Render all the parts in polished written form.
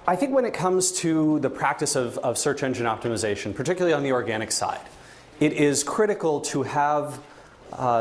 I think when it comes to the practice of search engine optimization, particularly on the organic side, it is critical to have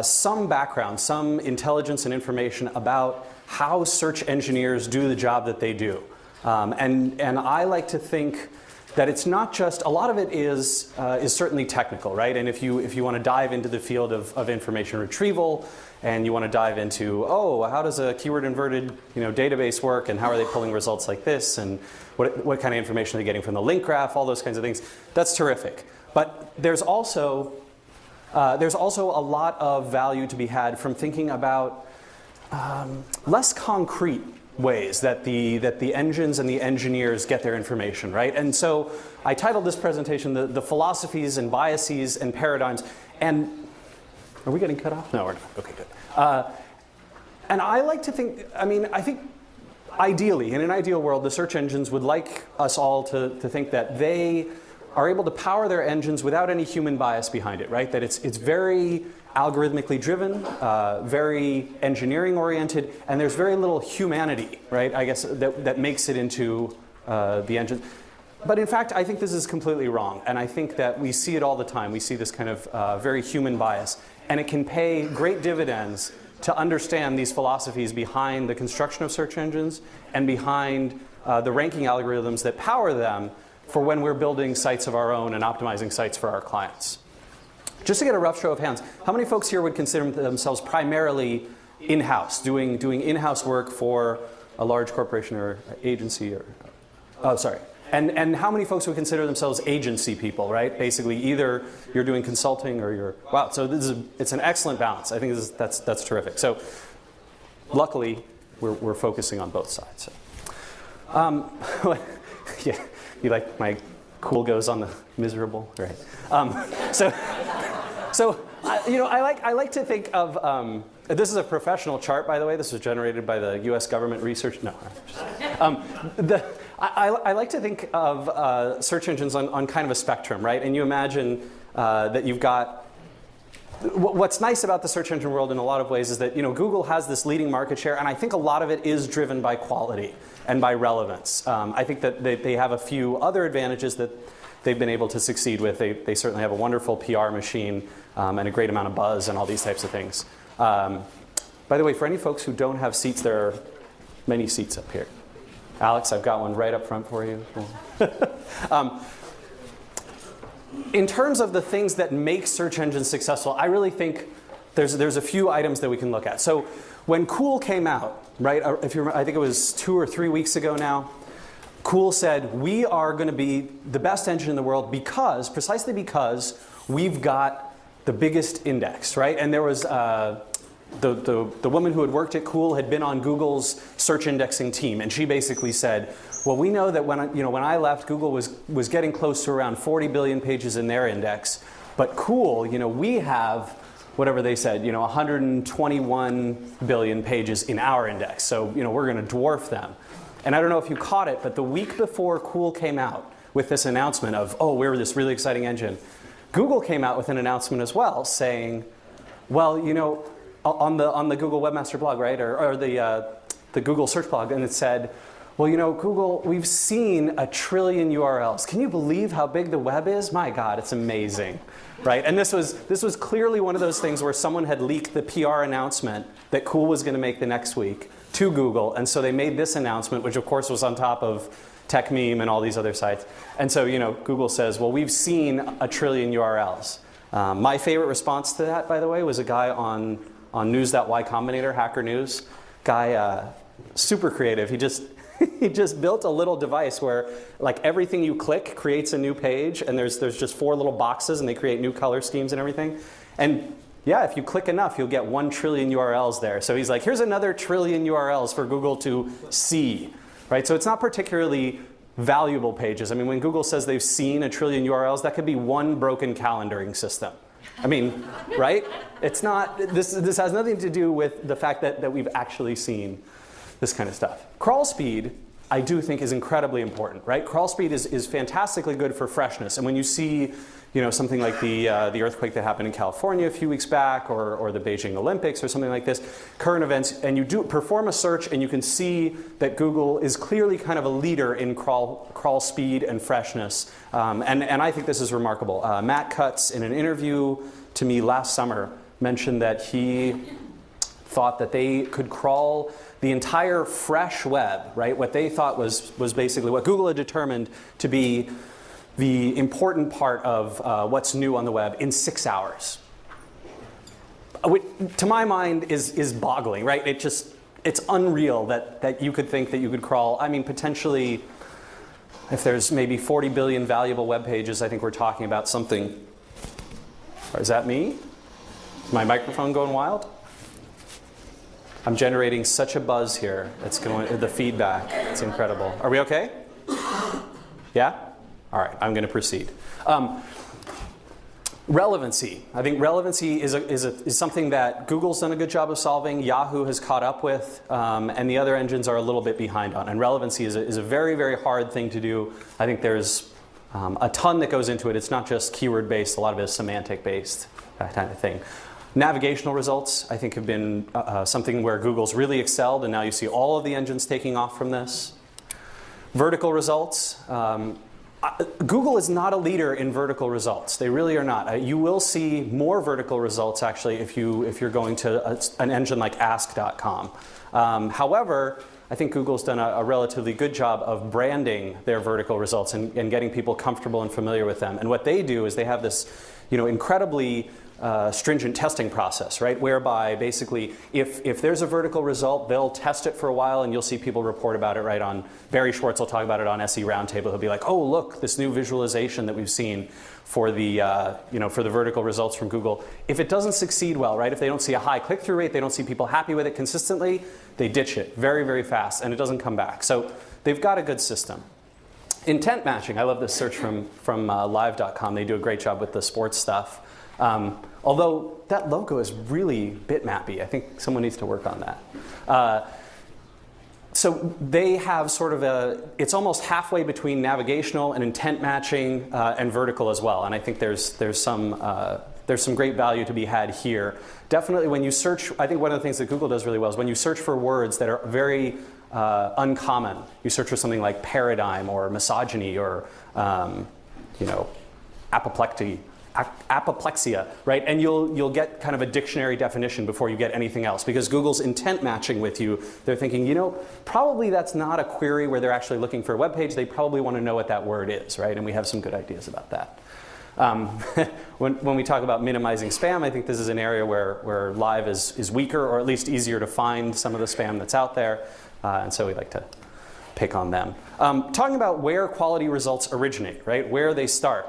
some background, some intelligence and information about how search engineers do the job that they do. And I like to think that it's not just, a lot of it is certainly technical, right? And if you want to dive into the field of information retrieval, and you want to dive into, oh, how does a keyword inverted database work, and how are they pulling results like this, and what kind of information are they getting from the link graph, all those kinds of things, that's terrific. But there's also a lot of value to be had from thinking about less concrete ways that the engines and the engineers get their information, right? And so I titled this presentation the philosophies and biases and paradigms. And are we getting cut off? No, we're not. Okay, good. And I like to think, I think ideally, in an ideal world, the search engines would like us all to think that they are able to power their engines without any human bias behind it, right? That it's very algorithmically driven, very engineering oriented, and there's very little humanity, right? I guess that makes it into the engine. But in fact, I think this is completely wrong, and I think that we see it all the time. We see this kind of very human bias, and it can pay great dividends to understand these philosophies behind the construction of search engines and behind the ranking algorithms that power them for when we're building sites of our own and optimizing sites for our clients. Just to get a rough show of hands, how many folks here would consider themselves primarily in-house, doing in-house work for a large corporation or agency? And how many folks would consider themselves agency people, right? Basically, either you're doing consulting or you're, wow, so it's an excellent balance. I think that's terrific. So luckily, we're focusing on both sides. So. Yeah, you like my cool goes on the miserable, right? I like to think of, this is a professional chart, by the way. This was generated by the US government research. No, I like to think of search engines on kind of a spectrum, right? And you imagine that you've got, what's nice about the search engine world in a lot of ways is that Google has this leading market share, and I think a lot of it is driven by quality and by relevance. I think that they have a few other advantages that they've been able to succeed with. They certainly have a wonderful PR machine and a great amount of buzz and all these types of things. By the way, for any folks who don't have seats, there are many seats up here. Alex, I've got one right up front for you. In terms of the things that make search engines successful, I really think there's a few items that we can look at. So when Cool came out, right, if you remember, I think it was 2 or 3 weeks ago now, Cool said, we are going to be the best engine in the world precisely because we've got the biggest index, right? And there was the woman who had worked at Cool had been on Google's search indexing team, and she basically said, well, we know that when I left, Google was getting close to around 40 billion pages in their index, but Cool, we have whatever they said, 121 billion pages in our index, so we're going to dwarf them. And I don't know if you caught it, but the week before Cool came out with this announcement of, oh, we're this really exciting engine, Google came out with an announcement as well saying, well, on the Google Webmaster blog, right, or the Google search blog, and it said, well, Google, we've seen 1 trillion URLs. Can you believe how big the web is? My God, it's amazing, right? And this was clearly one of those things where someone had leaked the PR announcement that Cool was going to make the next week to Google, and so they made this announcement, which of course was on top of TechMeme and all these other sites. And so Google says, well, we've seen 1 trillion URLs. My favorite response to that, by the way, was a guy on News.y Combinator, Hacker News. Guy, super creative. He just built a little device where like everything you click creates a new page, and there's just 4 little boxes, and they create new color schemes and everything. And yeah, if you click enough, you'll get 1 trillion URLs there. So he's like, here's another 1 trillion URLs for Google to see, right? So it's not particularly valuable pages. I mean, when Google says they've seen 1 trillion URLs, that could be one broken calendaring system. I mean, right? It's not, this has nothing to do with the fact that we've actually seen this kind of stuff. Crawl speed, I do think is incredibly important, right? Crawl speed is fantastically good for freshness. And when you see something like the earthquake that happened in California a few weeks back, or the Beijing Olympics or something like this, current events, and you do perform a search and you can see that Google is clearly kind of a leader in crawl speed and freshness. And I think this is remarkable. Matt Cutts, in an interview to me last summer, mentioned that he thought that they could crawl the entire fresh web, right? What they thought was basically what Google had determined to be the important part of what's new on the web in 6 hours. Which, to my mind, is boggling, right? It's unreal that you could think that you could crawl. I mean, potentially, if there's maybe 40 billion valuable web pages, I think we're talking about something. Or is that me? Is my microphone going wild? I'm generating such a buzz here. It's going, the feedback, it's incredible. Are we okay? Yeah? All right, I'm going to proceed. Relevancy. I think relevancy is something that Google's done a good job of solving, Yahoo has caught up with, and the other engines are a little bit behind on. And relevancy is a very, very hard thing to do. I think there's a ton that goes into it. It's not just keyword-based. A lot of it is semantic-based, that kind of thing. Navigational results, I think, have been something where Google's really excelled, and now you see all of the engines taking off from this. Vertical results. Google is not a leader in vertical results. They really are not. You will see more vertical results, actually, if you're going to an engine like ask.com. However, I think Google's done a relatively good job of branding their vertical results and getting people comfortable and familiar with them. And what they do is they have this incredibly stringent testing process, right? Whereby basically, if there's a vertical result, they'll test it for a while, and you'll see people report about it right on. Barry Schwartz will talk about it on SE Roundtable. He'll be like, "Oh, look, this new visualization that we've seen for the for the vertical results from Google. If it doesn't succeed well, right? If they don't see a high click-through rate, they don't see people happy with it consistently, they ditch it very, very fast, and it doesn't come back. So they've got a good system. Intent matching. I love this search from live.com. They do a great job with the sports stuff. Although that logo is really bitmappy. I think someone needs to work on that. So they have sort of it's almost halfway between navigational and intent matching and vertical as well. And I think there's some great value to be had here. Definitely when you search, I think one of the things that Google does really well is when you search for words that are very uncommon. You search for something like paradigm or misogyny or apoplexia, right? And you'll get kind of a dictionary definition before you get anything else, because Google's intent matching with you. They're thinking, probably that's not a query where they're actually looking for a web page. They probably want to know what that word is, right? And we have some good ideas about that. When we talk about minimizing spam, I think this is an area where Live is weaker, or at least easier to find some of the spam that's out there. And so we like to pick on them. Talking about where quality results originate, right? Where they start.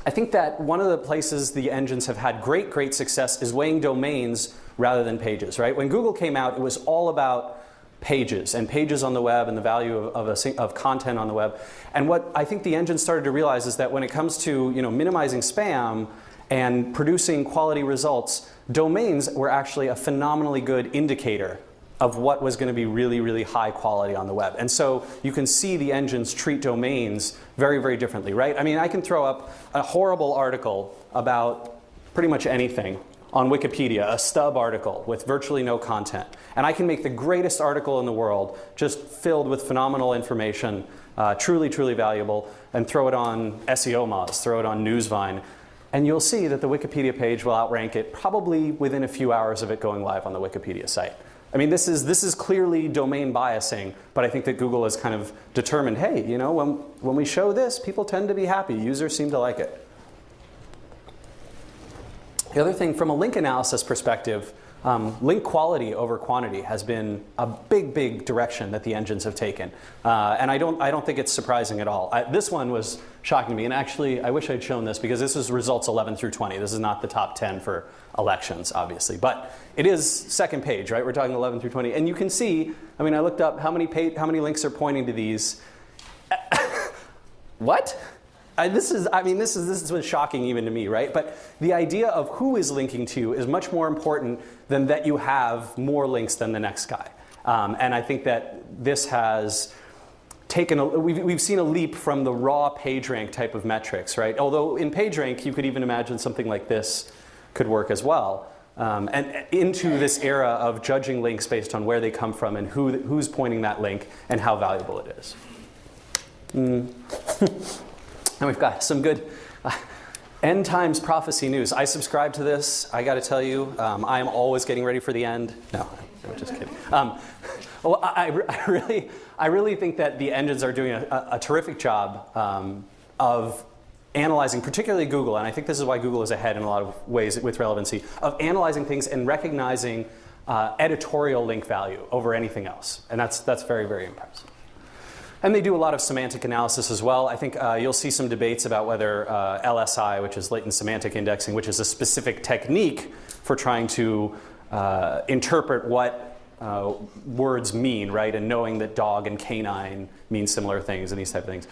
I think that one of the places the engines have had great success is weighing domains rather than pages, right? When Google came out, it was all about pages and pages on the web and the value of content on the web. And what I think the engine started to realize is that when it comes to minimizing spam and producing quality results, domains were actually a phenomenally good indicator of what was going to be really, really high quality on the web. And so you can see the engines treat domains very, very differently, right? I mean, I can throw up a horrible article about pretty much anything on Wikipedia, a stub article with virtually no content. And I can make the greatest article in the world, just filled with phenomenal information, truly, truly valuable, and throw it on SEO Moz, throw it on Newsvine. And you'll see that the Wikipedia page will outrank it probably within a few hours of it going live on the Wikipedia site. I mean, this is clearly domain biasing, but I think that Google has kind of determined, hey, when we show this, people tend to be happy. Users seem to like it. The other thing, from a link analysis perspective, link quality over quantity has been a big direction that the engines have taken, and I don't think it's surprising at all. This one was shocking to me, and actually, I wish I'd shown this because this is results 11 through 20. This is not the top 10 for elections, obviously, but it is second page, right? We're talking 11 through 20, and you can see. I mean, I looked up how many links are pointing to these. What? This is what's shocking even to me, right? But the idea of who is linking to you is much more important than that you have more links than the next guy. And I think that this has we've seen a leap from the raw PageRank type of metrics, right? Although in PageRank, you could even imagine something like this could work as well. And into this era of judging links based on where they come from and who's pointing that link and how valuable it is. And we've got some good end times prophecy news. I subscribe to this. I got to tell you, I am always getting ready for the end. No, I'm just kidding. Well, I really think that the engines are doing a terrific job of analyzing, particularly Google, and I think this is why Google is ahead in a lot of ways with relevancy, of analyzing things and recognizing editorial link value over anything else. And that's very, very impressive. And they do a lot of semantic analysis as well. I think you'll see some debates about whether LSI, which is latent semantic indexing, which is a specific technique for trying to interpret what words mean, right? And knowing that dog and canine mean similar things and these type of things.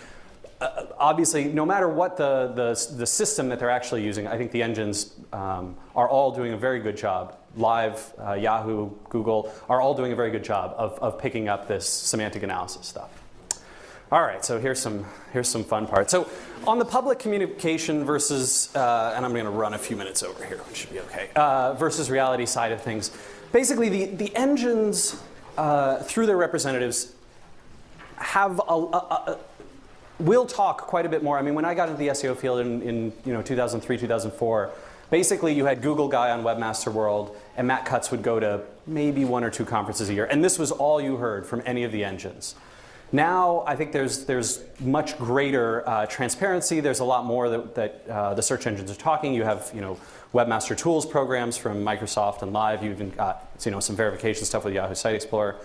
Obviously, no matter what the system that they're actually using, I think the engines are all doing a very good job. Live, Yahoo, Google are all doing a very good job of picking up this semantic analysis stuff. All right, so here's some fun parts. So on the public communication versus, and I'm going to run a few minutes over here, which should be okay, versus reality side of things. Basically, the engines, through their representatives, have will talk quite a bit more. I mean, when I got into the SEO field in 2003, 2004, basically you had Google Guy on Webmaster World, and Matt Cutts would go to maybe 1 or 2 conferences a year, and this was all you heard from any of the engines. Now, I think there's much greater transparency. There's a lot more that the search engines are talking. You have Webmaster Tools programs from Microsoft and Live. You've even got some verification stuff with Yahoo Site Explorer.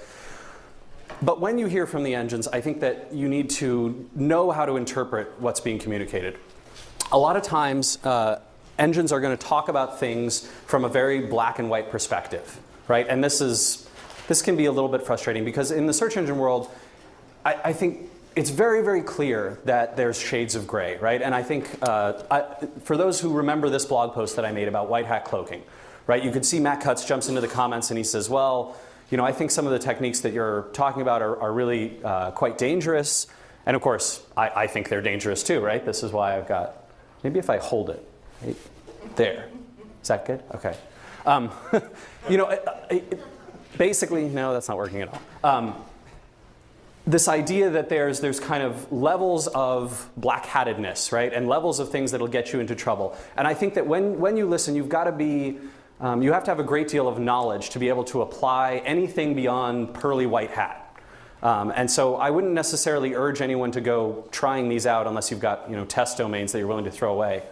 But when you hear from the engines, I think that you need to know how to interpret what's being communicated. A lot of times, engines are going to talk about things from a very black and white perspective, right? And this can be a little bit frustrating because in the search engine world, I think it's very, very clear that there's shades of gray, right? And I think for those who remember this blog post that I made about white hat cloaking, right? You could see Matt Cutts jumps into the comments and he says, well, I think some of the techniques that you're talking about are really quite dangerous. And of course, I think they're dangerous too, right? This is why I've got, maybe if I hold it, right there. Is that good? Okay. Basically, no, that's not working at all. This idea that there's kind of levels of black-hattedness, right? And levels of things that'll get you into trouble. And I think that when you listen, you've got to be, you have to have a great deal of knowledge to be able to apply anything beyond pearly white hat. And so I wouldn't necessarily urge anyone to go trying these out unless you've got test domains that you're willing to throw away.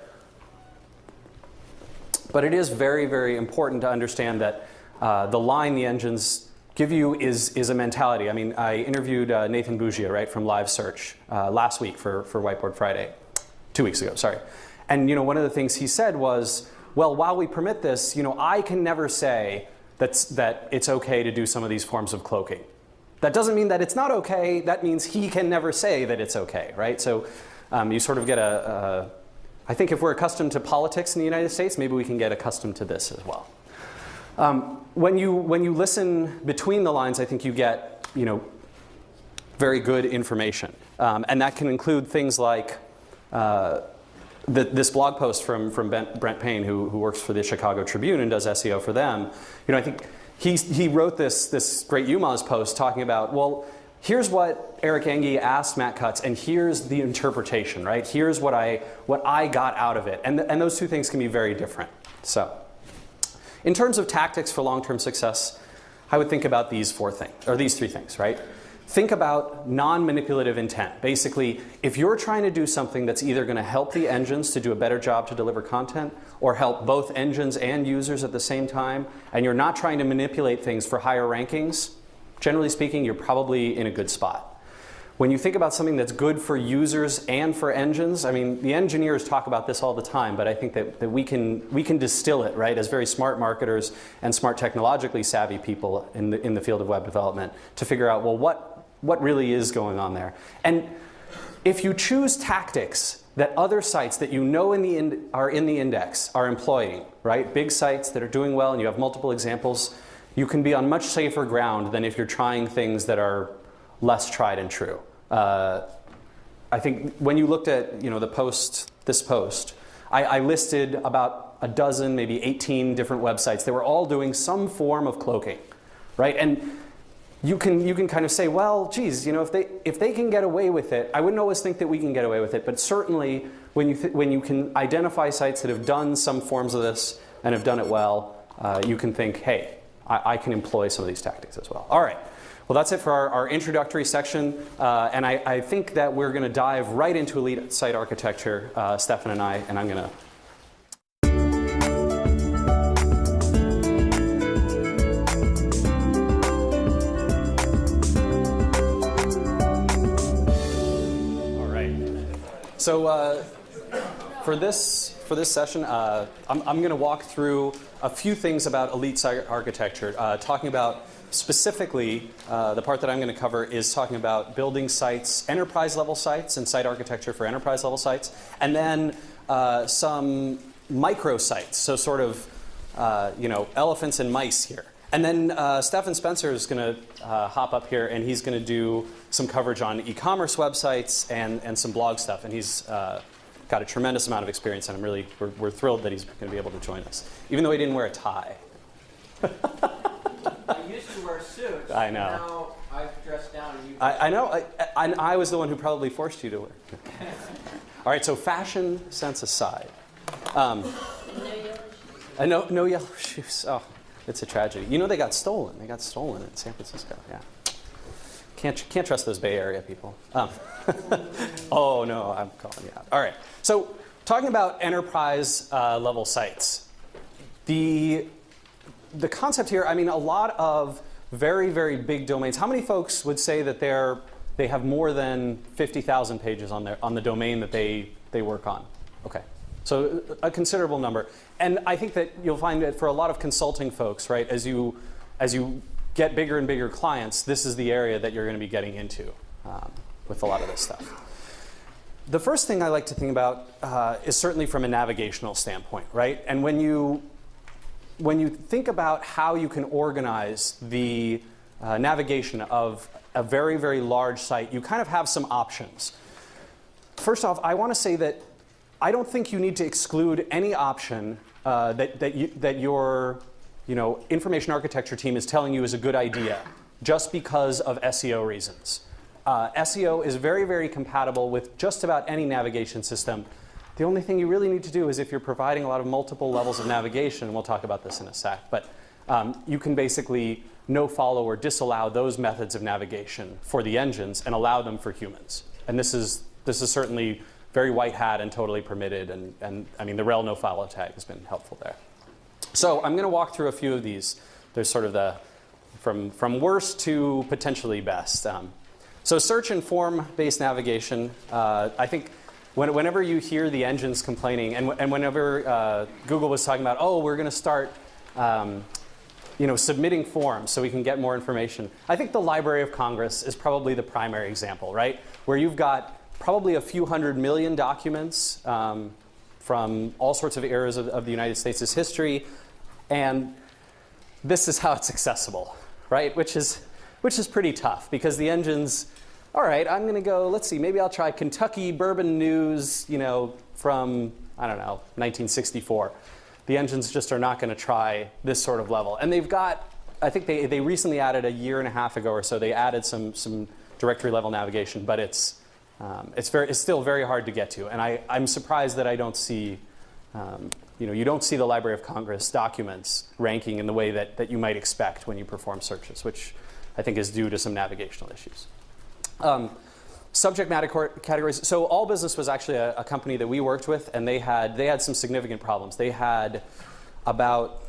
But it is very, very important to understand that the line the engines give you is a mentality. I mean, I interviewed Nathan Bougia, right, from Live Search last week for Whiteboard Friday, 2 weeks ago, sorry. And one of the things he said was, well, while we permit this, I can never say that it's okay to do some of these forms of cloaking. That doesn't mean that it's not okay. That means he can never say that it's okay, right? So you sort of get I think if we're accustomed to politics in the United States, maybe we can get accustomed to this as well. When you listen between the lines, I think you get very good information, and that can include things like this blog post from Brent Payne, who works for the Chicago Tribune and does SEO for them. I think he wrote this great UMass post talking about, well, here's what Eric Enge asked Matt Cutts, and here's the interpretation, right? Here's what I got out of it, and those two things can be very different. So, in terms of tactics for long-term success, I would think about these three things, right? Think about non-manipulative intent. Basically, if you're trying to do something that's either going to help the engines to do a better job to deliver content, or help both engines and users at the same time, and you're not trying to manipulate things for higher rankings, generally speaking, you're probably in a good spot. When you think about something that's good for users and for engines, I mean, the engineers talk about this all the time, but I think that we can distill it, right, as very smart marketers and smart technologically savvy people in the field of web development to figure out, well, what really is going on there. And if you choose tactics that other sites that are in the index are employing, right, big sites that are doing well, and you have multiple examples, you can be on much safer ground than if you're trying things that are less tried and true. I think when you looked at this post, I listed about a dozen, maybe 18 different websites. They were all doing some form of cloaking, right? And you can kind of say, well, geez, if they can get away with it, I wouldn't always think that we can get away with it, but certainly when you can identify sites that have done some forms of this and have done it well, you can think, hey, I can employ some of these tactics as well. All right. Well, that's it for our introductory section, and I think that we're going to dive right into elite site architecture, Stefan and I'm going to. All right. So for this session, I'm going to walk through a few things about elite site architecture, talking about specifically, the part that I'm going to cover is talking about building sites, enterprise-level sites, and site architecture for enterprise-level sites, and then some micro-sites, so sort of, elephants and mice here. And then Stefan Spencer is going to hop up here, and he's going to do some coverage on e-commerce websites and some blog stuff, and he's got a tremendous amount of experience, and we're thrilled that he's going to be able to join us, even though he didn't wear a tie. I used to wear suits. I know. Now I've dressed down. And I know. I was the one who probably forced you to wear. All right. So fashion sense aside, no yellow shoes. Oh, it's a tragedy. They got stolen. They got stolen in San Francisco. Yeah. Can't trust those Bay Area people. Oh no, I'm calling you out. All right. So talking about enterprise level sites, the concept here, I mean, a lot of very, very big domains. How many folks would say that they have more than 50,000 pages on the domain that they work on? Okay, so a considerable number. And I think that you'll find that for a lot of consulting folks, right, as you get bigger and bigger clients, this is the area that you're going to be getting into with a lot of this stuff. The first thing I like to think about is certainly from a navigational standpoint, right? And when you think about how you can organize the navigation of a very, very large site, you kind of have some options. First off, I want to say that I don't think you need to exclude any option that your information architecture team is telling you is a good idea just because of SEO reasons. SEO is very, very compatible with just about any navigation system. The only thing you really need to do is if you're providing a lot of multiple levels of navigation, and we'll talk about this in a sec, but you can basically no follow or disallow those methods of navigation for the engines and allow them for humans. And this is certainly very white hat and totally permitted, and I mean the rel no follow tag has been helpful there. So I'm going to walk through a few of these. There's sort of the from worst to potentially best. So search and form-based navigation, I think. Whenever you hear the engines complaining, and whenever Google was talking about, oh, we're going to start submitting forms so we can get more information, I think the Library of Congress is probably the primary example, right? Where you've got probably a few 100 million documents from all sorts of eras of the United States' history, and this is how it's accessible, right? Which is pretty tough because the engines. All right, I'm going to go, let's see, maybe I'll try Kentucky Bourbon News, from, I don't know, 1964. The engines just are not going to try this sort of level. And they've got, I think they recently added a year and a half ago or so, they added some directory level navigation, but it's still very hard to get to. And I'm surprised that I don't see, you don't see the Library of Congress documents ranking in the way that you might expect when you perform searches, which I think is due to some navigational issues. Subject matter categories. So All Business was actually a company that we worked with, and they had some significant problems. They had about,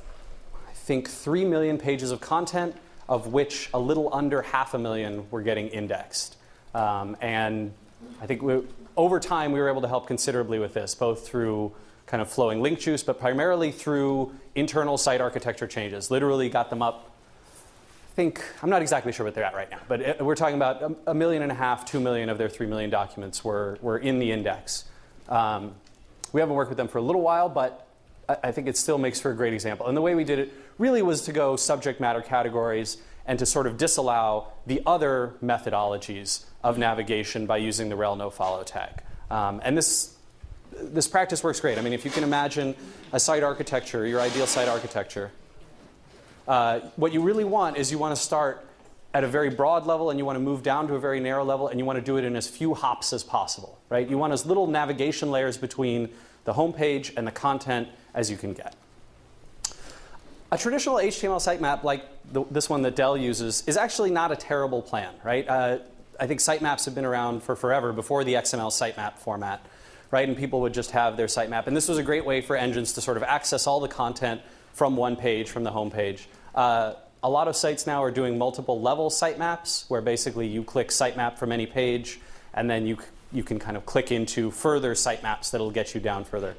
I think, 3 million pages of content, of which a little under 500,000 were getting indexed. And I think over time we were able to help considerably with this, both through kind of flowing link juice, but primarily through internal site architecture changes. Literally got them up. I'm not exactly sure what they're at right now, but we're talking about 1.5 million, 2 million of their 3 million documents were in the index. We haven't worked with them for a little while, but I think it still makes for a great example. And the way we did it really was to go subject matter categories and to sort of disallow the other methodologies of navigation by using the rel nofollow tag. And this practice works great. I mean, if you can imagine a site architecture, your ideal site architecture, what you really want is you want to start at a very broad level and you want to move down to a very narrow level and you want to do it in as few hops as possible, right? You want as little navigation layers between the home page and the content as you can get. A traditional HTML sitemap like this one that Dell uses is actually not a terrible plan, right? I think sitemaps have been around for forever before the XML sitemap format, right? And people would just have their sitemap. And this was a great way for engines to sort of access all the content from one page, from the home page. A lot of sites now are doing multiple level sitemaps, where basically you click sitemap from any page, and then you can kind of click into further sitemaps that'll get you down further.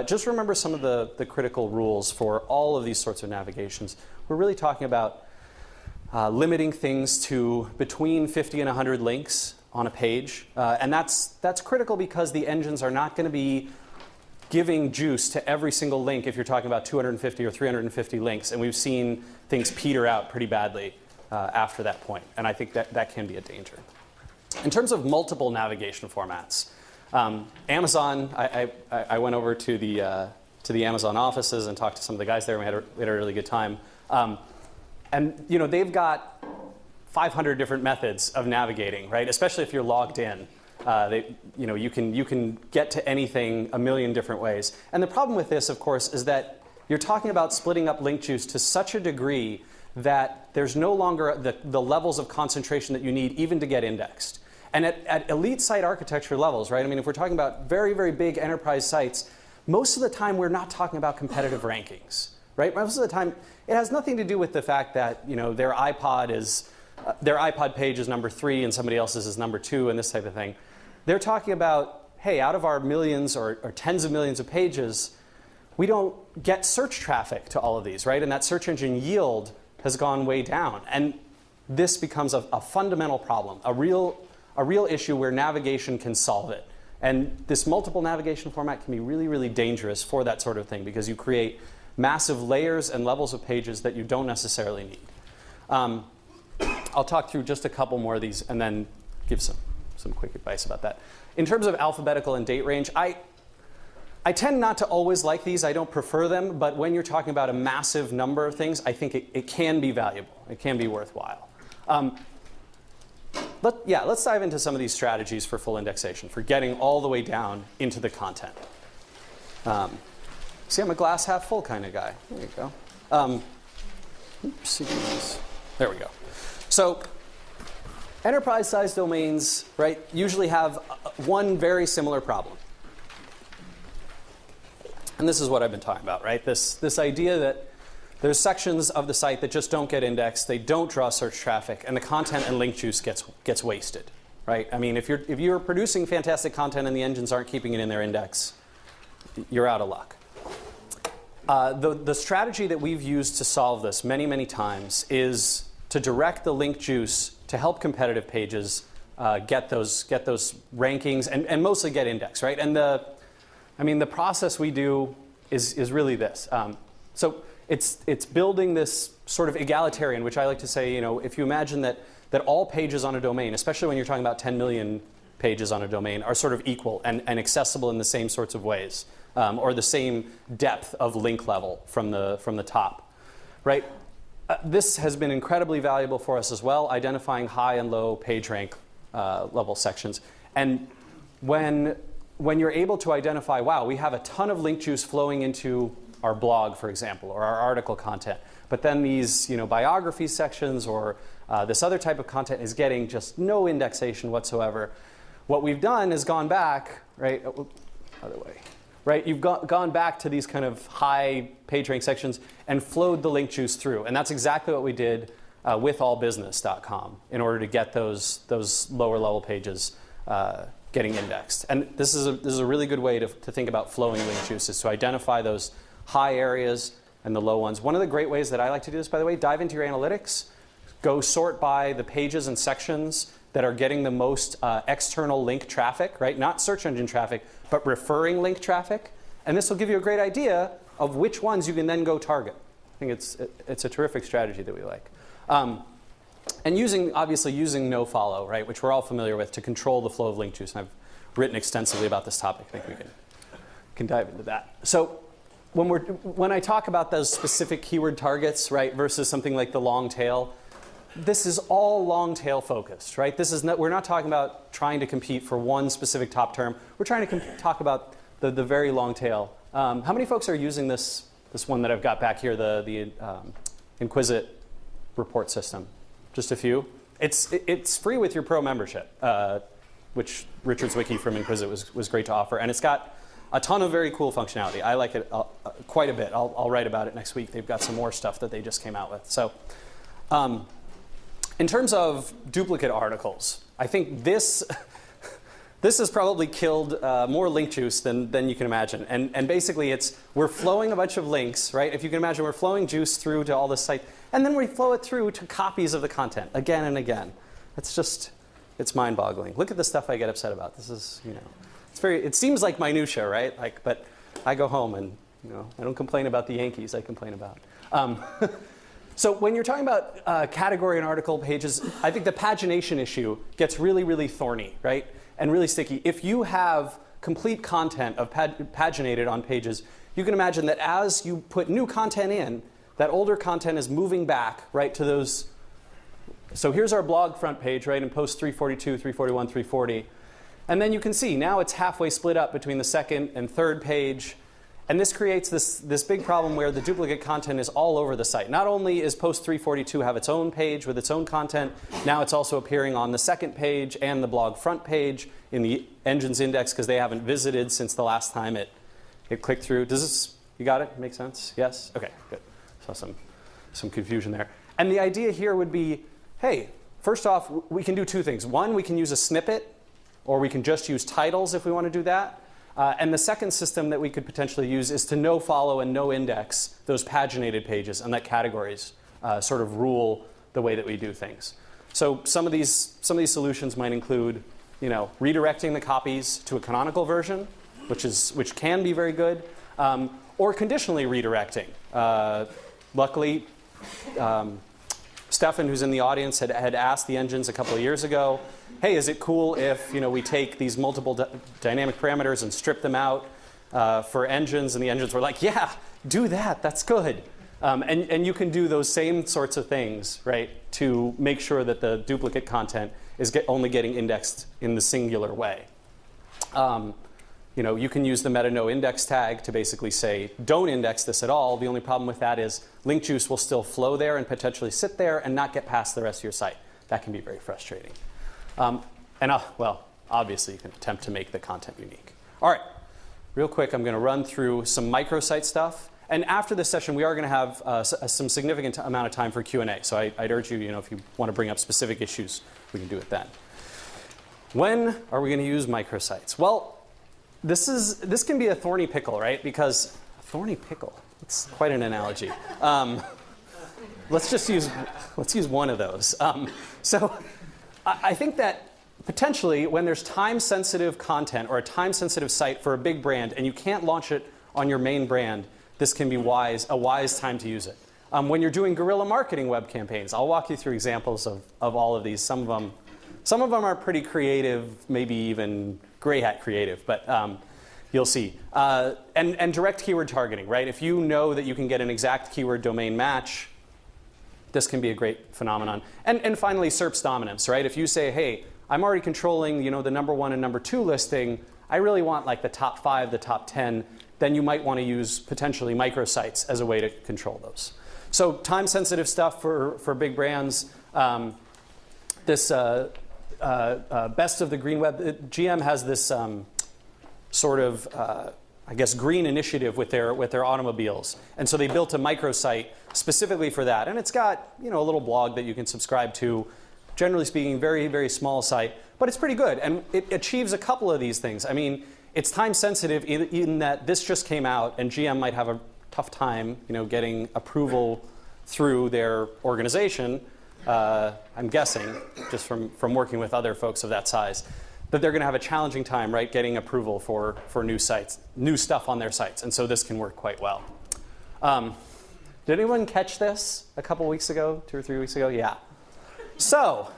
Just remember some of the critical rules for all of these sorts of navigations. We're really talking about limiting things to between 50 and 100 links on a page. And that's critical because the engines are not going to be giving juice to every single link if you're talking about 250 or 350 links. And we've seen things peter out pretty badly after that point. And I think that can be a danger. In terms of multiple navigation formats, Amazon, I went over to the Amazon offices and talked to some of the guys there, and we had a really good time. And you know, they've got 500 different methods of navigating, right? Especially if you're logged in. You can get to anything a million different ways. And the problem with this, of course, is that you're talking about splitting up link juice to such a degree that there's no longer the levels of concentration that you need even to get indexed. And at elite site architecture levels, right? I mean, if we're talking about very, very big enterprise sites, most of the time we're not talking about competitive rankings, right? Most of the time, it has nothing to do with the fact that, you know, their iPod page is number 3 and somebody else's is number 2 and this type of thing. They're talking about, hey, out of our millions or tens of millions of pages, we don't get search traffic to all of these, right? And that search engine yield has gone way down. And this becomes a fundamental problem, a real issue where navigation can solve it. And this multiple navigation format can be really, really dangerous for that sort of thing because you create massive layers and levels of pages that you don't necessarily need. I'll talk through just a couple more of these and then give some quick advice about that. In terms of alphabetical and date range, I tend not to always like these. I don't prefer them. But when you're talking about a massive number of things, I think it can be valuable. It can be worthwhile. Let's dive into some of these strategies for full indexation, for getting all the way down into the content. See, I'm a glass half full kind of guy. There you go. Oops, there we go. So enterprise-sized domains, right, usually have one very similar problem. And this is what I've been talking about, right? This idea that there's sections of the site that just don't get indexed, they don't draw search traffic, and the content and link juice gets wasted, right? I mean, if you're producing fantastic content and the engines aren't keeping it in their index, you're out of luck. The strategy that we've used to solve this many, many times is to direct the link juice to help competitive pages get those rankings and mostly get indexed, right? And the process we do is really this. So it's building this sort of egalitarian, which I like to say, you know, if you imagine that all pages on a domain, especially when you're talking about 10 million pages on a domain, are sort of equal and accessible in the same sorts of ways, or the same depth of link level from the top, right? This has been incredibly valuable for us as well, identifying high and low page rank level sections. And when you're able to identify, wow, we have a ton of link juice flowing into our blog, for example, or our article content, but then these, you know, biography sections or this other type of content is getting just no indexation whatsoever. What we've done is gone back, right? Other way. Right, you've gone back to these kind of high page rank sections and flowed the link juice through. And that's exactly what we did with allbusiness.com in order to get those lower level pages getting indexed. And this is a really good way to think about flowing link juice, is to identify those high areas and the low ones. One of the great ways that I like to do this, by the way, dive into your analytics, go sort by the pages and sections that are getting the most external link traffic, right? Not search engine traffic, but referring link traffic. And this will give you a great idea of which ones you can then go target, I think it's a terrific strategy that we like. And obviously using nofollow, right, which we're all familiar with, to control the flow of link juice. And I've written extensively about this topic. I think we can dive into that. So when I talk about those specific keyword targets, right, versus something like the long tail, this is all long tail focused, right? We're not talking about trying to compete for one specific top term. We're trying to talk about the very long tail. How many folks are using this one that I've got back here, the Inquisit report system? Just a few. It's free with your pro membership, which Richard Zwicky from Inquisit was great to offer, and it's got a ton of very cool functionality. I like it quite a bit. I'll write about it next week. They've got some more stuff that they just came out with. So, in terms of duplicate articles, I think this has probably killed more link juice than you can imagine. And basically, we're flowing a bunch of links, right? If you can imagine, we're flowing juice through to all this site, and then we flow it through to copies of the content again and again. It's mind-boggling. Look at the stuff I get upset about. This is, it seems like minutia, right? But I go home and, I don't complain about the Yankees. I complain about. So when you're talking about category and article pages, I think the pagination issue gets really, really thorny, right? And really sticky. If you have complete content of paginated on pages, you can imagine that as you put new content in, that older content is moving back, right, to those. So here's our blog front page, right, in post 342, 341, 340. And then you can see now it's halfway split up between the second and third page. And this creates this big problem where the duplicate content is all over the site. Not only is post 342 have its own page with its own content, now it's also appearing on the second page and the blog front page in the engine's index because they haven't visited since the last time it clicked through. You got it? Make sense? Yes? Okay, good. Saw some confusion there. And the idea here would be, hey, first off, we can do two things. One, we can use a snippet, or we can just use titles if we want to do that. And the second system that we could potentially use is to no-follow and no-index those paginated pages and let categories sort of rule the way that we do things. So some of these solutions might include, redirecting the copies to a canonical version, which can be very good, or conditionally redirecting. Luckily, Stefan, who's in the audience, had asked the engines a couple of years ago, hey, is it cool if we take these multiple dynamic parameters and strip them out for engines? And the engines were like, yeah, do that. That's good. And you can do those same sorts of things, right, to make sure that the duplicate content is only getting indexed in the singular way. You can use the meta no index tag to basically say, don't index this at all. The only problem with that is link juice will still flow there and potentially sit there and not get past the rest of your site. That can be very frustrating. Well, obviously, you can attempt to make the content unique. All right, real quick, I'm going to run through some microsite stuff. And after this session, we are going to have some significant amount of time for Q&A. So I'd urge you, if you want to bring up specific issues, we can do it then. When are we going to use microsites? Well, this can be a thorny pickle, right? Because a thorny pickle, it's quite an analogy. Let's use one of those. So I think that potentially when there's time-sensitive content or a time-sensitive site for a big brand and you can't launch it on your main brand, this can be a wise time to use it. When you're doing guerrilla marketing web campaigns, I'll walk you through examples of all of these. Some of them are pretty creative, maybe even gray hat creative, but you'll see. And direct keyword targeting, right? If you know that you can get an exact keyword domain match, this can be a great phenomenon. And finally, SERP's dominance, right? If you say, hey, I'm already controlling the number 1 and number 2 listing, I really want like the top 5, the top 10, then you might want to use potentially microsites as a way to control those. So time-sensitive stuff for big brands. This best of the green web, GM has this sort of, green initiative with their automobiles. And so they built a microsite specifically for that. And it's got, a little blog that you can subscribe to. Generally speaking, very, very small site, but it's pretty good. And it achieves a couple of these things. I mean, it's time sensitive in that this just came out and GM might have a tough time, getting approval through their organization. I'm guessing, just from working with other folks of that size, that they're going to have a challenging time, right, getting approval for new sites, new stuff on their sites. And so this can work quite well. Did anyone catch this a couple weeks ago, 2 or 3 weeks ago? Yeah. So,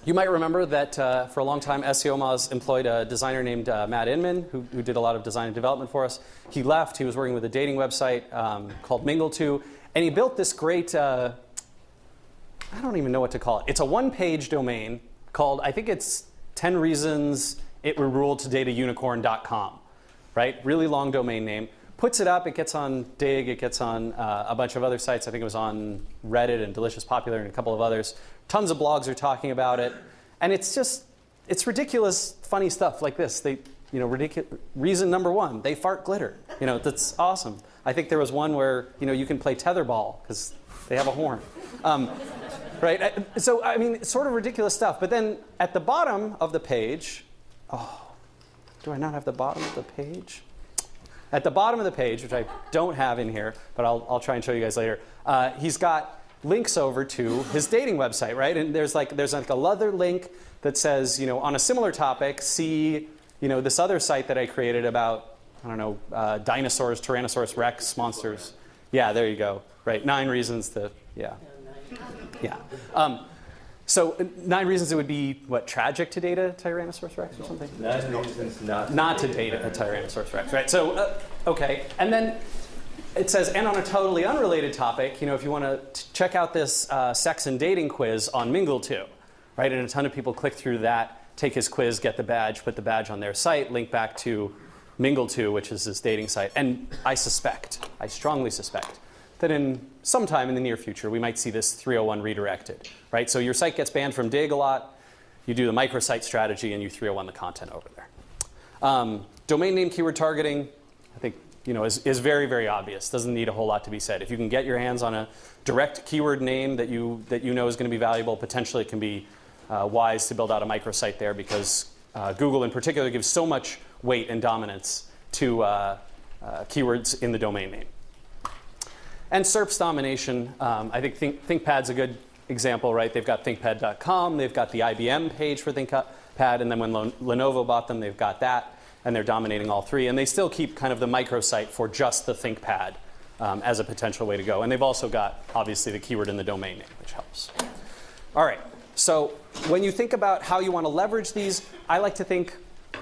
you might remember that for a long time, SEO Moz employed a designer named Matt Inman, who did a lot of design and development for us. He left. He was working with a dating website called Mingle2, and he built this great, I don't even know what to call it. It's a one-page domain called, I think it's 10 Reasons It Would Rule to Date a Unicorn.com, right? Really long domain name. Puts it up, it gets on Dig, it gets on a bunch of other sites. I think it was on Reddit and Delicious Popular and a couple of others. Tons of blogs are talking about it. And it's just, it's ridiculous, funny stuff like this. They, reason number 1, they fart glitter. That's awesome. I think there was one where, you can play tetherball because they have a horn. Right? So, I mean, sort of ridiculous stuff. But then at the bottom of the page, do I not have the bottom of the page? At the bottom of the page, which I don't have in here, but I'll try and show you guys later, he's got links over to his dating website, right? And there's like a other link that says, on a similar topic, see, this other site that I created about, I don't know, dinosaurs, Tyrannosaurus Rex monsters. Yeah, there you go. Right, 9 reasons to, yeah. Yeah. So 9 reasons it would be, what, tragic to date a Tyrannosaurus Rex or something? 9 reasons not to date a Tyrannosaurus Rex, right? So, okay. And then it says, and on a totally unrelated topic, if you want to check out this sex and dating quiz on Mingle2, right? And a ton of people click through that, take his quiz, get the badge, put the badge on their site, link back to Mingle2, which is this dating site. And I strongly suspect, that in sometime in the near future, we might see this 301 redirected, right? So your site gets banned from Dig a lot, you do the microsite strategy, and you 301 the content over there. Domain name keyword targeting, I think, is very, very obvious. Doesn't need a whole lot to be said. If you can get your hands on a direct keyword name that you know is going to be valuable, potentially it can be wise to build out a microsite there because Google in particular gives so much weight and dominance to keywords in the domain name. And SERP's domination, I think ThinkPad's a good example, right? They've got thinkpad.com, they've got the IBM page for ThinkPad, and then when Lenovo bought them, they've got that, and they're dominating all 3. And they still keep kind of the microsite for just the ThinkPad as a potential way to go. And they've also got, obviously, the keyword in the domain name, which helps. All right, so when you think about how you want to leverage these, I like to think,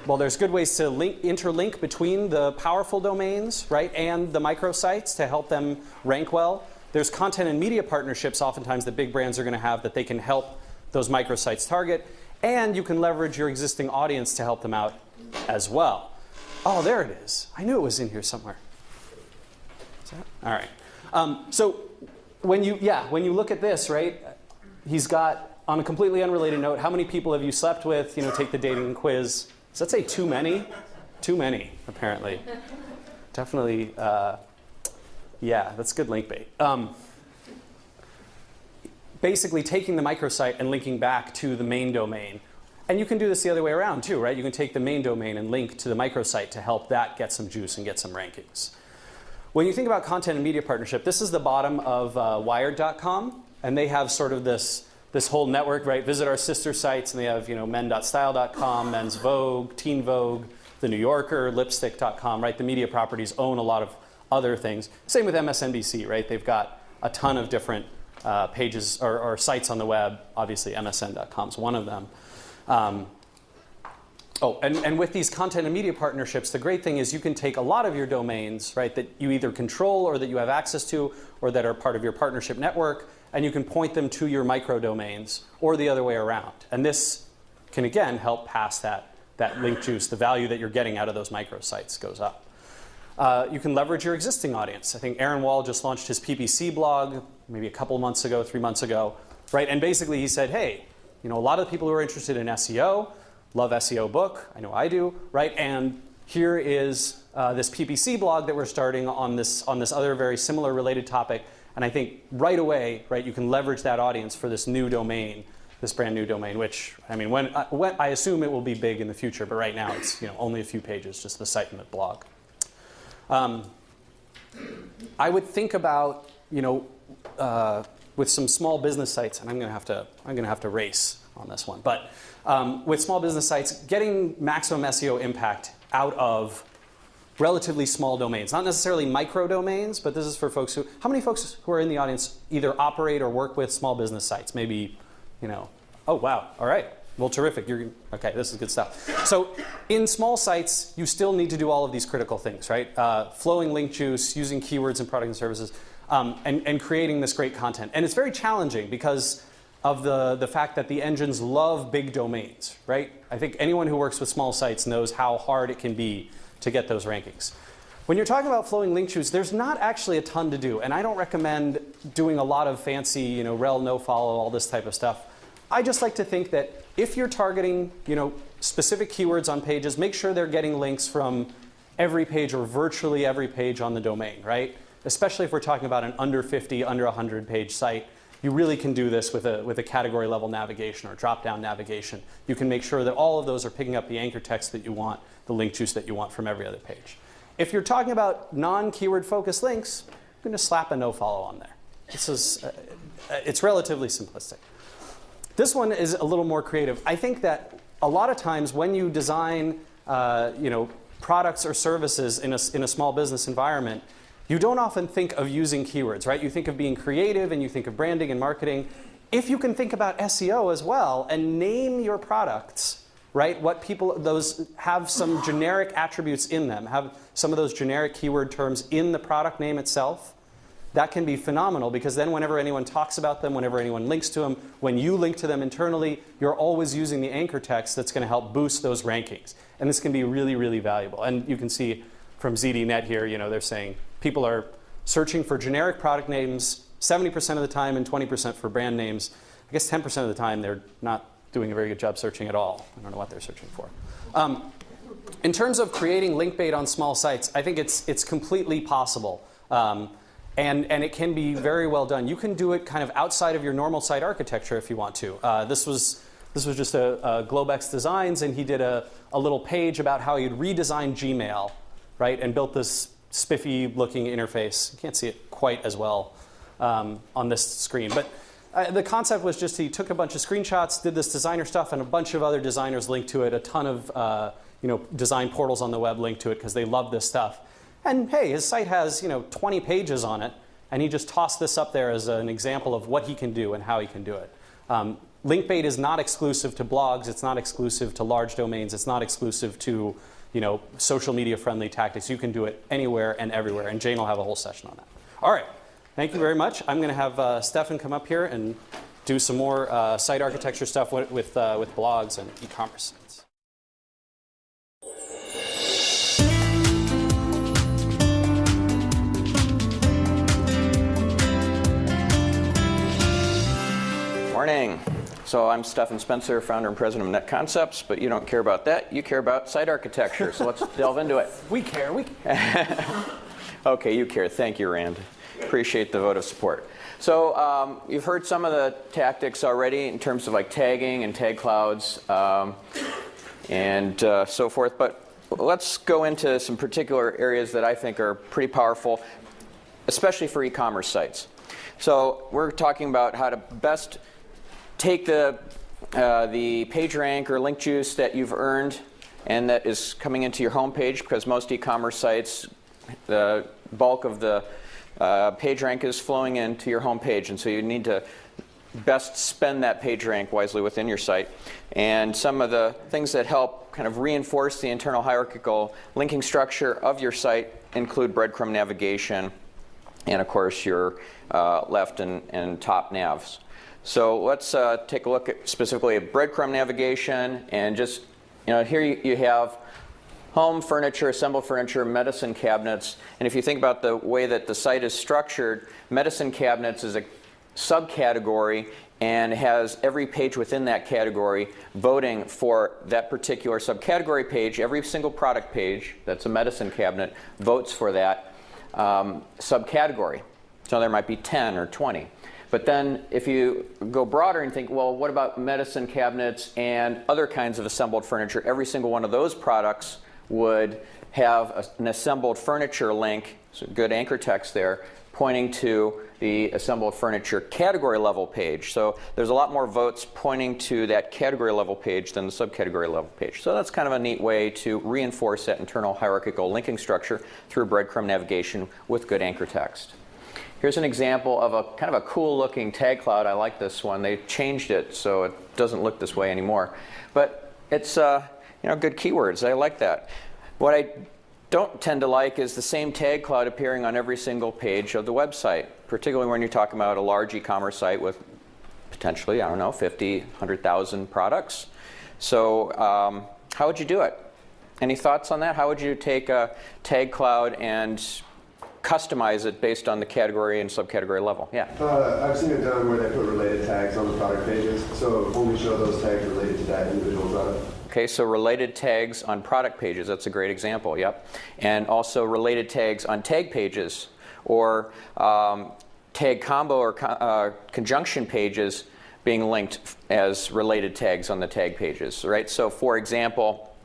well, there's good ways to interlink between the powerful domains, right, and the microsites to help them rank well. There's content and media partnerships oftentimes that big brands are going to have that they can help those microsites target. And you can leverage your existing audience to help them out as well. Oh, there it is. I knew it was in here somewhere. Is that? All right. So when you look at this, right, he's got, on a completely unrelated note, how many people have you slept with? Take the dating quiz. Does that say too many? Too many, apparently. Definitely, yeah, that's good link bait. Basically taking the microsite and linking back to the main domain. And you can do this the other way around too, right? You can take the main domain and link to the microsite to help that get some juice and get some rankings. When you think about content and media partnership, this is the bottom of Wired.com, and they have sort of this whole network, right? Visit our sister sites, and they have men.style.com, Men's Vogue, Teen Vogue, The New Yorker, Lipstick.com, right? The media properties own a lot of other things. Same with MSNBC, right? They've got a ton of different pages or sites on the web. Obviously, MSN.com is one of them. And with these content and media partnerships, the great thing is you can take a lot of your domains, right, that you either control or that you have access to or that are part of your partnership network, and you can point them to your micro domains or the other way around. And this can, again, help pass that link juice. The value that you're getting out of those microsites goes up. You can leverage your existing audience. I think Aaron Wall just launched his PPC blog maybe a couple months ago, 3 months ago, right? And basically he said, hey, a lot of the people who are interested in SEO love SEO book. I know I do, right? And here is this PPC blog that we're starting on this other very similar related topic. And I think right away, right, you can leverage that audience for this new domain, this brand new domain, which, I mean, when I assume it will be big in the future, but right now it's only a few pages, just the site and the blog. I would think about, with some small business sites, and I'm going to have to race on this one, but with small business sites, getting maximum SEO impact out of relatively small domains. Not necessarily micro domains, but this is for folks who, how many folks who are in the audience either operate or work with small business sites? Maybe, oh wow, all right. Well, terrific. Okay, this is good stuff. So in small sites, you still need to do all of these critical things, right? Flowing link juice, using keywords in product and services, and creating this great content. And it's very challenging because of the fact that the engines love big domains, right? I think anyone who works with small sites knows how hard it can be to get those rankings. When you're talking about flowing link juice, there's not actually a ton to do. And I don't recommend doing a lot of fancy, rel, no follow, all this type of stuff. I just like to think that if you're targeting, specific keywords on pages, make sure they're getting links from every page or virtually every page on the domain, right? Especially if we're talking about an under 50, under 100 page site. You really can do this with a category level navigation or drop-down navigation. You can make sure that all of those are picking up the anchor text that you want, the link juice that you want from every other page. If you're talking about non-keyword focused links, I'm going to slap a no-follow on there. It's relatively simplistic. This one is a little more creative. I think that a lot of times when you design products or services in a small business environment, you don't often think of using keywords, right? You think of being creative and you think of branding and marketing. If you can think about SEO as well and name your products, right? Those have some generic attributes in them, have some of those generic keyword terms in the product name itself, that can be phenomenal because then whenever anyone talks about them, whenever anyone links to them, when you link to them internally, you're always using the anchor text that's going to help boost those rankings. And this can be really, really valuable. And you can see from ZDNet here, they're saying people are searching for generic product names 70% of the time and 20% for brand names. I guess 10% of the time they're not doing a very good job searching at all. I don't know what they're searching for. In terms of creating link bait on small sites, I think it's completely possible. And it can be very well done. You can do it kind of outside of your normal site architecture if you want to. This was just a Globex Designs, and he did a little page about how he'd redesigned Gmail, right, and built this spiffy-looking interface. You can't see it quite as well on this screen, but the concept was just he took a bunch of screenshots, did this designer stuff, and a bunch of other designers linked to it. A ton of design portals on the web linked to it because they love this stuff. And hey, his site has 20 pages on it, and he just tossed this up there as an example of what he can do and how he can do it. Link bait is not exclusive to blogs. It's not exclusive to large domains. It's not exclusive to social media friendly tactics. You can do it anywhere and everywhere, and Jane will have a whole session on that. All right, thank you very much. I'm going to have Stefan come up here and do some more site architecture stuff with blogs and e-commerce. Morning. So I'm Stefan Spencer, founder and president of Net Concepts, but you don't care about that. You care about site architecture, so let's delve into it. We care. Okay, you care. Thank you, Rand. Appreciate the vote of support. So you've heard some of the tactics already in terms of like tagging and tag clouds and so forth, but let's go into some particular areas that I think are pretty powerful, especially for e-commerce sites. So we're talking about how to best take the PageRank or link juice that you've earned and that is coming into your homepage, because most e-commerce sites, the bulk of the PageRank is flowing into your homepage, and so you need to best spend that PageRank wisely within your site. And some of the things that help kind of reinforce the internal hierarchical linking structure of your site include breadcrumb navigation and, of course, your left and top navs. So let's take a look at specifically at breadcrumb navigation, and just here you have home furniture, assembled furniture, medicine cabinets, and if you think about the way that the site is structured, medicine cabinets is a subcategory and has every page within that category voting for that particular subcategory page. Every single product page that's a medicine cabinet votes for that subcategory. So there might be 10 or 20. But then if you go broader and think, well, what about medicine cabinets and other kinds of assembled furniture? Every single one of those products would have an assembled furniture link, so good anchor text there, pointing to the assembled furniture category level page. So there's a lot more votes pointing to that category level page than the subcategory level page. So that's kind of a neat way to reinforce that internal hierarchical linking structure through breadcrumb navigation with good anchor text. Here's an example of a kind of a cool looking tag cloud. I like this one. They changed it so it doesn't look this way anymore. But it's good keywords. I like that. What I don't tend to like is the same tag cloud appearing on every single page of the website, particularly when you're talking about a large e-commerce site with potentially, 50, 100,000 products. So how would you do it? Any thoughts on that? How would you take a tag cloud and customize it based on the category and subcategory level? Yeah. I've seen it done where they put related tags on the product pages, so only show those tags related to that individual product. Okay, so related tags on product pages, that's a great example, yep. And also related tags on tag pages, or tag combo or conjunction pages being linked as related tags on the tag pages, right? So for example,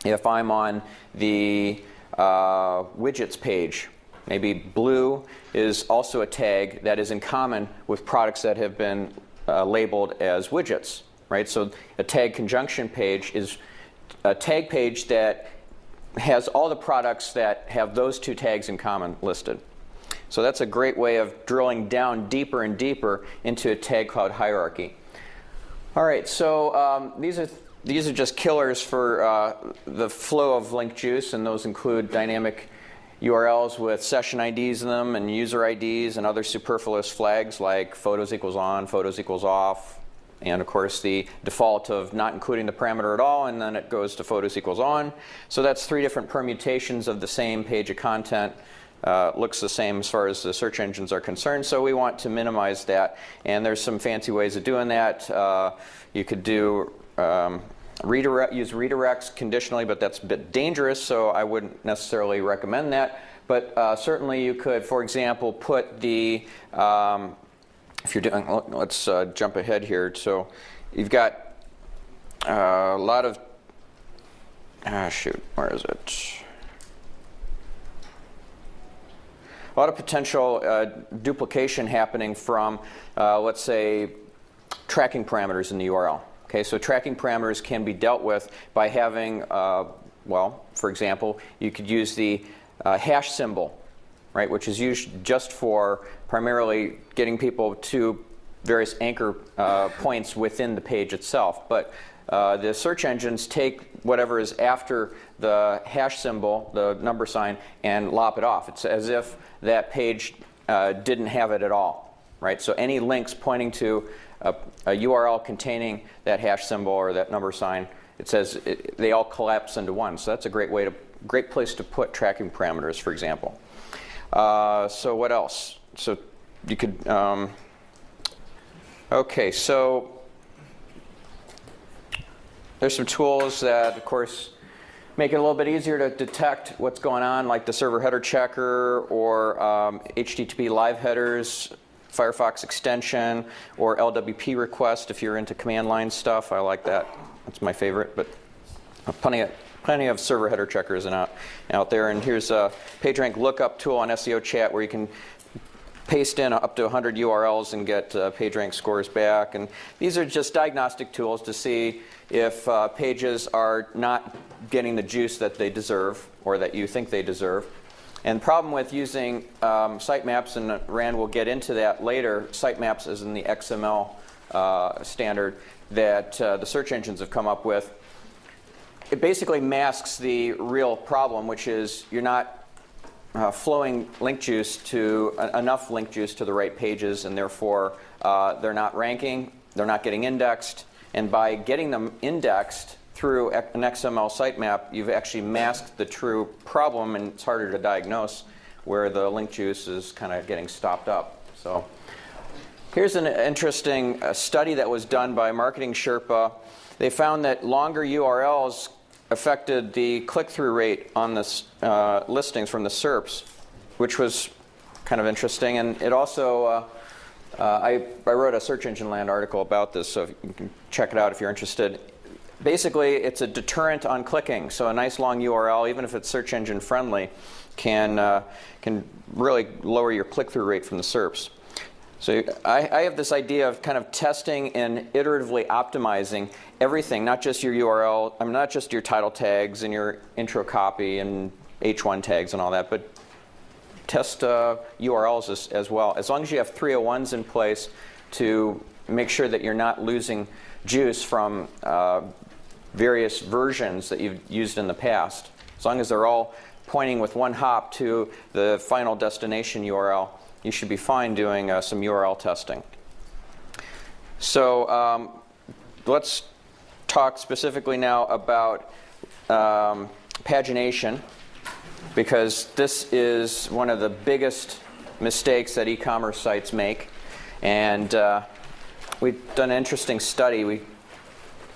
if I'm on the widgets page, maybe blue is also a tag that is in common with products that have been labeled as widgets. Right? So a tag conjunction page is a tag page that has all the products that have those two tags in common listed. So that's a great way of drilling down deeper and deeper into a tag cloud hierarchy. All right, so these are just killers for the flow of link juice, and those include dynamic URLs with session IDs in them and user IDs and other superfluous flags like photos equals on, photos equals off, and of course the default of not including the parameter at all, and then it goes to photos equals on. So that's 3 different permutations of the same page of content. Looks the same as far as the search engines are concerned, so we want to minimize that. And there's some fancy ways of doing that. You could do use redirects conditionally, but that's a bit dangerous, so I wouldn't necessarily recommend that. But certainly you could, for example, put the if you're doing, let's jump ahead here. So you've got a lot of, where is it? A lot of potential duplication happening from, let's say, tracking parameters in the URL. Okay, so tracking parameters can be dealt with by having, for example, you could use the hash symbol, right, which is used just for primarily getting people to various anchor points within the page itself. But the search engines take whatever is after the hash symbol, the number sign, and lop it off. It's as if that page didn't have it at all, right? So any links pointing to a URL containing that hash symbol or that number sign, it says they all collapse into one. So that's a great place to put tracking parameters, for example. So what else? So you could, okay, so there's some tools that, of course, make it a little bit easier to detect what's going on, like the server header checker or HTTP live headers, Firefox extension, or LWP request if you're into command line stuff. I like that. That's my favorite, but plenty of server header checkers out there. And here's a PageRank lookup tool on SEO Chat where you can paste in up to 100 URLs and get PageRank scores back. And these are just diagnostic tools to see if pages are not getting the juice that they deserve or that you think they deserve. And the problem with using sitemaps, and Rand will get into that later, sitemaps is in the XML standard that the search engines have come up with. It basically masks the real problem, which is you're not flowing link juice to enough link juice to the right pages, and therefore they're not ranking, they're not getting indexed, and by getting them indexed through an XML sitemap, you've actually masked the true problem, and it's harder to diagnose where the link juice is kind of getting stopped up. So here's an interesting study that was done by Marketing Sherpa. They found that longer URLs affected the click-through rate on the listings from the SERPs, which was kind of interesting. And it also, I wrote a Search Engine Land article about this, so you can check it out if you're interested. basically, it's a deterrent on clicking. So a nice long URL, even if it's search engine friendly, can really lower your click-through rate from the SERPs. So I have this idea of kind of testing and iteratively optimizing everything, not just your URL, I mean, not just your title tags and your intro copy and H1 tags and all that, but test URLs as well. As long as you have 301s in place to make sure that you're not losing juice from various versions that you've used in the past. As long as they're all pointing with one hop to the final destination URL, you should be fine doing some URL testing. So let's talk specifically now about pagination, because this is one of the biggest mistakes that e-commerce sites make. And we've done an interesting study.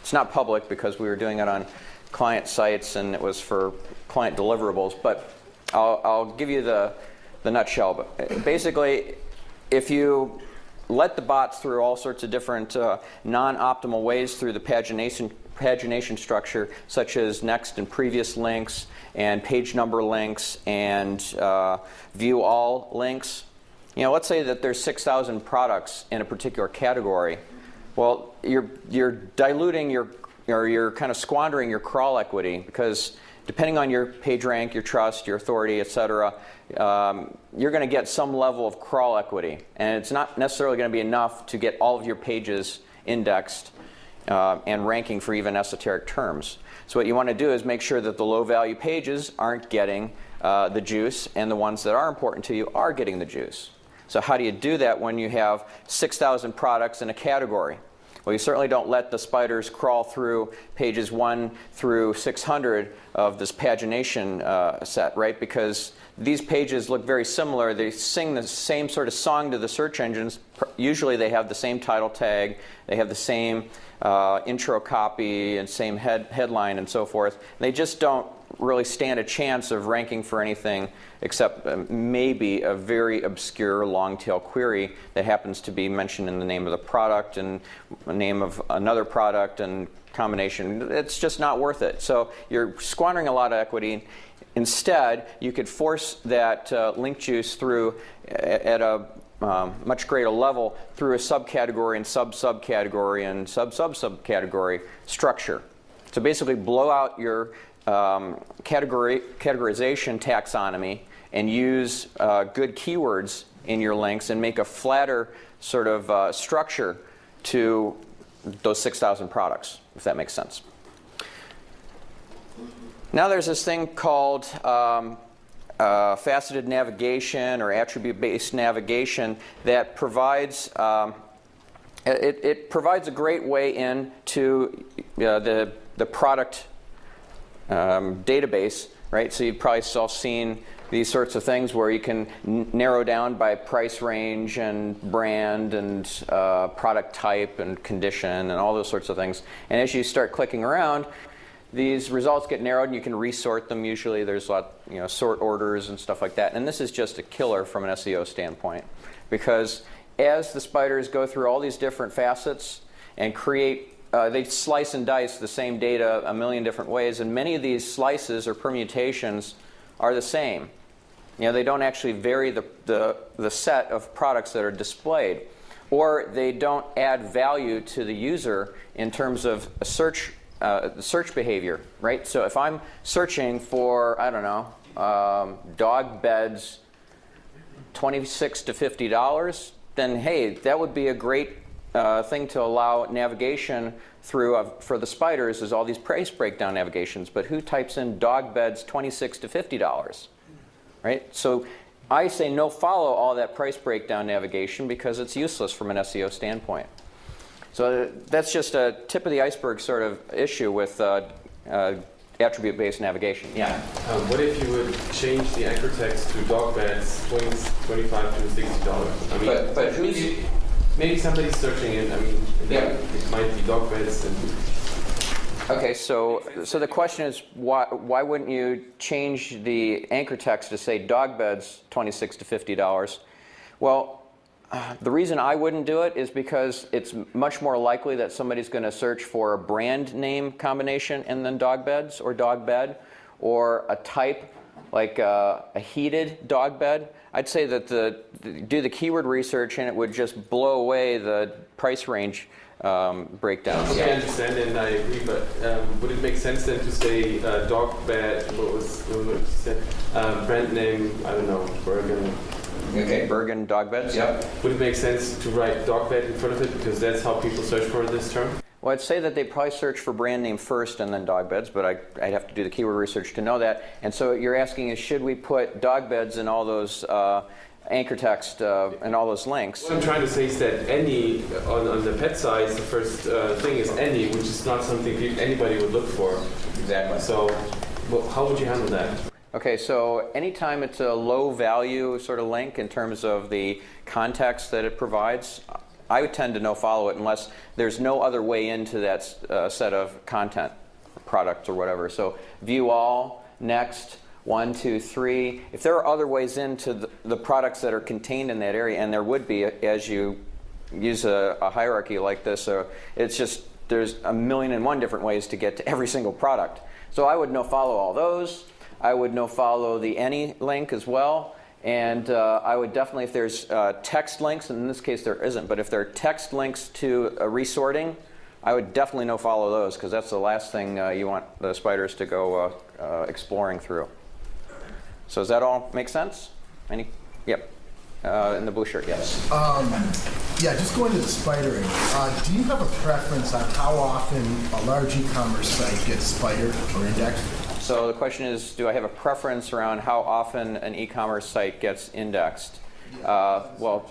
It's not public because we were doing it on client sites and it was for client deliverables, but I'll give you the nutshell. But basically, if you let the bots through all sorts of different non-optimal ways through the pagination structure, such as next and previous links and page number links and view all links. You know, let's say that there's 6,000 products in a particular category. Well, you're diluting you're kind of squandering your crawl equity, because depending on your page rank, your trust, your authority, etc., you're going to get some level of crawl equity. And it's not necessarily going to be enough to get all of your pages indexed and ranking for even esoteric terms. So what you want to do is make sure that the low-value pages aren't getting the juice, and the ones that are important to you are getting the juice. So how do you do that when you have 6,000 products in a category? Well, you certainly don't let the spiders crawl through pages 1 through 600 of this pagination set, right? Because these pages look very similar. They sing the same sort of song to the search engines. Usually they have the same title tag. They have the same intro copy and same headline and so forth. They just don't really stand a chance of ranking for anything except maybe a very obscure long-tail query that happens to be mentioned in the name of the product and the name of another product and combination. It's just not worth it. So you're squandering a lot of equity. Instead, you could force that link juice through at a much greater level through a subcategory and sub-subcategory and sub-sub-subcategory structure. So basically blow out your categorization taxonomy and use good keywords in your links and make a flatter sort of structure to those 6,000 products, if that makes sense. Now there's this thing called faceted navigation or attribute-based navigation that provides it provides a great way into the product database, right? So you've probably all seen these sorts of things where you can narrow down by price range and brand and product type and condition and all those sorts of things. And as you start clicking around, these results get narrowed and you can resort them. Usually there's a lot, sort orders and stuff like that. And this is just a killer from an SEO standpoint, because as the spiders go through all these different facets and create they slice and dice the same data a million different ways, and many of these slices or permutations are the same. They don't actually vary the set of products that are displayed, or they don't add value to the user in terms of a search behavior, right? So if I'm searching for, I don't know, dog beds, $26 to $50, then hey, that would be a great thing to allow navigation through for the spiders is all these price breakdown navigations. But who types in dog beds $26 to $50, right? So I say no, follow all that price breakdown navigation because it's useless from an SEO standpoint. So that's just a tip of the iceberg sort of issue with attribute-based navigation. Yeah. What if you would change the anchor text to dog beds $25 to $60? I mean, but who's maybe somebody's searching it. I mean, it might be dog beds. Okay, so the question is, why wouldn't you change the anchor text to say dog beds $26 to $50? Well, The reason I wouldn't do it is because it's much more likely that somebody's going to search for a brand name combination and then dog beds or dog bed, or a type like a heated dog bed. I'd say that do the keyword research and it would just blow away the price range breakdowns. Okay, I understand and I agree, but would it make sense then to say dog bed, what you said, brand name, I don't know, Bergen? Okay, Bergen dog beds, yep. Would it make sense to write dog bed in front of it because that's how people search for this term? Well, I'd say that they probably search for brand name first and then dog beds, but I'd have to do the keyword research to know that. And so you're asking is should we put dog beds in all those anchor text and all those links? What I'm trying to say is that any, on the pet side, the first thing is any, which is not something anybody would look for. Exactly. So how would you handle that? Okay, so anytime it's a low value sort of link in terms of the context that it provides, I would tend to no follow it unless there's no other way into that set of content, product or whatever. So view all, next, 1, 2, 3. If there are other ways into the products that are contained in that area, and there would be as you use a hierarchy like this, it's just there's 1,000,001 different ways to get to every single product. So I would no follow all those. I would no follow the any link as well. And I would definitely, if there's text links, and in this case there isn't, but if there are text links to resorting, I would definitely no follow those because that's the last thing you want the spiders to go exploring through. So does that all make sense? Any? Yep. In the blue shirt, yes. Yeah, just going to the spidering. Do you have a preference on how often a large e-commerce site gets spidered or indexed? So the question is, do I have a preference around how often an e-commerce site gets indexed? Well,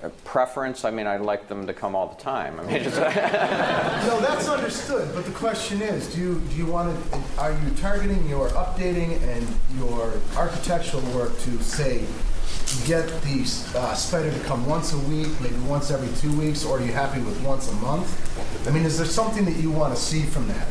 a preference, I mean, I'd like them to come all the time. I mean, just No, that's understood. But the question is, do you want to? Are you targeting your updating and your architectural work to say get the spider to come once a week, maybe once every 2 weeks, or are you happy with once a month? I mean, is there something that you want to see from that?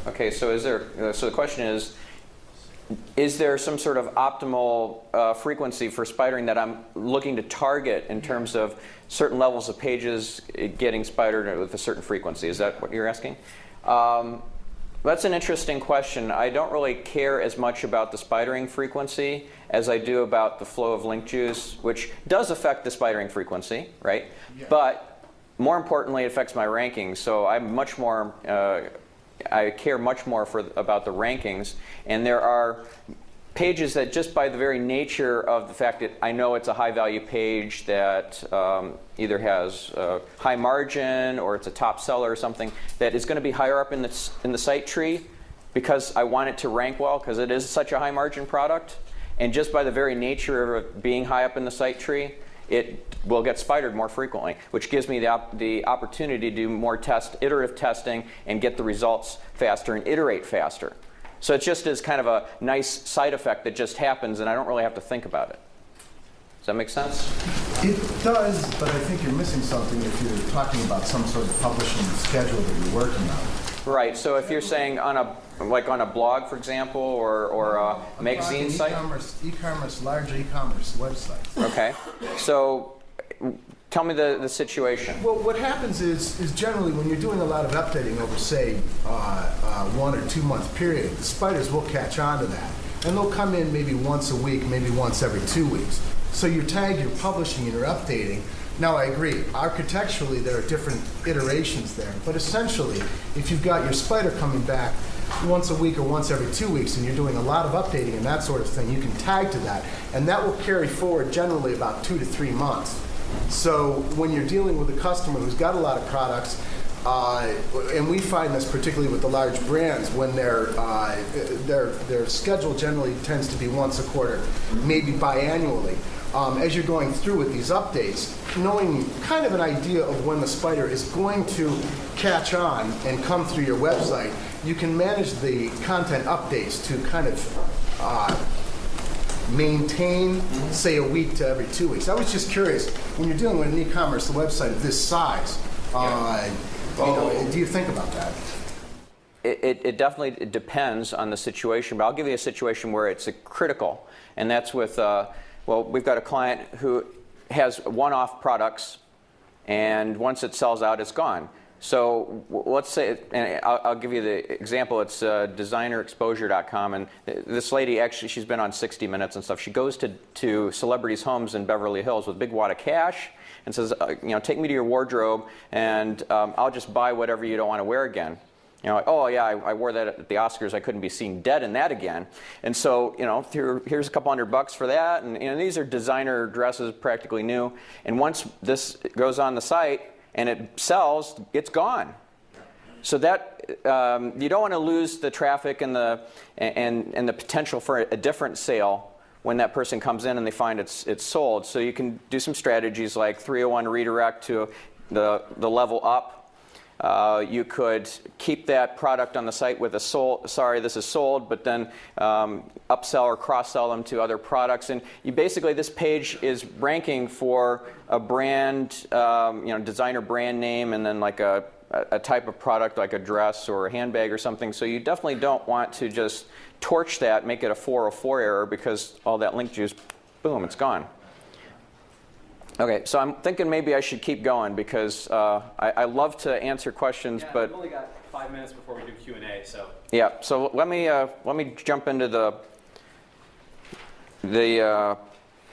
Okay, so so the question is there some sort of optimal frequency for spidering that I'm looking to target in terms of certain levels of pages getting spidered with a certain frequency? Is that what you're asking? That's an interesting question. I don't really care as much about the spidering frequency as I do about the flow of link juice, which does affect the spidering frequency, right? Yeah. But more importantly, it affects my rankings. So I'm much more I care much more about the rankings, and there are pages that just by the very nature of the fact that I know it's a high value page that either has high margin or it's a top seller or something that is going to be higher up in the site tree because I want it to rank well because it is such a high margin product, and just by the very nature of it being high up in the site tree, it will get spidered more frequently, which gives me the opportunity to do more iterative testing and get the results faster and iterate faster. So it just is kind of a nice side effect that just happens and I don't really have to think about it. Does that make sense? It does, but I think you're missing something if you're talking about some sort of publishing schedule that you're working on. Right, so if you're saying on a blog, for example, or a magazine site? Large e-commerce websites. Okay, so tell me the situation. Well, what happens is generally when you're doing a lot of updating over, say, 1 or 2 month period, the spiders will catch on to that. And they'll come in maybe once a week, maybe once every 2 weeks. So you're tagged, you're publishing, and you're updating. Now, I agree. Architecturally, there are different iterations there. But essentially, if you've got your spider coming back once a week or once every 2 weeks, and you're doing a lot of updating and that sort of thing, you can tag to that. And that will carry forward generally about 2 to 3 months. So when you're dealing with a customer who's got a lot of products, and we find this particularly with the large brands, when their schedule generally tends to be once a quarter, maybe biannually. As you're going through with these updates, knowing kind of an idea of when the spider is going to catch on and come through your website, you can manage the content updates to kind of maintain, say, a week to every 2 weeks. I was just curious, when you're dealing with an e-commerce website of this size, do you think about that? It definitely depends on the situation, but I'll give you a situation where it's critical, and that's with, well, we've got a client who has one-off products, and once it sells out, it's gone. So let's say, and I'll give you the example, it's designerexposure.com, and this lady, actually, she's been on 60 Minutes and stuff. She goes to celebrities' homes in Beverly Hills with a big wad of cash and says, take me to your wardrobe, and I'll just buy whatever you don't want to wear again. Like, oh yeah, I wore that at the Oscars. I couldn't be seen dead in that again. And so, here's a couple $100 for that. And these are designer dresses, practically new. And once this goes on the site and it sells, it's gone. So that you don't want to lose the traffic and the potential for a different sale when that person comes in and they find it's sold. So you can do some strategies like 301 redirect to the level up. You could keep that product on the site with a sold, sorry, this is sold, but then upsell or cross-sell them to other products. And you basically, this page is ranking for a brand, designer brand name, and then like a type of product like a dress or a handbag or something. So you definitely don't want to just torch that, make it a 404 error, because all that link juice, boom, it's gone. Okay, so I'm thinking maybe I should keep going because I love to answer questions, yeah, but we've only got 5 minutes before we do Q&A, so. Yeah, so let me jump into the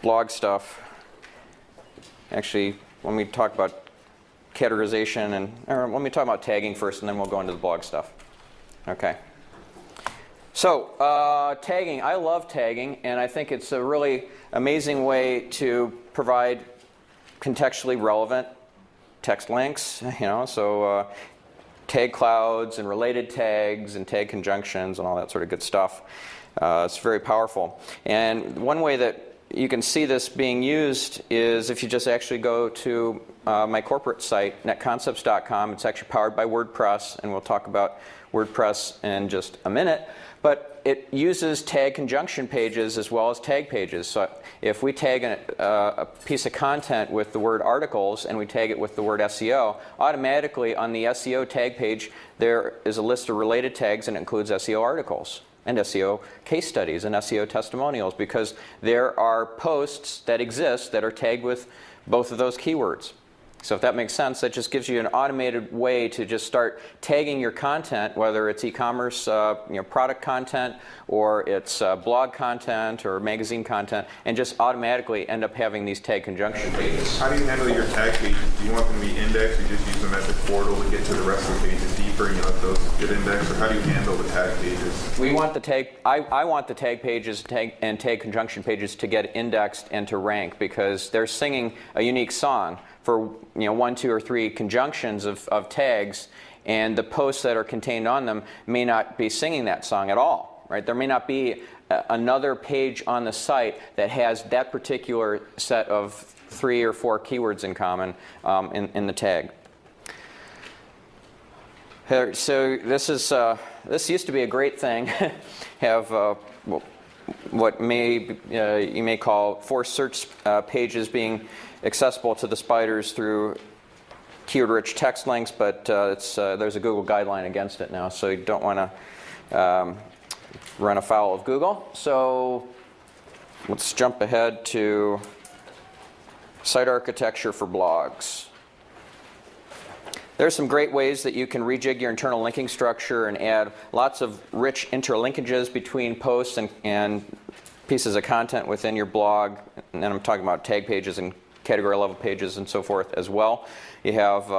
blog stuff. Actually, let me talk about categorization or let me talk about tagging first, and then we'll go into the blog stuff. Okay. So tagging, I love tagging, and I think it's a really amazing way to provide contextually relevant text links, so tag clouds and related tags and tag conjunctions and all that sort of good stuff. It's very powerful. And one way that you can see this being used is if you just actually go to my corporate site, netconcepts.com. It's actually powered by WordPress, and we'll talk about WordPress in just a minute. But it uses tag conjunction pages as well as tag pages. So if we tag a piece of content with the word articles and we tag it with the word SEO, automatically on the SEO tag page there is a list of related tags, and it includes SEO articles and SEO case studies and SEO testimonials, because there are posts that exist that are tagged with both of those keywords. So if that makes sense, that just gives you an automated way to just start tagging your content, whether it's e-commerce product content, or it's blog content or magazine content, and just automatically end up having these tag conjunction pages. How do you handle your tag pages? Do you want them to be indexed, or just use them as a portal to get to the rest of the pages deeper and let those get indexed, or how do you handle the tag pages? We want the tag. I want the tag pages and tag conjunction pages to get indexed and to rank, because they're singing a unique song for 1, 2, or 3 conjunctions of tags, and the posts that are contained on them may not be singing that song at all, right? There may not be another page on the site that has that particular set of 3 or 4 keywords in common in the tag. So this used to be a great thing. Have what you may call forced search pages being accessible to the spiders through keyword-rich text links, but there's a Google guideline against it now, so you don't want to run afoul of Google. So let's jump ahead to site architecture for blogs. There's some great ways that you can rejig your internal linking structure and add lots of rich interlinkages between posts and pieces of content within your blog. And then I'm talking about tag pages and category level pages and so forth as well. You have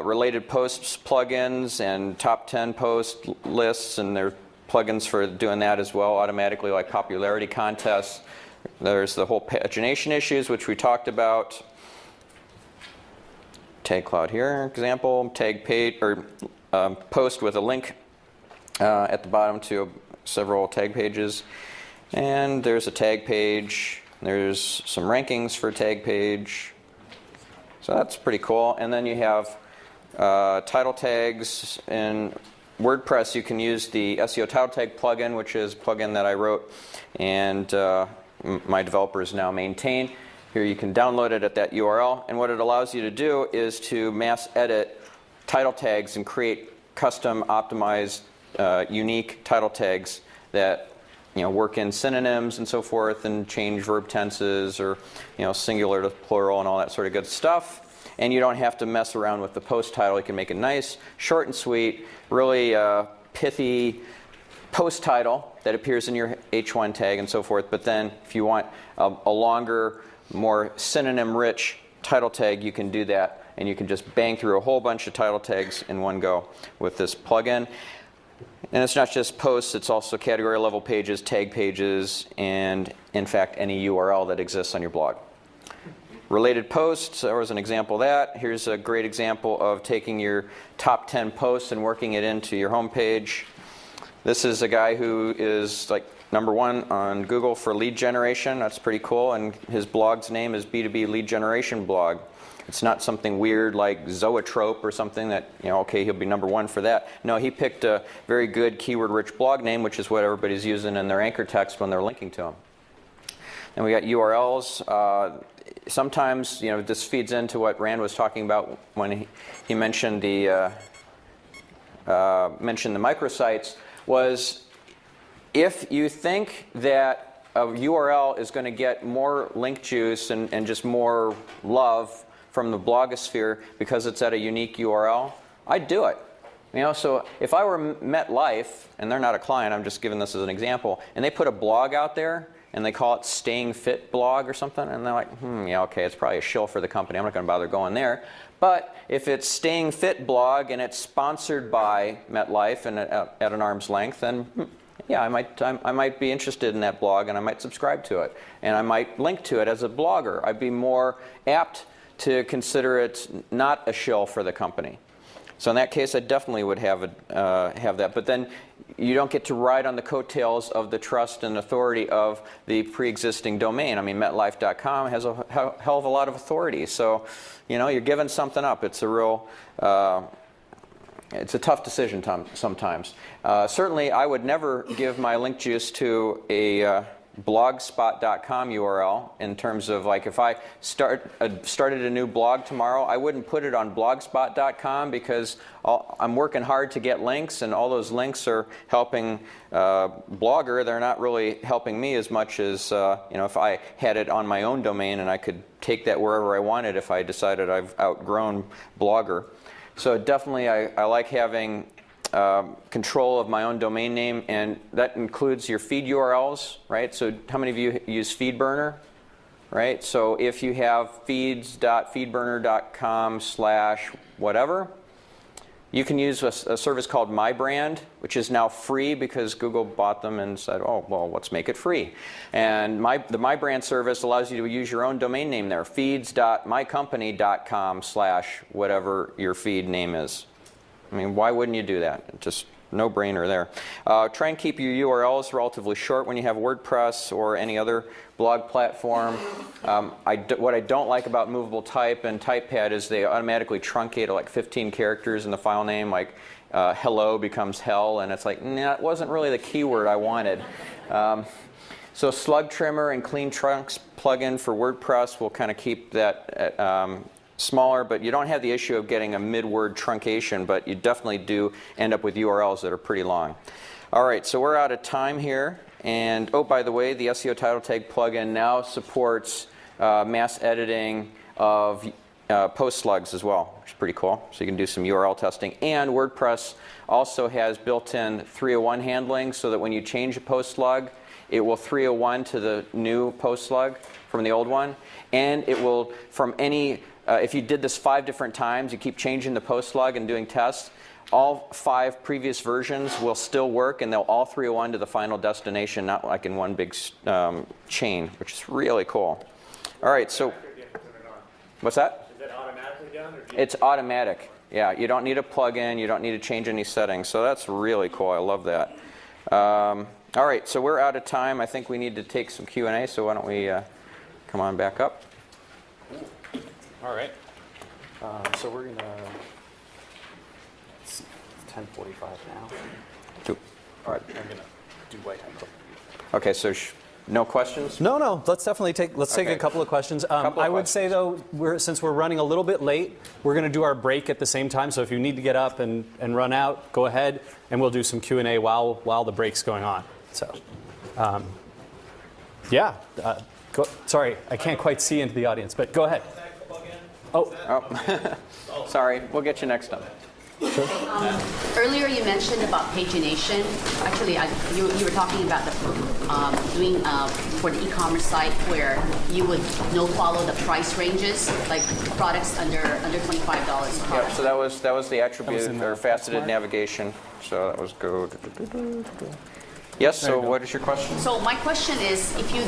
related posts plugins and top 10 post lists, and there are plugins for doing that as well automatically, like popularity contests. There's the whole pagination issues, which we talked about. Tag cloud here, example, tag page or post with a link at the bottom to several tag pages. And there's a tag page. There's some rankings for tag page. So that's pretty cool. And then you have title tags. In WordPress, you can use the SEO title tag plugin, which is a plugin that I wrote and my developers now maintain. Here you can download it at that URL. And what it allows you to do is to mass edit title tags and create custom optimized unique title tags that work in synonyms and so forth and change verb tenses or singular to plural and all that sort of good stuff. And you don't have to mess around with the post title. You can make it nice, short and sweet, really pithy post title that appears in your H1 tag and so forth. But then if you want a longer, more synonym-rich title tag, you can do that. And you can just bang through a whole bunch of title tags in one go with this plugin. And it's not just posts, it's also category level pages, tag pages, and in fact any URL that exists on your blog. Related posts, there was an example of that. Here's a great example of taking your top 10 posts and working it into your homepage. This is a guy who is like #1 on Google for lead generation. That's pretty cool. And his blog's name is B2B Lead Generation Blog. It's not something weird like Zoetrope or something that, okay, he'll be #1 for that. No, he picked a very good keyword-rich blog name, which is what everybody's using in their anchor text when they're linking to them. And we got URLs. Sometimes, this feeds into what Rand was talking about when he mentioned the microsites, was if you think that a URL is going to get more link juice and just more love from the blogosphere because it's at a unique URL, I'd do it. So if I were MetLife, and they're not a client, I'm just giving this as an example, and they put a blog out there, and they call it Staying Fit Blog or something, and they're like, yeah, okay, it's probably a shill for the company. I'm not going to bother going there. But if it's Staying Fit Blog and it's sponsored by MetLife and at an arm's length, then yeah, I might be interested in that blog, and I might subscribe to it, and I might link to it as a blogger. I'd be more apt to consider it not a shill for the company. So in that case, I definitely would have that. But then you don't get to ride on the coattails of the trust and authority of the pre-existing domain. I mean, MetLife.com has a hell of a lot of authority. So, you're giving something up. It's a real, it's a tough decision sometimes. Certainly, I would never give my link juice to a blogspot.com URL in terms of like if I started a new blog tomorrow, I wouldn't put it on blogspot.com because I'm working hard to get links, and all those links are helping Blogger. They're not really helping me as much as if I had it on my own domain and I could take that wherever I wanted if I decided I've outgrown Blogger. So definitely I like having control of my own domain name, and that includes your feed URLs, right? So how many of you use FeedBurner, right? So if you have feeds.feedburner.com/whatever, you can use a service called MyBrand, which is now free because Google bought them and said, oh, well, let's make it free. And the MyBrand service allows you to use your own domain name there, feeds.mycompany.com/whatever your feed name is. I mean, why wouldn't you do that? Just no-brainer there. Try and keep your URLs relatively short when you have WordPress or any other blog platform. What I don't like about movable type and TypePad is they automatically truncate to like 15 characters in the file name, like hello becomes hell, and it's like, nah, it wasn't really the keyword I wanted. So Slug Trimmer and Clean Trunks plugin for WordPress will kind of keep that smaller, but you don't have the issue of getting a mid-word truncation, but you definitely do end up with URLs that are pretty long. All right, so we're out of time here. And oh, by the way, the SEO title tag plugin now supports mass editing of post slugs as well, which is pretty cool. So you can do some URL testing. And WordPress also has built-in 301 handling so that when you change a post slug, it will 301 to the new post slug from the old one. And it will, from any if you did this 5 different times, you keep changing the post slug and doing tests, all 5 previous versions will still work, and they'll all 301 to the final destination, not like in one big chain, which is really cool. All right, so what's that? Is that automatically done? Or it's automatic. Yeah, you don't need a plug-in. You don't need to change any settings. So that's really cool. I love that. All right, so we're out of time. I think we need to take some Q&A, so why don't we come on back up. All right. So we're going to, it's 10:45 now. All right. I'm going to do white hat. Okay, so no questions? No. Let's definitely take a couple of questions. I would say, though, since we're running a little bit late, we're going to do our break at the same time. So if you need to get up and run out, go ahead, and we'll do some Q&A while the break's going on. So, yeah. Sorry, I can't quite see into the audience, but go ahead. Oh, sorry. We'll get you next time. Earlier you mentioned about pagination. Actually, you were talking about the doing for the e-commerce site where you would follow the price ranges, like products under $25. Yep. So that was the attribute or faceted navigation. So that was go. Yes. So what is your question? So my question is, if you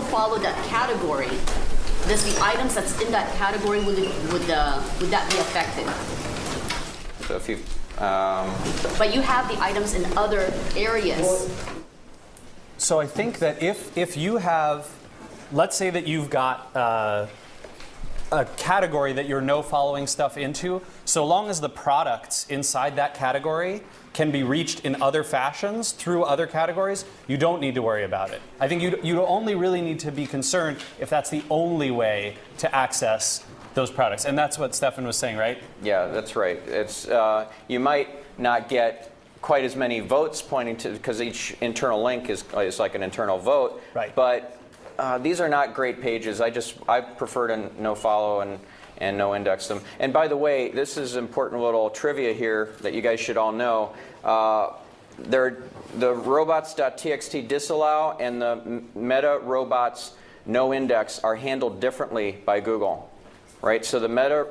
follow that category, does the items that's in that category would that be affected? So if you, but you have the items in other areas. So I think that if you have, let's say that you've got a category that you're no following stuff into, so long as the products inside that category can be reached in other fashions through other categories, you don't need to worry about it. I think you only really need to be concerned if that's the only way to access those products. And that's what Stefan was saying, right? yeah, that's right. It's you might not get quite as many votes pointing to, because each internal link is like an internal vote. Right. But these are not great pages. I prefer to no follow and no index them. And by the way, this is important little trivia here that you guys should all know. The robots.txt disallow and the meta robots no index are handled differently by Google. Right? So the meta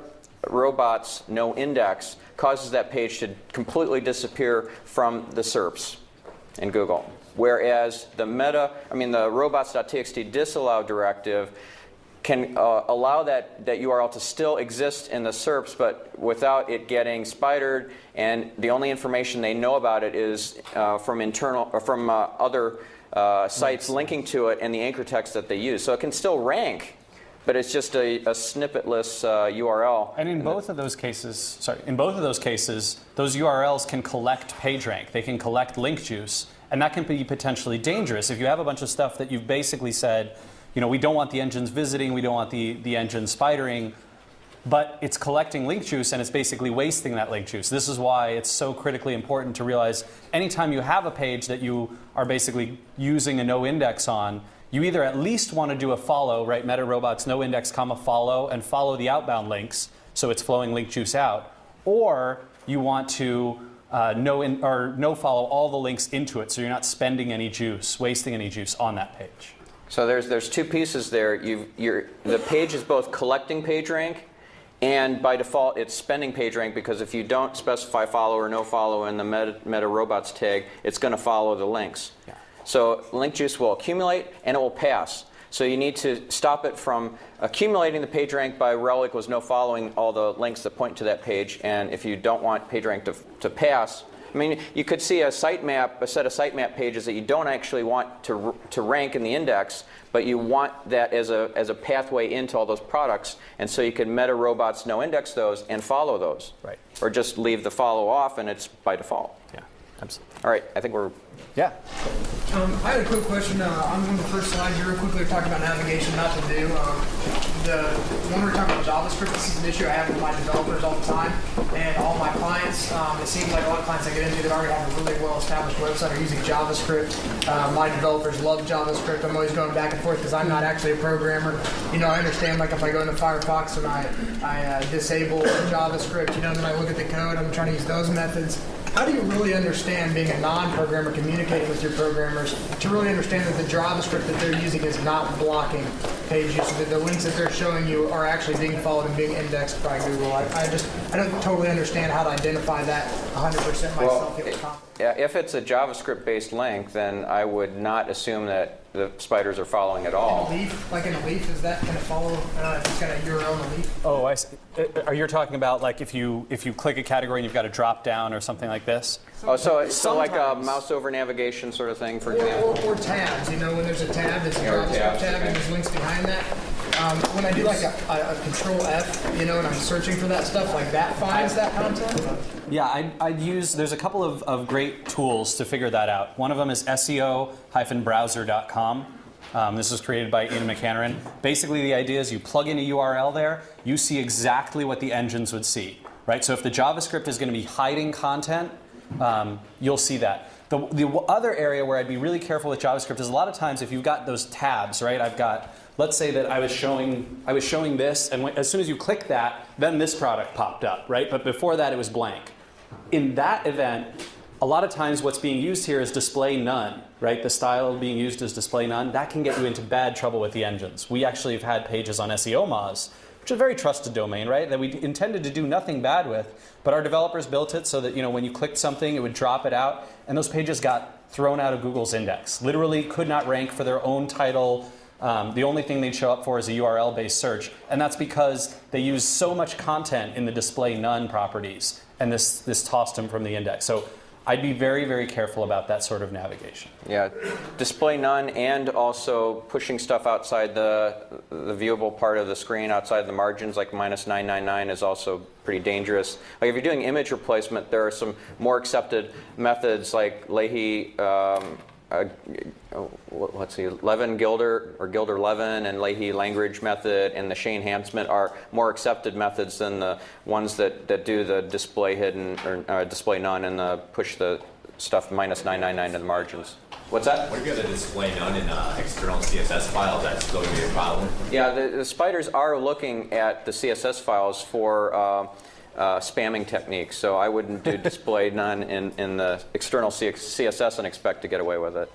robots no index causes that page to completely disappear from the SERPs in Google. Whereas the robots.txt disallow directive can allow that URL to still exist in the SERPs, but without it getting spidered, and the only information they know about it is from other sites linking to it and the anchor text that they use. So it can still rank, but it's just a snippetless URL. And in both of those cases, those URLs can collect PageRank. They can collect link juice, and that can be potentially dangerous. If you have a bunch of stuff that you've basically said, we don't want the engines visiting, we don't want the engine spidering, but it's collecting link juice and it's basically wasting that link juice. This is why it's so critically important to realize anytime you have a page that you are basically using a no index on, you either at least want to do a follow, right? Meta robots no index, follow, and follow the outbound links, so it's flowing link juice out, or you want to no follow all the links into it, so you're not spending any juice, wasting any juice on that page. So there's two pieces there. The page is both collecting PageRank, and by default it's spending PageRank, because if you don't specify follow or no follow in the meta robots tag, it's going to follow the links. Yeah. So link juice will accumulate and it will pass. So you need to stop it from accumulating the PageRank by rel equals no following all the links that point to that page. And if you don't want PageRank to pass, you could see a set of sitemap pages that you don't actually want to rank in the index, but you want that as a pathway into all those products, and so you can meta robots no index those and follow those. Right. Or just leave the follow off and it's by default. Yeah, absolutely. All right, I think we're... Yeah. I had a quick question. On one of the first slides, you were quickly talking about navigation, not to do. When we were talking about JavaScript, this is an issue I have with my developers all the time, and all my clients. It seems like a lot of clients I get into that already have a really well-established website are using JavaScript. My developers love JavaScript. I'm always going back and forth because I'm not actually a programmer. I understand, like if I go into Firefox and I disable JavaScript, then I look at the code, I'm trying to use those methods. How do you really understand, being a non-programmer, communicating with your programmers, to really understand that the JavaScript that they're using is not blocking page use, so that the links that they're showing you are actually being followed and being indexed by Google? I don't totally understand how to identify that 100% myself. If it's a JavaScript-based link, then I would not assume that the spiders are following at all. In a leaf, is that going to follow? If it's got a URL in a leaf? Oh, I see. Are you talking about like if you click a category and you've got a drop down or something like this? Oh, so like a mouse over navigation sort of thing, for example? Or tabs. When there's a tab, there's a JavaScript tab, and there's links behind that. When I do like a Control F, and I'm searching for that stuff, like that finds that content? Yeah, there's a couple of great tools to figure that out. One of them is SEO-browser.com. This was created by Ian McCannaran. Basically, the idea is you plug in a URL there, you see exactly what the engines would see, right? So if the JavaScript is going to be hiding content, you'll see that. The other area where I'd be really careful with JavaScript is a lot of times if you've got those tabs, right? I've got, let's say that I was showing this, and as soon as you click that, then this product popped up, right? But before that, it was blank. In that event, a lot of times what's being used here is display none, right? The style being used is display none. That can get you into bad trouble with the engines. We actually have had pages on SEO Moz, which is a very trusted domain, right? That we intended to do nothing bad with, but our developers built it so that when you clicked something, it would drop it out, and those pages got thrown out of Google's index. Literally could not rank for their own title. The only thing they'd show up for is a URL-based search, and that's because they use so much content in the display none properties, and this tossed them from the index. So I'd be very, very careful about that sort of navigation. Yeah, display none and also pushing stuff outside the viewable part of the screen, outside the margins, like -999 is also pretty dangerous. Like if you're doing image replacement, there are some more accepted methods like Leahy, let's see, Levin Gilder, or Gilder Levin, and Leahy language method, and the Shane Hansmith are more accepted methods than the ones that do the display hidden or display none and the push the stuff -999 to the margins. What's that? What if you have the display none in external CSS files? That's going to be a problem. Yeah, the spiders are looking at the CSS files for spamming techniques, so I wouldn't do display none in the external CSS and expect to get away with it.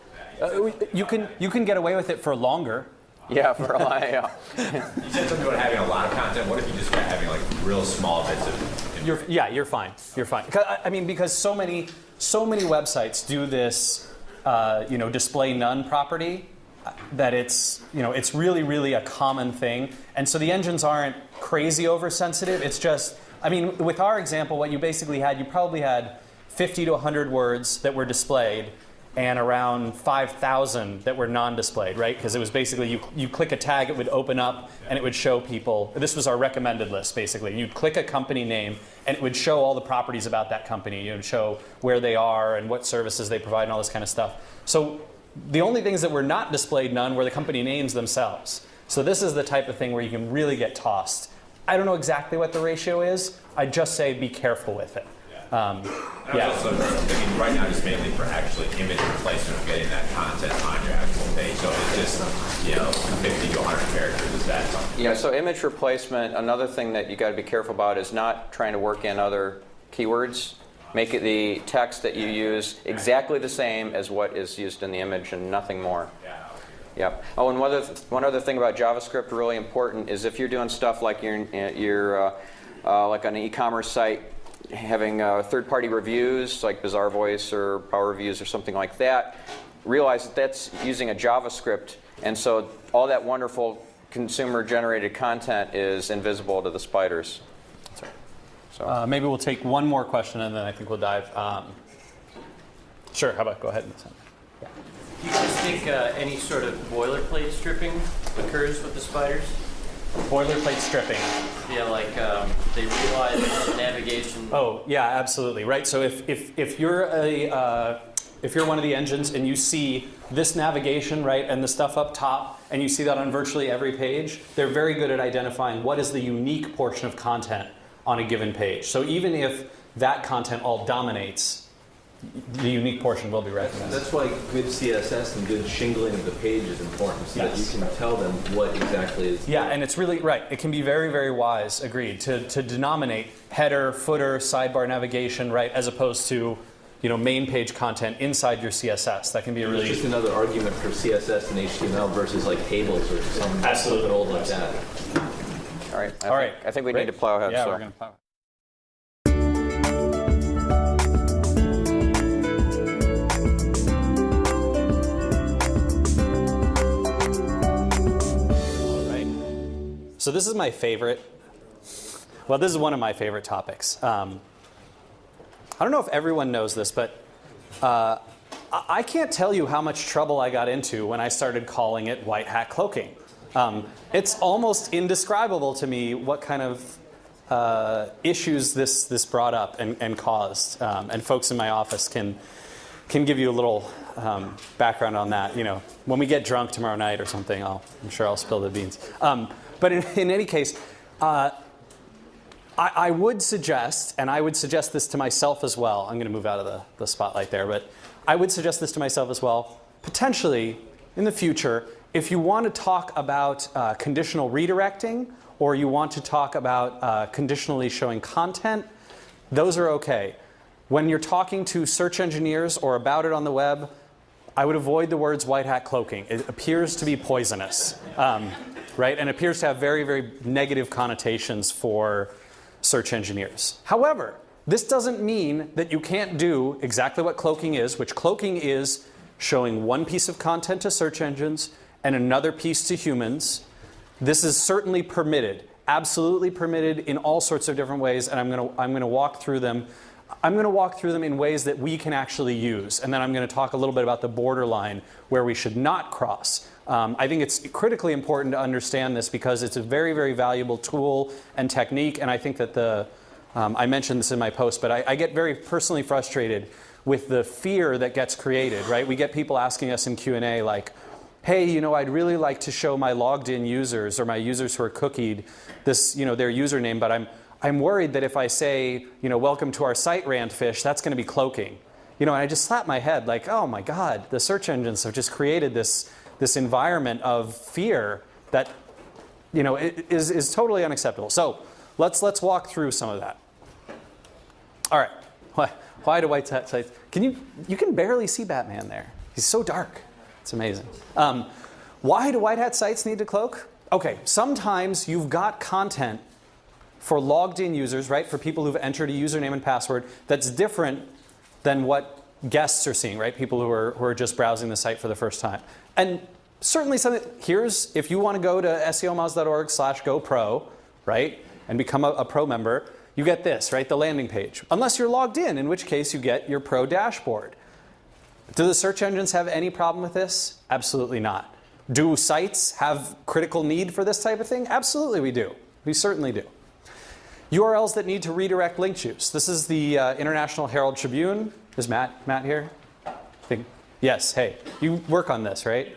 You can get away with it for longer. Yeah, for a while. Yeah. You said something about having a lot of content. What if you just got having like real small bits of? You're fine. You're fine. I mean, because so many websites do this, display none property, that it's really a common thing, and so the engines aren't crazy oversensitive. It's just, I mean, with our example, what you basically had, you probably had 50 to 100 words that were displayed and around 5,000 that were non-displayed, right? Because it was basically, you click a tag, it would open up, and it would show people. This was our recommended list, basically. You'd click a company name, and it would show all the properties about that company. It would show where they are and what services they provide and all this kind of stuff. So the only things that were not displayed none were the company names themselves. So this is the type of thing where you can really get tossed. I don't know exactly what the ratio is. I'd just say be careful with it. I was also thinking right now just mainly for actually image replacement of getting that content on your actual page. So it's just 50 to 100 characters. Is that something? Yeah. So image replacement. Another thing that you got to be careful about is not trying to work in other keywords. Make it the text that you use exactly the same as what is used in the image and nothing more. Yep. Oh, and one other thing about JavaScript, really important, is if you're doing stuff like you're like on an e-commerce site, having third-party reviews like Bazaar Voice or Power Reviews or something like that, realize that that's using a JavaScript, and so all that wonderful consumer-generated content is invisible to the spiders. So maybe we'll take one more question, and then I think we'll dive. Sure. How about go ahead and. Do you guys think any sort of boilerplate stripping occurs with the spiders? Boilerplate stripping. Yeah, like they realize navigation. Oh, yeah, absolutely. Right. So if you're if you're one of the engines and you see this navigation, right, and the stuff up top, and you see that on virtually every page, they're very good at identifying what is the unique portion of content on a given page. So even if that content all dominates, the unique portion will be recognized. That's why good CSS and good shingling of the page is important, so that you can tell them what exactly is. Yeah, and it's really, right, it can be very, very wise, agreed, to denominate header, footer, sidebar navigation, right, as opposed to main page content inside your CSS. That can be a really... It's just another argument for CSS and HTML versus like tables or something old like that. All right. I think we need to plow ahead. Yeah, so. we're going to plow ahead. So this is my favorite, well, this is one of my favorite topics. I don't know if everyone knows this, but I can't tell you how much trouble I got into when I started calling it white hat cloaking. It's almost indescribable to me what kind of issues this brought up and caused. And folks in my office can give you a little background on that. When we get drunk tomorrow night or something, I'm sure I'll spill the beans. But in any case, I would suggest, and I would suggest this to myself as well. I'm going to move out of the spotlight there, but I would suggest this to myself as well. Potentially, in the future, if you want to talk about conditional redirecting, or you want to talk about conditionally showing content, those are okay. When you're talking to search engineers or about it on the web, I would avoid the words white hat cloaking. It appears to be poisonous, right? And appears to have very, very negative connotations for search engineers. However, this doesn't mean that you can't do exactly what cloaking is, which cloaking is showing one piece of content to search engines and another piece to humans. This is certainly permitted, absolutely permitted in all sorts of different ways, and I'm going to walk through them. I'm going to walk through them in ways that we can actually use, and then I'm going to talk a little bit about the borderline where we should not cross. I think it's critically important to understand this because it's a very, very valuable tool and technique, and I think that I mentioned this in my post, but I get very personally frustrated with the fear that gets created, right? We get people asking us in Q&A like, hey, you know, I'd really like to show my logged in users or my users who are cookied this, you know, their username, but I'm worried that if I say, you know, welcome to our site, Randfish, that's going to be cloaking. You know, and I just slap my head like, oh my God, the search engines have just created this environment of fear that, you know, is totally unacceptable. So let's walk through some of that. All right, why do white hat sites? You can barely see Batman there. He's so dark. It's amazing. Why do white hat sites need to cloak? Okay, sometimes you've got content for logged in users, right? For people who've entered a username and password that's different than what guests are seeing, right? People who are just browsing the site for the first time. And certainly here's, if you want to go to seomoz.org/gopro, right? And become a pro member, you get this, right? The landing page. Unless you're logged in which case you get your pro dashboard. Do the search engines have any problem with this? Absolutely not. Do sites have critical need for this type of thing? Absolutely we do. We certainly do. URLs that need to redirect link juice. This is the International Herald Tribune. Is Matt here? Yes, hey. You work on this, right?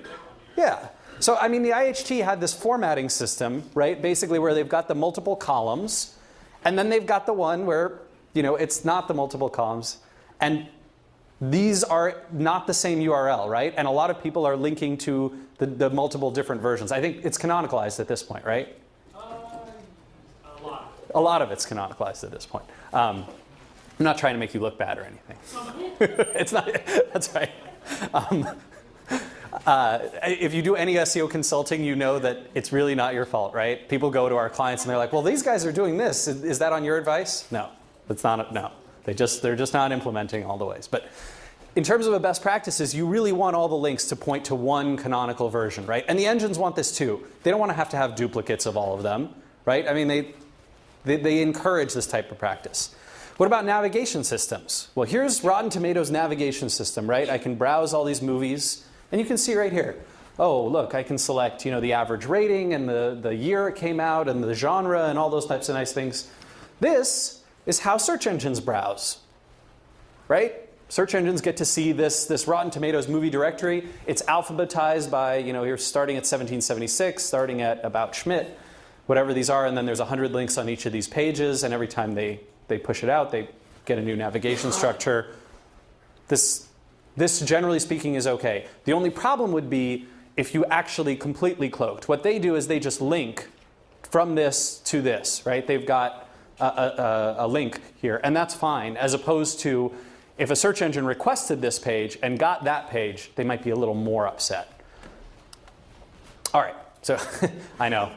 Yeah. So, I mean, the IHT had this formatting system, right? Basically where they've got the multiple columns, and then they've got the one where, you know, it's not the multiple columns. And these are not the same URL, right? And a lot of people are linking to the multiple different versions. I think it's canonicalized at this point, right? A lot of it's canonicalized at this point. I'm not trying to make you look bad or anything. It's not, that's right. If you do any SEO consulting, you know that it's really not your fault, right? People go to our clients and they're like, well, these guys are doing this. Is that on your advice? No, that's not, no. They're just not implementing all the ways. But in terms of a best practices, you really want all the links to point to one canonical version, right? And the engines want this too. They don't want to have duplicates of all of them, right? I mean, they encourage this type of practice. What about navigation systems? Well, here's Rotten Tomatoes navigation system, right? I can browse all these movies, and you can see right here. Oh, look, I can select, you know, the average rating and the year it came out and the genre and all those types of nice things. This is how search engines browse, right? Search engines get to see this Rotten Tomatoes movie directory. It's alphabetized by, you know, you're starting at 1776, starting at About Schmidt, whatever these are, and then there's 100 links on each of these pages, and every time they push it out, they get a new navigation structure. This, generally speaking, is okay. The only problem would be if you actually completely cloaked. What they do is they just link from this to this, right? They've got a link here, and that's fine, as opposed to if a search engine requested this page and got that page, they might be a little more upset. All right, so I know,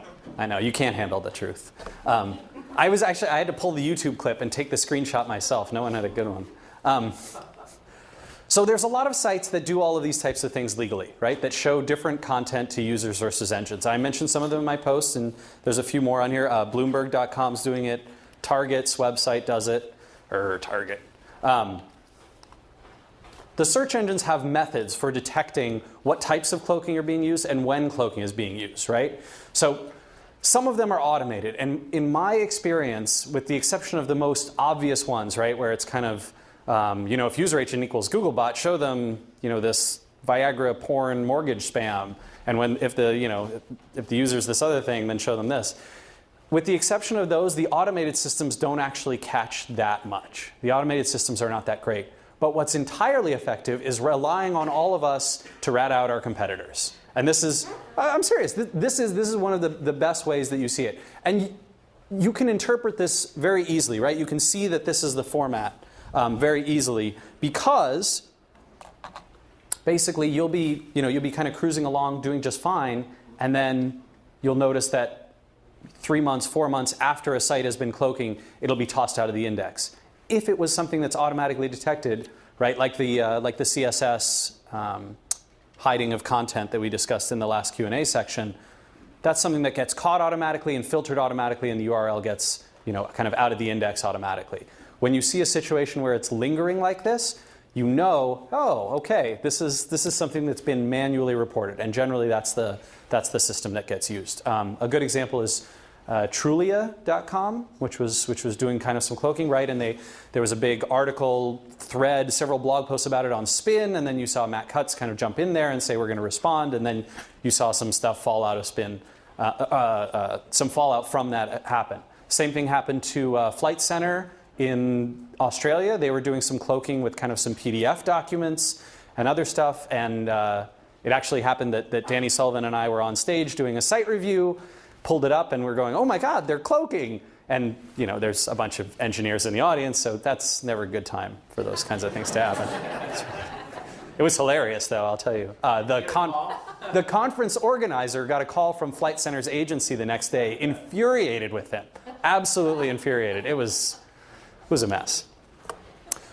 you can't handle the truth. I had to pull the YouTube clip and take the screenshot myself. No one had a good one. So there's a lot of sites that do all of these types of things legally, right? That show different content to users versus engines. I mentioned some of them in my post, and there's a few more on here. Bloomberg.com's doing it. Target's website does it, or Target. The search engines have methods for detecting what types of cloaking are being used and when cloaking is being used, right? So some of them are automated, and in my experience, with the exception of the most obvious ones, right, where it's kind of, you know, if user agent equals Googlebot, show them, you know, this Viagra porn mortgage spam, and if the user's this other thing, then show them this. With the exception of those, the automated systems don't actually catch that much. The automated systems are not that great. But what's entirely effective is relying on all of us to rat out our competitors. And this is, I'm serious, this is one of the best ways that you see it. And you can interpret this very easily, right? You can see that this is the format very easily, because basically you'll be kind of cruising along doing just fine, and then you'll notice that 3 months, 4 months after a site has been cloaking, it'll be tossed out of the index. If it was something that's automatically detected, right, like the CSS hiding of content that we discussed in the last Q&A section, that's something that gets caught automatically and filtered automatically, and the URL gets kind of out of the index automatically. When you see a situation where it's lingering like this, you know, oh, okay, this is something that's been manually reported, and generally that's the system that gets used. A good example is Trulia.com, which was doing kind of some cloaking, right? And there was a big article thread, several blog posts about it on Spin, and then you saw Matt Cutts kind of jump in there and say we're going to respond, and then you saw some stuff fall out of Spin, some fallout from that happen. Same thing happened to Flight Center in Australia. They were doing some cloaking with kind of some PDF documents and other stuff, and it actually happened that Danny Sullivan and I were on stage doing a site review, pulled it up, and we're going, oh my God, they're cloaking. And there's a bunch of engineers in the audience, so that's never a good time for those kinds of things to happen. It was hilarious, though, I'll tell you. The conference organizer got a call from Flight Center's agency the next day, infuriated with them. Absolutely infuriated. It was a mess.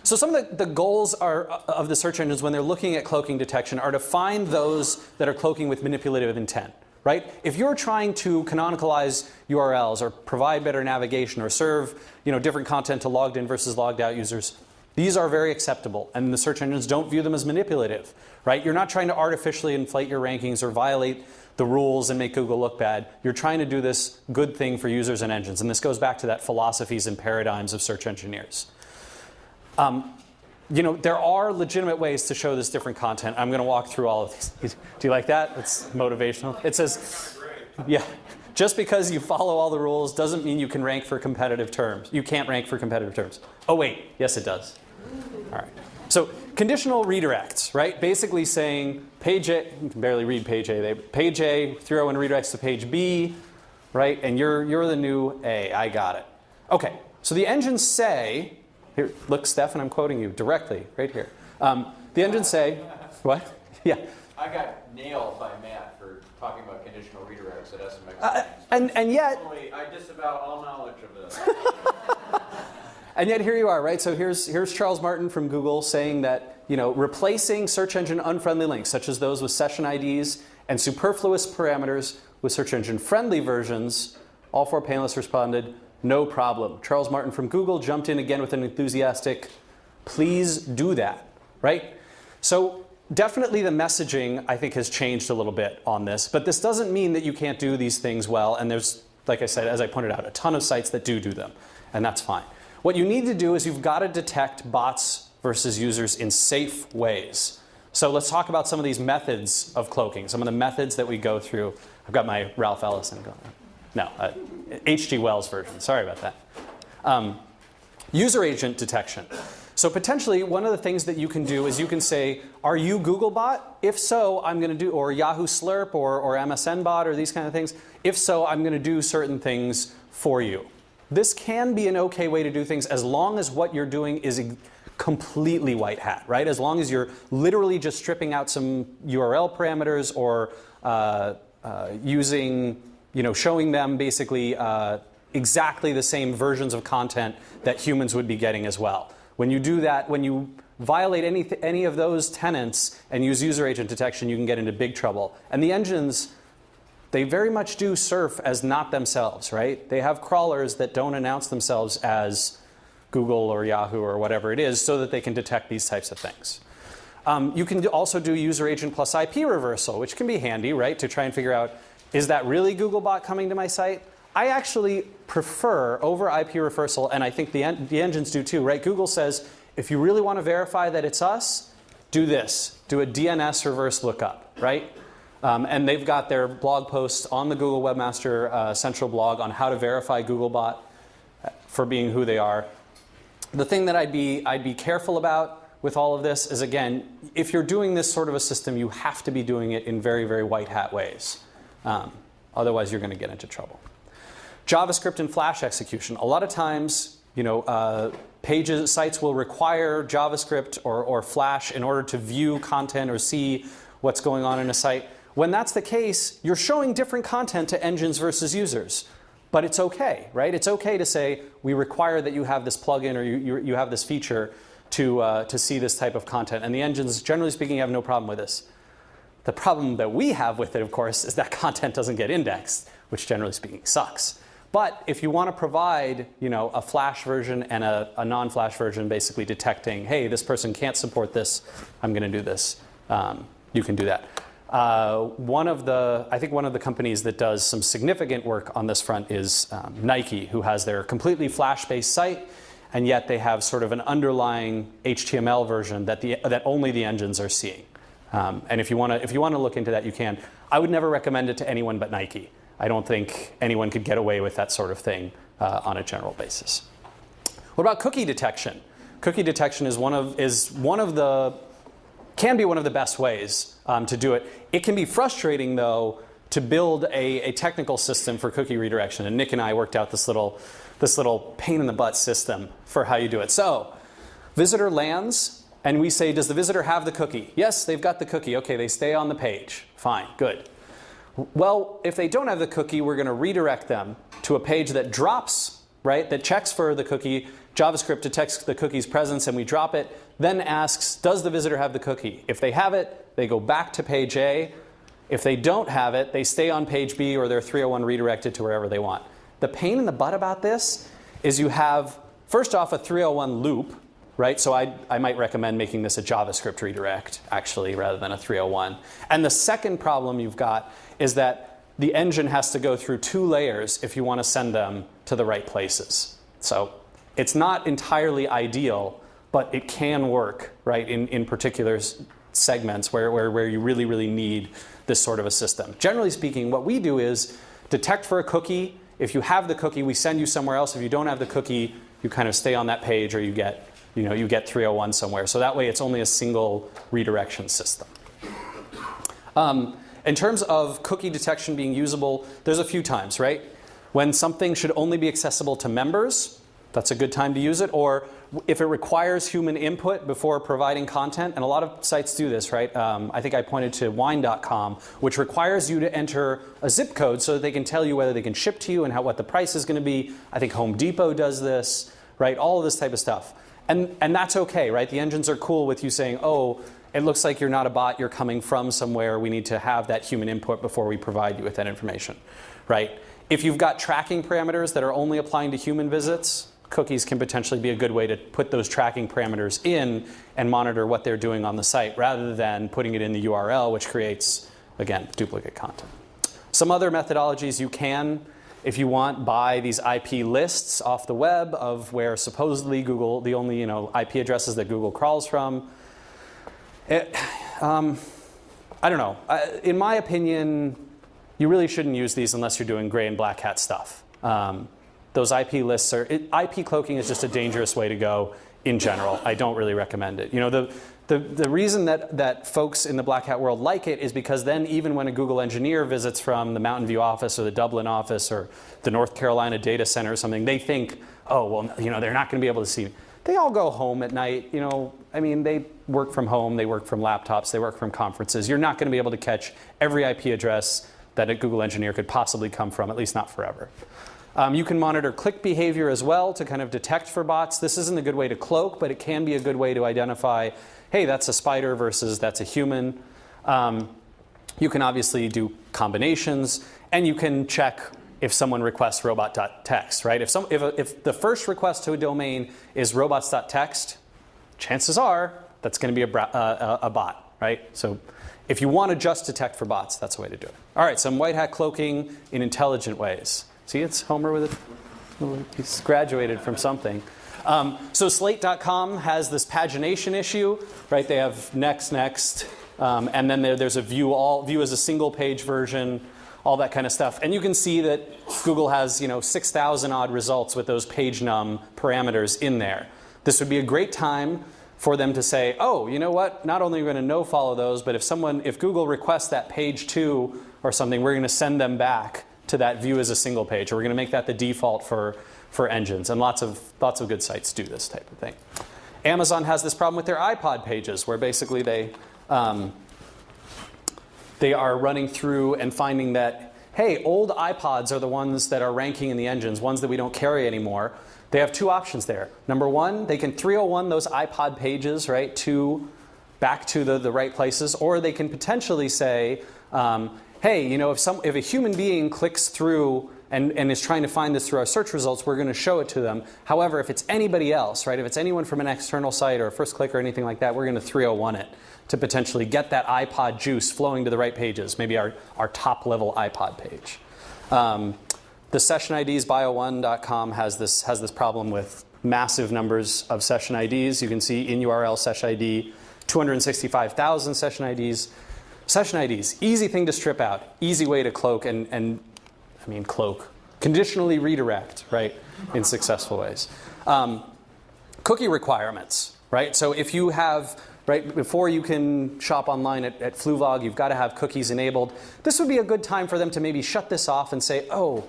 So some of the goals of the search engines when they're looking at cloaking detection are to find those that are cloaking with manipulative intent. Right? If you're trying to canonicalize URLs or provide better navigation or serve different content to logged in versus logged out users, these are very acceptable, and the search engines don't view them as manipulative. Right? You're not trying to artificially inflate your rankings or violate the rules and make Google look bad. You're trying to do this good thing for users and engines, and this goes back to that philosophies and paradigms of search engineers. There are legitimate ways to show this different content. I'm going to walk through all of these. Do you like that? It's motivational. It says, yeah, just because you follow all the rules doesn't mean you can rank for competitive terms. You can't rank for competitive terms. Oh, wait. Yes, it does. All right. So conditional redirects, right? Basically saying page A, you can barely read page A. Page A, throw in redirects to page B, right? And you're the new A. I got it. Okay. So the engines say, here, look, Steph, and I'm quoting you directly right here. The engines say, what? Yeah. I got nailed by Matt for talking about conditional redirects at SMX. And yet, I disavow all knowledge of this. And yet here you are, right? So here's Charles Martin from Google saying that replacing search engine unfriendly links, such as those with session IDs and superfluous parameters with search engine friendly versions, all 4 panelists responded, no problem. Charles Martin from Google jumped in again with an enthusiastic, please do that, right? So definitely the messaging, I think, has changed a little bit on this, but this doesn't mean that you can't do these things well, and there's, like I said, as I pointed out, a ton of sites that do them, and that's fine. What you need to do is you've got to detect bots versus users in safe ways. So let's talk about some of these methods of cloaking, some of the methods that we go through. I've got my Ralph Ellison going on. No, H.G. Wells version. Sorry about that. User agent detection. So potentially, one of the things that you can do is you can say, are you Googlebot? If so, I'm going to do, or Yahoo Slurp, or MSN bot, or these kind of things. If so, I'm going to do certain things for you. This can be an okay way to do things as long as what you're doing is completely white hat, right? As long as you're literally just stripping out some URL parameters or showing them basically exactly the same versions of content that humans would be getting as well. When you do that, when you violate any of those tenets and use user agent detection, you can get into big trouble. And the engines, they very much do surf as not themselves, right? They have crawlers that don't announce themselves as Google or Yahoo or whatever it is so that they can detect these types of things. You can also do user agent plus IP reversal, which can be handy, right, to try and figure out, is that really Googlebot coming to my site? I actually prefer over IP reversal, and I think the engines do too, right? Google says, if you really want to verify that it's us, do this. Do a DNS reverse lookup, right? And they've got their blog posts on the Google Webmaster Central blog on how to verify Googlebot for being who they are. The thing that I'd be careful about with all of this is, again, if you're doing this sort of a system, you have to be doing it in very, very white hat ways. Otherwise, you're going to get into trouble. JavaScript and Flash execution. A lot of times, sites will require JavaScript or Flash in order to view content or see what's going on in a site. When that's the case, you're showing different content to engines versus users. But it's okay, right? It's okay to say, we require that you have this plugin or you have this feature to see this type of content. And the engines, generally speaking, have no problem with this. The problem that we have with it, of course, is that content doesn't get indexed, which generally speaking sucks. But if you want to provide, a Flash version and a non-Flash version, basically detecting, hey, this person can't support this, I'm going to do this, you can do that. I think one of the companies that does some significant work on this front is Nike, who has their completely Flash-based site, and yet they have sort of an underlying HTML version that only the engines are seeing. And if you want to look into that, you can. I would never recommend it to anyone but Nike. I don't think anyone could get away with that sort of thing on a general basis. What about cookie detection? Cookie detection can be one of the best ways to do it. It can be frustrating, though, to build a technical system for cookie redirection. And Nick and I worked out this little pain in the butt system for how you do it. So, visitor lands, and we say, does the visitor have the cookie? Yes, they've got the cookie. Okay, they stay on the page. Fine, good. Well, if they don't have the cookie, we're going to redirect them to a page that drops, right? That checks for the cookie. JavaScript detects the cookie's presence, and we drop it. Then asks, does the visitor have the cookie? If they have it, they go back to page A. If they don't have it, they stay on page B, or they're 301 redirected to wherever they want. The pain in the butt about this is you have, first off, a 301 loop, right? So I might recommend making this a JavaScript redirect, actually, rather than a 301. And the second problem you've got is that the engine has to go through 2 layers if you want to send them to the right places. So it's not entirely ideal, but it can work, right, in particular segments where you really, really need this sort of a system. Generally speaking, what we do is detect for a cookie. If you have the cookie, we send you somewhere else. If you don't have the cookie, you kind of stay on that page, or you get 301 somewhere. So that way it's only a single redirection system. In terms of cookie detection being usable, there's a few times, right? When something should only be accessible to members, that's a good time to use it. Or if it requires human input before providing content, and a lot of sites do this, right? I think I pointed to wine.com, which requires you to enter a zip code so that they can tell you whether they can ship to you and what the price is going to be. I think Home Depot does this, right? All of this type of stuff. And that's okay, right? The engines are cool with you saying, oh, it looks like you're not a bot, you're coming from somewhere. We need to have that human input before we provide you with that information, right? If you've got tracking parameters that are only applying to human visits, cookies can potentially be a good way to put those tracking parameters in and monitor what they're doing on the site, rather than putting it in the URL, which creates, again, duplicate content. Some other methodologies you can, if you want, buy these IP lists off the web of where supposedly Google, the only IP addresses that Google crawls from. I don't know. In my opinion, you really shouldn't use these unless you're doing gray and black hat stuff. Those IP lists IP cloaking is just a dangerous way to go in general. I don't really recommend it. The reason that folks in the black hat world like it is because then even when a Google engineer visits from the Mountain View office or the Dublin office or the North Carolina data center or something, they think, oh, well, they're not going to be able to see me. They all go home at night. They work from home, they work from laptops, they work from conferences. You're not going to be able to catch every IP address that a Google engineer could possibly come from, at least not forever. You can monitor click behavior as well to kind of detect for bots. This isn't a good way to cloak, but it can be a good way to identify, hey, that's a spider versus that's a human. You can obviously do combinations, and you can check if someone requests robot.txt, right? If the first request to a domain is robots.txt, chances are that's going to be a bot, right? So if you want to just detect for bots, that's the way to do it. All right, some white hat cloaking in intelligent ways. See, it's Homer with it. He's graduated from something. So Slate.com has this pagination issue, right? They have next, and then there's a view as a single page version, all that kind of stuff. And you can see that Google has 6,000 odd results with those page num parameters in there. This would be a great time for them to say, oh, you know what? Not only are we going to no follow those, but if Google requests that page 2 or something, we're going to send them back to that view as a single page, or we're going to make that the default for engines. And lots of good sites do this type of thing. Amazon has this problem with their iPod pages, where basically they are running through and finding that, hey, old iPods are the ones that are ranking in the engines, ones that we don't carry anymore. They have 2 options there. Number 1, they can 301 those iPod pages, right, back to the right places, or they can potentially say, hey, you know, if a human being clicks through and is trying to find this through our search results, we're going to show it to them. However, if it's anybody else, right, if it's anyone from an external site or a first click or anything like that, we're going to 301 it to potentially get that iPod juice flowing to the right pages, maybe our top level iPod page. The session IDs, bio1.com has this problem with massive numbers of session IDs. You can see in URL session ID, 265,000 session IDs. Session IDs, easy thing to strip out, easy way to cloak cloak, conditionally redirect, right, in successful ways. Cookie requirements, right? So if you have, right, before you can shop online at Fluvlog, you've got to have cookies enabled. This would be a good time for them to maybe shut this off and say, oh,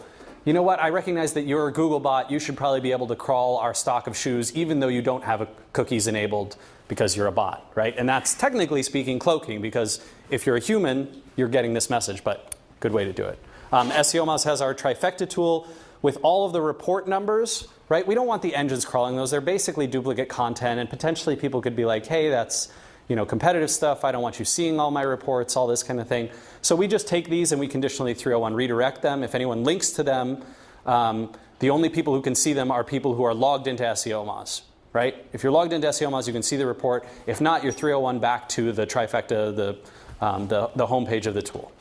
you know what, I recognize that you're a Google bot. You should probably be able to crawl our stock of shoes even though you don't have cookies enabled because you're a bot, right? And that's technically speaking cloaking, because if you're a human, you're getting this message, but good way to do it. SEOMOZ has our trifecta tool with all of the report numbers, right? We don't want the engines crawling those. They're basically duplicate content, and potentially people could be like, hey, that's, you know, competitive stuff. I don't want you seeing all my reports, all this kind of thing. So we just take these and we conditionally 301 redirect them. If anyone links to them, the only people who can see them are people who are logged into SEOMOZ, right? If you're logged into SEOMOZ, you can see the report. If not, you're 301 back to the trifecta, the home page of the tool.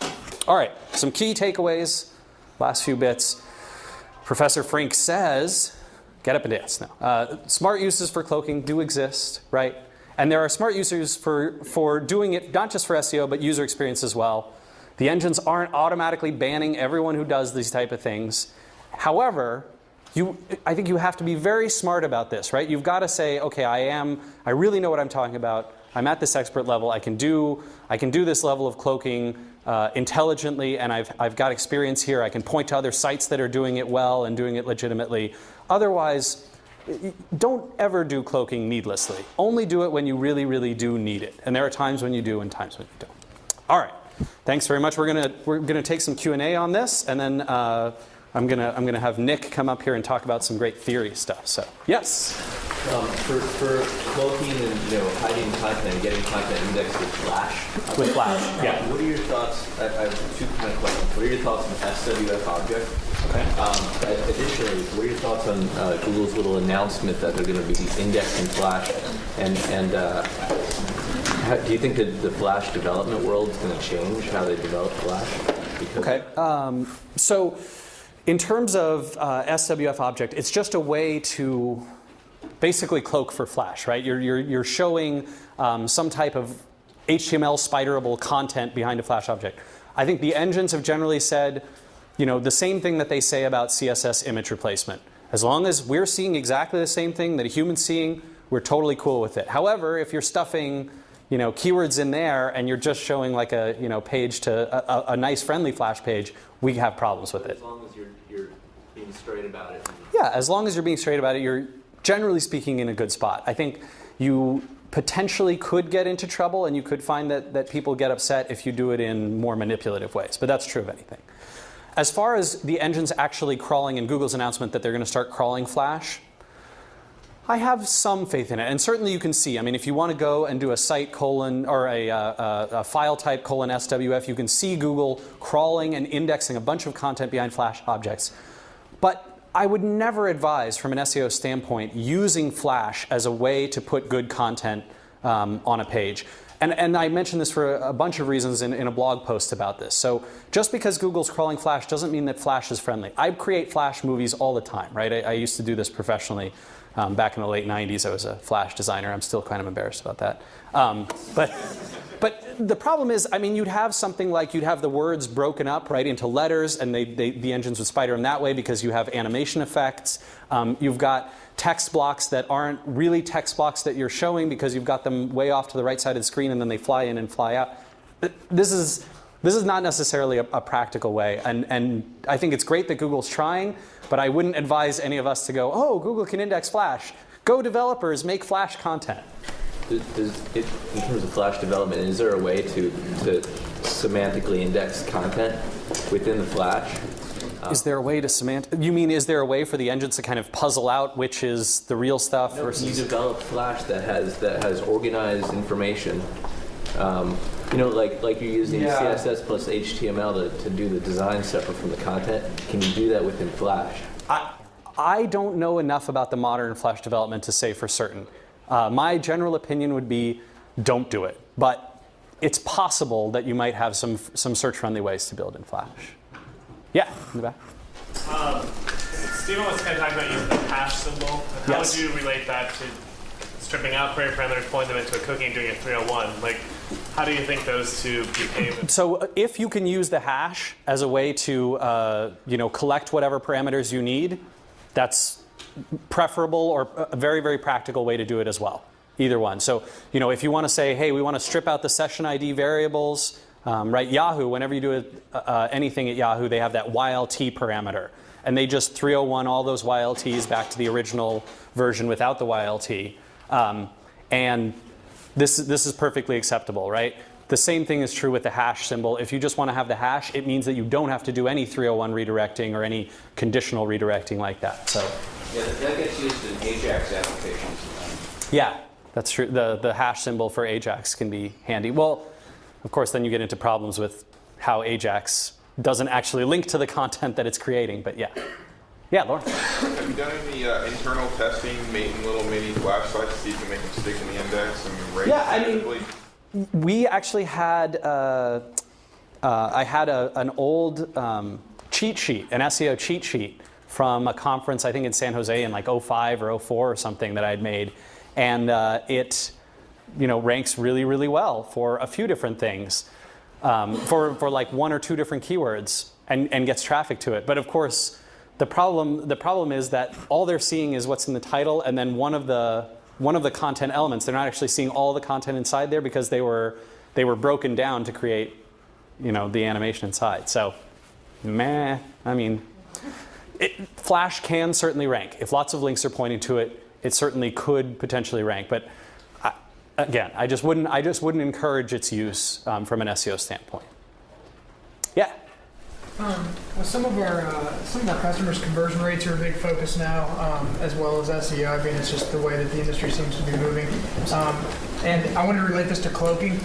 All right, some key takeaways, last few bits. Professor Frink says, get up and dance now. Smart uses for cloaking do exist, right? And there are smart users for doing it, not just for SEO, but user experience as well. The engines aren't automatically banning everyone who does these type of things. However, I think you have to be very smart about this, right? You've got to say, okay, I really know what I'm talking about. I'm at this expert level. I can do this level of cloaking intelligently, and I've got experience here. I can point to other sites that are doing it well and doing it legitimately. Otherwise, don't ever do cloaking needlessly. Only do it when you really, really do need it. And there are times when you do and times when you don't. All right. Thanks very much. We're gonna take some Q&A on this, and then I'm gonna have Nick come up here and talk about some great theory stuff. So yes. For cloaking and hiding content and getting content indexed with Flash. With Flash, yeah. What are your thoughts? I have 2 kind of questions. What are your thoughts on SWF object? Okay. Additionally, what are your thoughts on Google's little announcement that they're going to be indexing Flash? And do you think that the Flash development world is going to change how they develop Flash? Okay. So in terms of SWF object, it's just a way to basically cloak for Flash, right? You're showing some type of HTML spiderable content behind a Flash object. I think the engines have generally said, the same thing that they say about CSS image replacement. As long as we're seeing exactly the same thing that a human's seeing, we're totally cool with it. However, if you're stuffing, keywords in there and you're just showing like a, page to a nice friendly Flash page, we have problems with it. As long as you're being straight about it. Yeah, as long as you're being straight about it, you're generally speaking in a good spot. I think you potentially could get into trouble, and you could find that people get upset if you do it in more manipulative ways, but that's true of anything. As far as the engines actually crawling and Google's announcement that they're going to start crawling Flash, I have some faith in it, and certainly you can see. I mean, if you want to go and do a site colon or a file type colon SWF, you can see Google crawling and indexing a bunch of content behind Flash objects. But I would never advise, from an SEO standpoint, using Flash as a way to put good content on a page. And I mentioned this for a bunch of reasons in a blog post about this. So just because Google's crawling Flash doesn't mean that Flash is friendly. I create Flash movies all the time, right? I used to do this professionally. Back in the late 90s, I was a Flash designer. I'm still kind of embarrassed about that. But the problem is, I mean, you'd have something like you'd have the words broken up right into letters, and the engines would spider them that way because you have animation effects. You've got text blocks that aren't really text blocks that you're showing because you've got them way off to the right side of the screen, and then they fly in and fly out. This is not necessarily a practical way, and I think it's great that Google's trying, but I wouldn't advise any of us to go, oh, Google can index Flash. Go developers, make Flash content. In terms of Flash development, is there a way to semantically index content within the Flash? Is there a way to you mean, is there a way for the engines to kind of puzzle out which is the real stuff versus? Can you develop Flash that has organized information? You know, like you're using CSS plus HTML to do the design separate from the content. Can you do that within Flash? I don't know enough about the modern Flash development to say for certain. My general opinion would be don't do it. But it's possible that you might have some search-friendly ways to build in Flash. Yeah, in the back. Stephen was kind of talking about using the hash symbol. And how would you relate that to stripping out query parameters, pulling them into a cookie, and doing a 301? Like, how do you think those two behave? So if you can use the hash as a way to collect whatever parameters you need, that's preferable or a very, very practical way to do it as well. Either one. So if you want to say, hey, we want to strip out the session ID variables, right? Yahoo, whenever you do anything at Yahoo, they have that YLT parameter. And they just 301 all those YLTs back to the original version without the YLT. And this is perfectly acceptable, right? The same thing is true with the hash symbol. If you just want to have the hash, it means that you don't have to do any 301 redirecting or any conditional redirecting like that. So yeah, that gets used in AJAX applications. Yeah, that's true. The hash symbol for AJAX can be handy. Well, of course, then you get into problems with how AJAX doesn't actually link to the content that it's creating. But yeah. Yeah, Lauren. Have you done any internal testing, making little mini Flash sites to see if you can make them stick in the index and rate? Yeah, I mean, we actually had, I had an old cheat sheet, an SEO cheat sheet from a conference, I think in San Jose in like 05 or 04 or something that I'd made. And it ranks really, really well for a few different things, for like one or two different keywords and gets traffic to it. But of course, the problem is that all they're seeing is what's in the title and then one of the content elements. They're not actually seeing all the content inside there because they were broken down to create the animation inside. So I mean, Flash can certainly rank. If lots of links are pointing to it, it certainly could potentially rank. But again, I just wouldn't encourage its use from an SEO standpoint. Yeah. With some of our customers, conversion rates are a big focus now, as well as SEO. I mean, it's just the way that the industry seems to be moving. And I want to relate this to cloaking.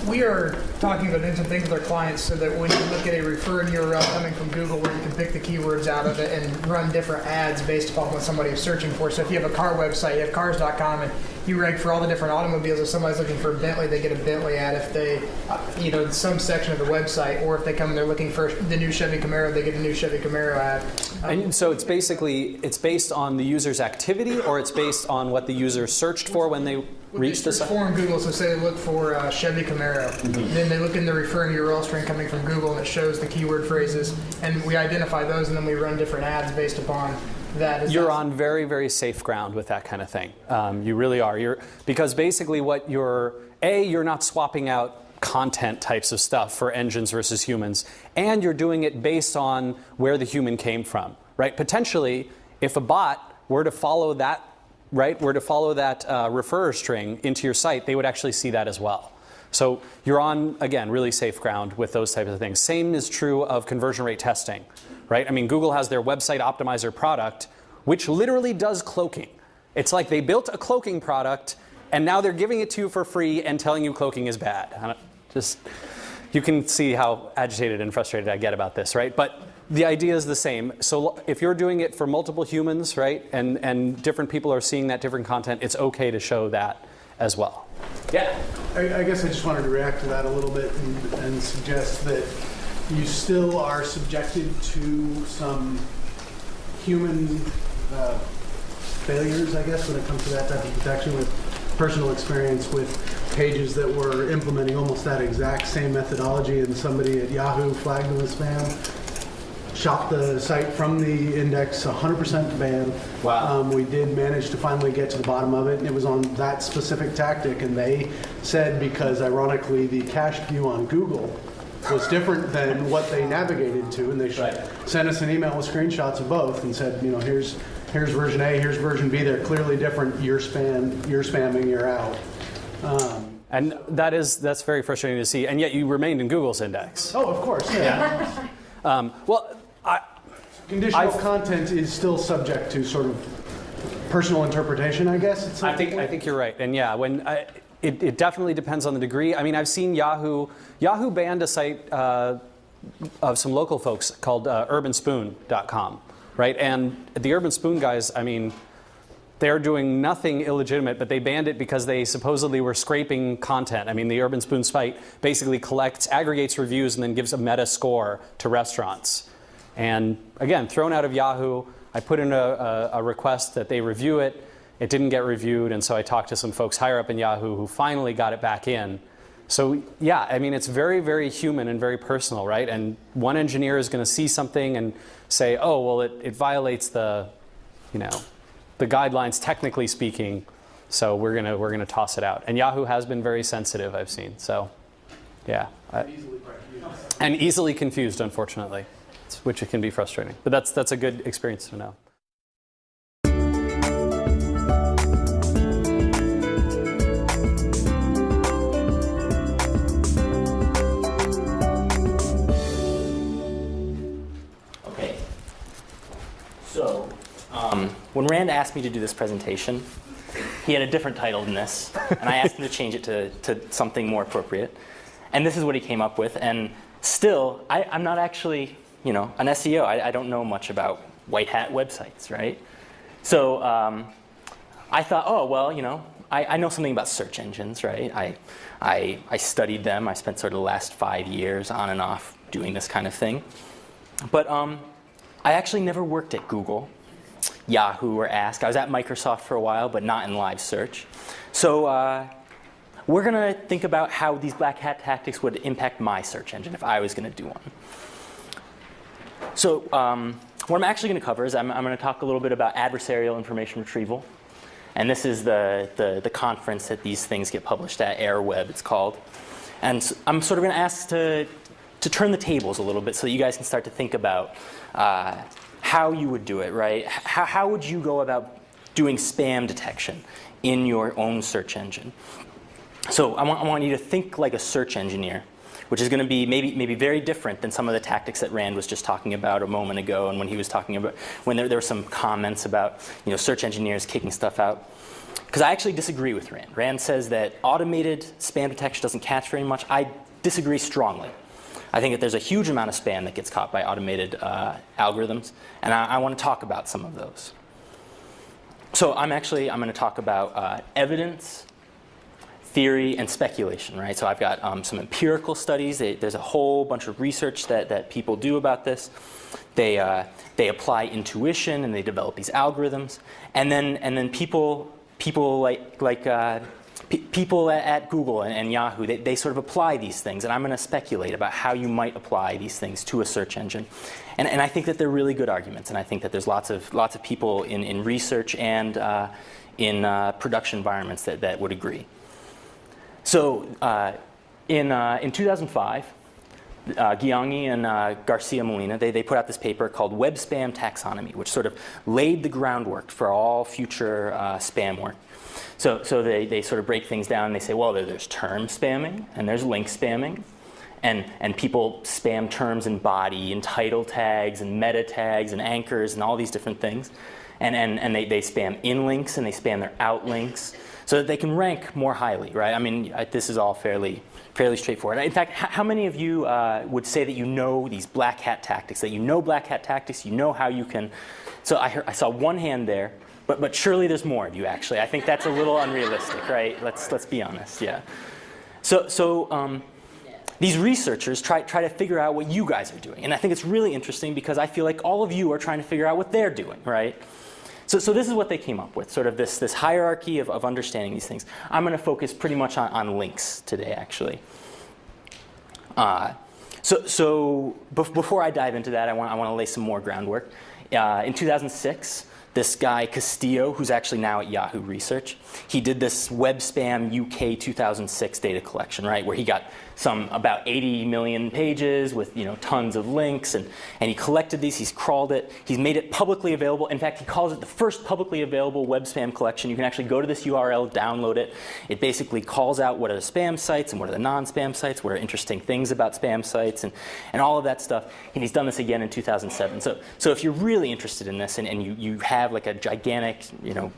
We are talking about doing some things with our clients so that when you look at a referred URL coming from Google where you can pick the keywords out of it and run different ads based upon what somebody is searching for. So if you have a car website, you have cars.com, and you rank for all the different automobiles. If somebody's looking for a Bentley, they get a Bentley ad. If they, some section of the website, or if they come and they're looking for the new Chevy Camaro, they get a new Chevy Camaro ad. And so it's based on the user's activity, or it's based on what the user searched for when they reached the site? For in Google, so say they look for Chevy Camaro. Mm-hmm. Then they look in the referring URL string coming from Google, and it shows the keyword phrases, and we identify those, and then we run different ads based upon that. You're on very, very safe ground with that kind of thing. You really are. Because basically what you're not swapping out content types of stuff for engines versus humans, and you're doing it based on where the human came from, right? Potentially, if a bot were to follow that referrer string into your site, they would actually see that as well. So you're on, again, really safe ground with those types of things. Same is true of conversion rate testing, right? I mean, Google has their website optimizer product, which literally does cloaking. It's like they built a cloaking product, and now they're giving it to you for free and telling you cloaking is bad. You can see how agitated and frustrated I get about this, right? But the idea is the same. So if you're doing it for multiple humans, right, and different people are seeing that different content, it's okay to show that as well. Yeah. I guess I just wanted to react to that a little bit and suggest that you still are subjected to some human failures, I guess, when it comes to that type of protection, with personal experience with pages that were implementing almost that exact same methodology, and somebody at Yahoo flagged them as spam, shot the site from the index 100% ban. Wow. We did manage to finally get to the bottom of it, and it was on that specific tactic, and they said, because ironically the cached view on Google was different than what they navigated to, and they sent us an email with screenshots of both and said, you know, here's version A, here's version B, they're clearly different, you're spamming, you're out. And that's very frustrating to see, and yet you remained in Google's index. Oh, of course, yeah. Conditional content is still subject to sort of personal interpretation, I guess. I think you're right, and yeah, it definitely depends on the degree. I mean, I've seen Yahoo banned a site of some local folks called urbanspoon.com, right? And the Urban Spoon guys, I mean, they're doing nothing illegitimate, but they banned it because they supposedly were scraping content. I mean, the Urban Spoon site basically aggregates reviews and then gives a meta score to restaurants. And again, thrown out of Yahoo. I put in a request that they review it. It didn't get reviewed, and so I talked to some folks higher up in Yahoo who finally got it back in. So yeah, I mean, it's very, very human and very personal, right? And one engineer is going to see something and say, oh, well, it violates the guidelines, technically speaking, so we're gonna toss it out. And Yahoo has been very sensitive, I've seen. So, yeah, and easily confused, unfortunately, which it can be frustrating. But that's a good experience to know. Okay. So. When Rand asked me to do this presentation, he had a different title than this, and I asked him to change it to something more appropriate. And this is what he came up with. And still, I'm not actually, an SEO. I don't know much about white hat websites, right? So I thought, oh, well, I know something about search engines, right? I studied them. I spent sort of the last 5 years on and off doing this kind of thing. But I actually never worked at Google, Yahoo, or Ask. I was at Microsoft for a while, but not in live search. So we're going to think about how these black hat tactics would impact my search engine if I was going to do one. So what I'm actually going to cover is I'm going to talk a little bit about adversarial information retrieval. And this is the conference that these things get published at, AirWeb it's called. And I'm sort of going to ask to turn the tables a little bit so that you guys can start to think about how you would do it, right? How would you go about doing spam detection in your own search engine? So I want you to think like a search engineer, which is going to be maybe very different than some of the tactics that Rand was just talking about a moment ago, and when he was talking about when there were some comments about search engineers kicking stuff out. Because I actually disagree with Rand. Rand says that automated spam detection doesn't catch very much. I disagree strongly. I think that there's a huge amount of spam that gets caught by automated algorithms, and I want to talk about some of those. So I'm going to talk about evidence, theory, and speculation, right? So I've got some empirical studies. There's a whole bunch of research that people do about this. They apply intuition and they develop these algorithms, and then people people at Google and Yahoo, they sort of apply these things, and I'm going to speculate about how you might apply these things to a search engine. And I think that they're really good arguments, and I think that there's lots of people in research and in production environments that would agree. So in 2005, Ghiangi and Garcia Molina, they put out this paper called Web Spam Taxonomy, which sort of laid the groundwork for all future spam work. So they sort of break things down and they say, well, there's term spamming and there's link spamming. And people spam terms in body and title tags and meta tags and anchors and all these different things. And they spam in links and they spam their out links so that they can rank more highly, right? I mean, this is all fairly straightforward. In fact, how many of you would say that you know these black hat tactics, that you know black hat tactics, you know how you can... So I saw one hand there. But surely there's more of you, actually. I think that's a little unrealistic, right? Let's be honest, yeah. So these researchers try to figure out what you guys are doing. And I think it's really interesting because I feel like all of you are trying to figure out what they're doing, right? So this is what they came up with, sort of this hierarchy of understanding these things. I'm going to focus pretty much on links today, actually. Before I dive into that, I want to lay some more groundwork. In 2006, this guy Castillo, who's actually now at Yahoo Research, he did this Web Spam UK 2006 data collection, right, where he got about 80 million pages with tons of links, and he collected these, he's crawled it, he's made it publicly available. In fact, he calls it the first publicly available web spam collection. You can actually go to this URL, download it. It basically calls out what are the spam sites and what are the non-spam sites, what are interesting things about spam sites, and all of that stuff. And he's done this again in 2007. So if you're really interested in this and you have like a gigantic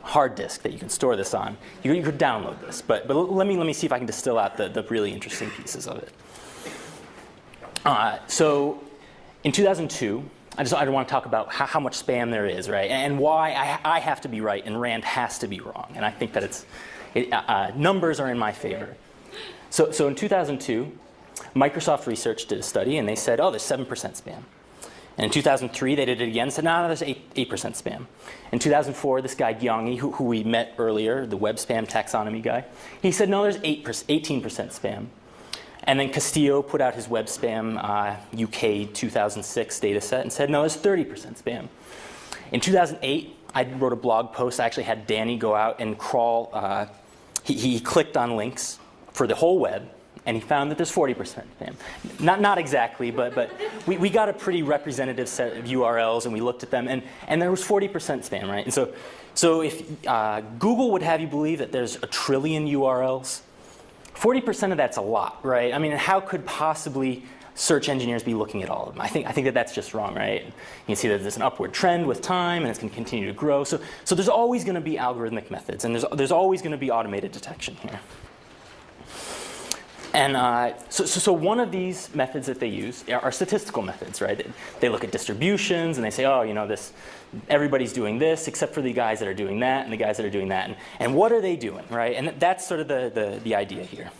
hard disk that you can store this on, you could download this. But let me see if I can distill out the really interesting pieces of it. So in 2002, I want to talk about how much spam there is, right? And why I have to be right and Rand has to be wrong. And I think that numbers are in my favor. So in 2002, Microsoft Research did a study, and they said, oh, there's 7% spam. And in 2003, they did it again and said, no, there's 8% spam. In 2004, this guy Gyeongi, who we met earlier, the web spam taxonomy guy, he said, no, there's 18% spam. And then Castillo put out his web spam UK 2006 data set and said, no, there's 30% spam. In 2008, I wrote a blog post. I actually had Danny go out and crawl. He clicked on links for the whole web, and he found that there's 40% spam. Not exactly, but we got a pretty representative set of URLs, and we looked at them, and there was 40% spam, right? And so if Google would have you believe that there's 1 trillion URLs, 40% of that's a lot, right? I mean, how could possibly search engineers be looking at all of them? I think that that's just wrong, right? You can see that there's an upward trend with time, and it's going to continue to grow. So there's always going to be algorithmic methods, and there's always going to be automated detection here. And so one of these methods that they use are statistical methods, right? They look at distributions, and they say, oh, everybody's doing this except for the guys that are doing that and the guys that are doing that. And what are they doing, right? And that's sort of the idea here.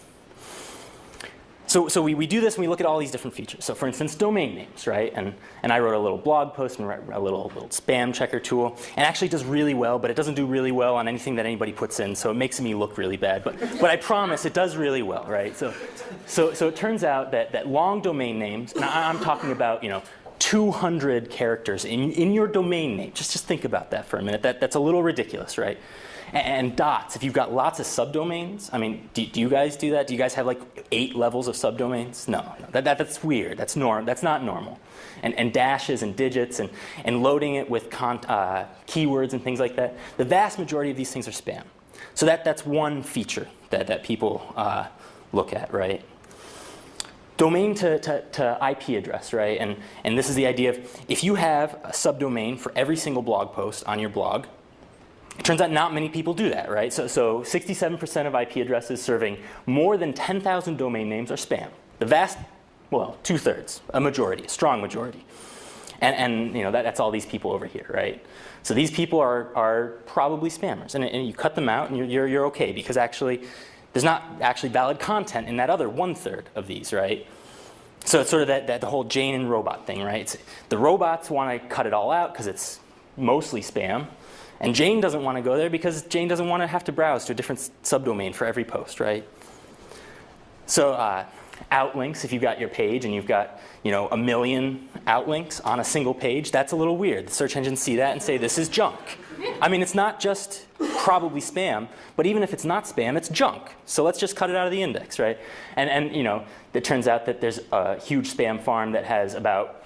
So we do this and we look at all these different features. So for instance, domain names, right? And I wrote a little blog post and a little spam checker tool. And actually it does really well, but it doesn't do really well on anything that anybody puts in. So it makes me look really bad. But I promise it does really well, right? So it turns out that long domain names, and I'm talking about 200 characters in your domain name. Just think about that for a minute. That's a little ridiculous, right? And dots, if you've got lots of subdomains, I mean, do you guys do that? Do you guys have like 8 levels of subdomains? No, that's weird. That's not normal. And dashes and digits and loading it with keywords and things like that. The vast majority of these things are spam. So that's one feature that people look at, right? Domain to IP address, right? And this is the idea of if you have a subdomain for every single blog post on your blog, it turns out not many people do that, right? So 67% of IP addresses serving more than 10,000 domain names are spam. The vast, 2/3, a majority, a strong majority. And that's all these people over here, right? So these people are probably spammers. And you cut them out and you're okay, because actually there's not actually valid content in that other 1/3 of these, right? So it's sort of that the whole Jane and robot thing, right? The robots want to cut it all out because it's mostly spam. And Jane doesn't want to go there because Jane doesn't want to have to browse to a different subdomain for every post, right? So outlinks, if you've got your page and you've got 1 million outlinks on a single page, that's a little weird. The search engines see that and say, this is junk. I mean, it's not just probably spam, but even if it's not spam, it's junk. So let's just cut it out of the index, right? And it turns out that there's a huge spam farm that has about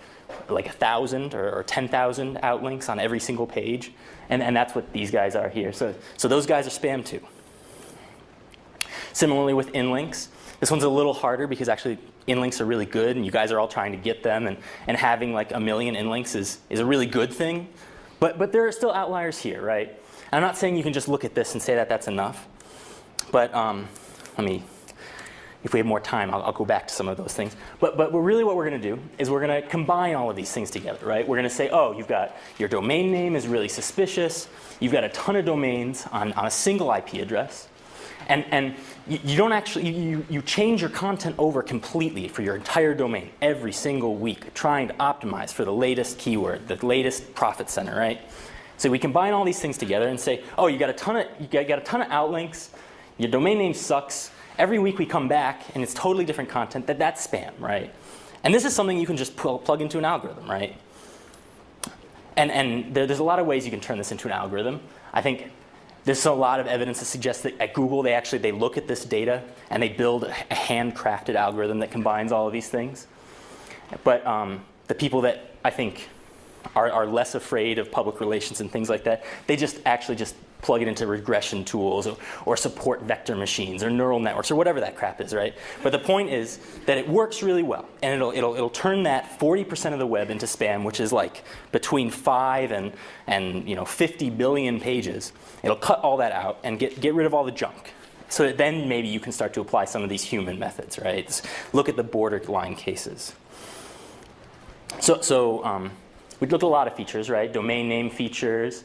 like 1,000 or 10,000 outlinks on every single page. And that's what these guys are here. So those guys are spam too. Similarly with inlinks, this one's a little harder because actually inlinks are really good and you guys are all trying to get them, and having like 1 million inlinks is a really good thing. But there are still outliers here, right? I'm not saying you can just look at this and say that that's enough. But if we have more time, I'll go back to some of those things. But really what we're going to do is we're going to combine all of these things together, right? We're going to say, oh, you've got your domain name is really suspicious. You've got a ton of domains on a single IP address. And you don't actually, you change your content over completely for your entire domain every single week, trying to optimize for the latest keyword, the latest profit center, right? So we combine all these things together and say, oh, you got a ton of outlinks, your domain name sucks. Every week we come back and it's totally different content. That's spam, right? And this is something you can just plug into an algorithm, right? And there's a lot of ways you can turn this into an algorithm. I think there's a lot of evidence that suggests that at Google they look at this data and they build a handcrafted algorithm that combines all of these things. But the people that I think are less afraid of public relations and things like that, they just plug it into regression tools or support vector machines or neural networks or whatever that crap is, right? But the point is that it works really well, and it'll turn that 40% of the web into spam, which is like between 5 and 50 billion pages. It'll cut all that out and get rid of all the junk. So that then maybe you can start to apply some of these human methods, right? Look at the borderline cases. So we looked at a lot of features, right? Domain name features,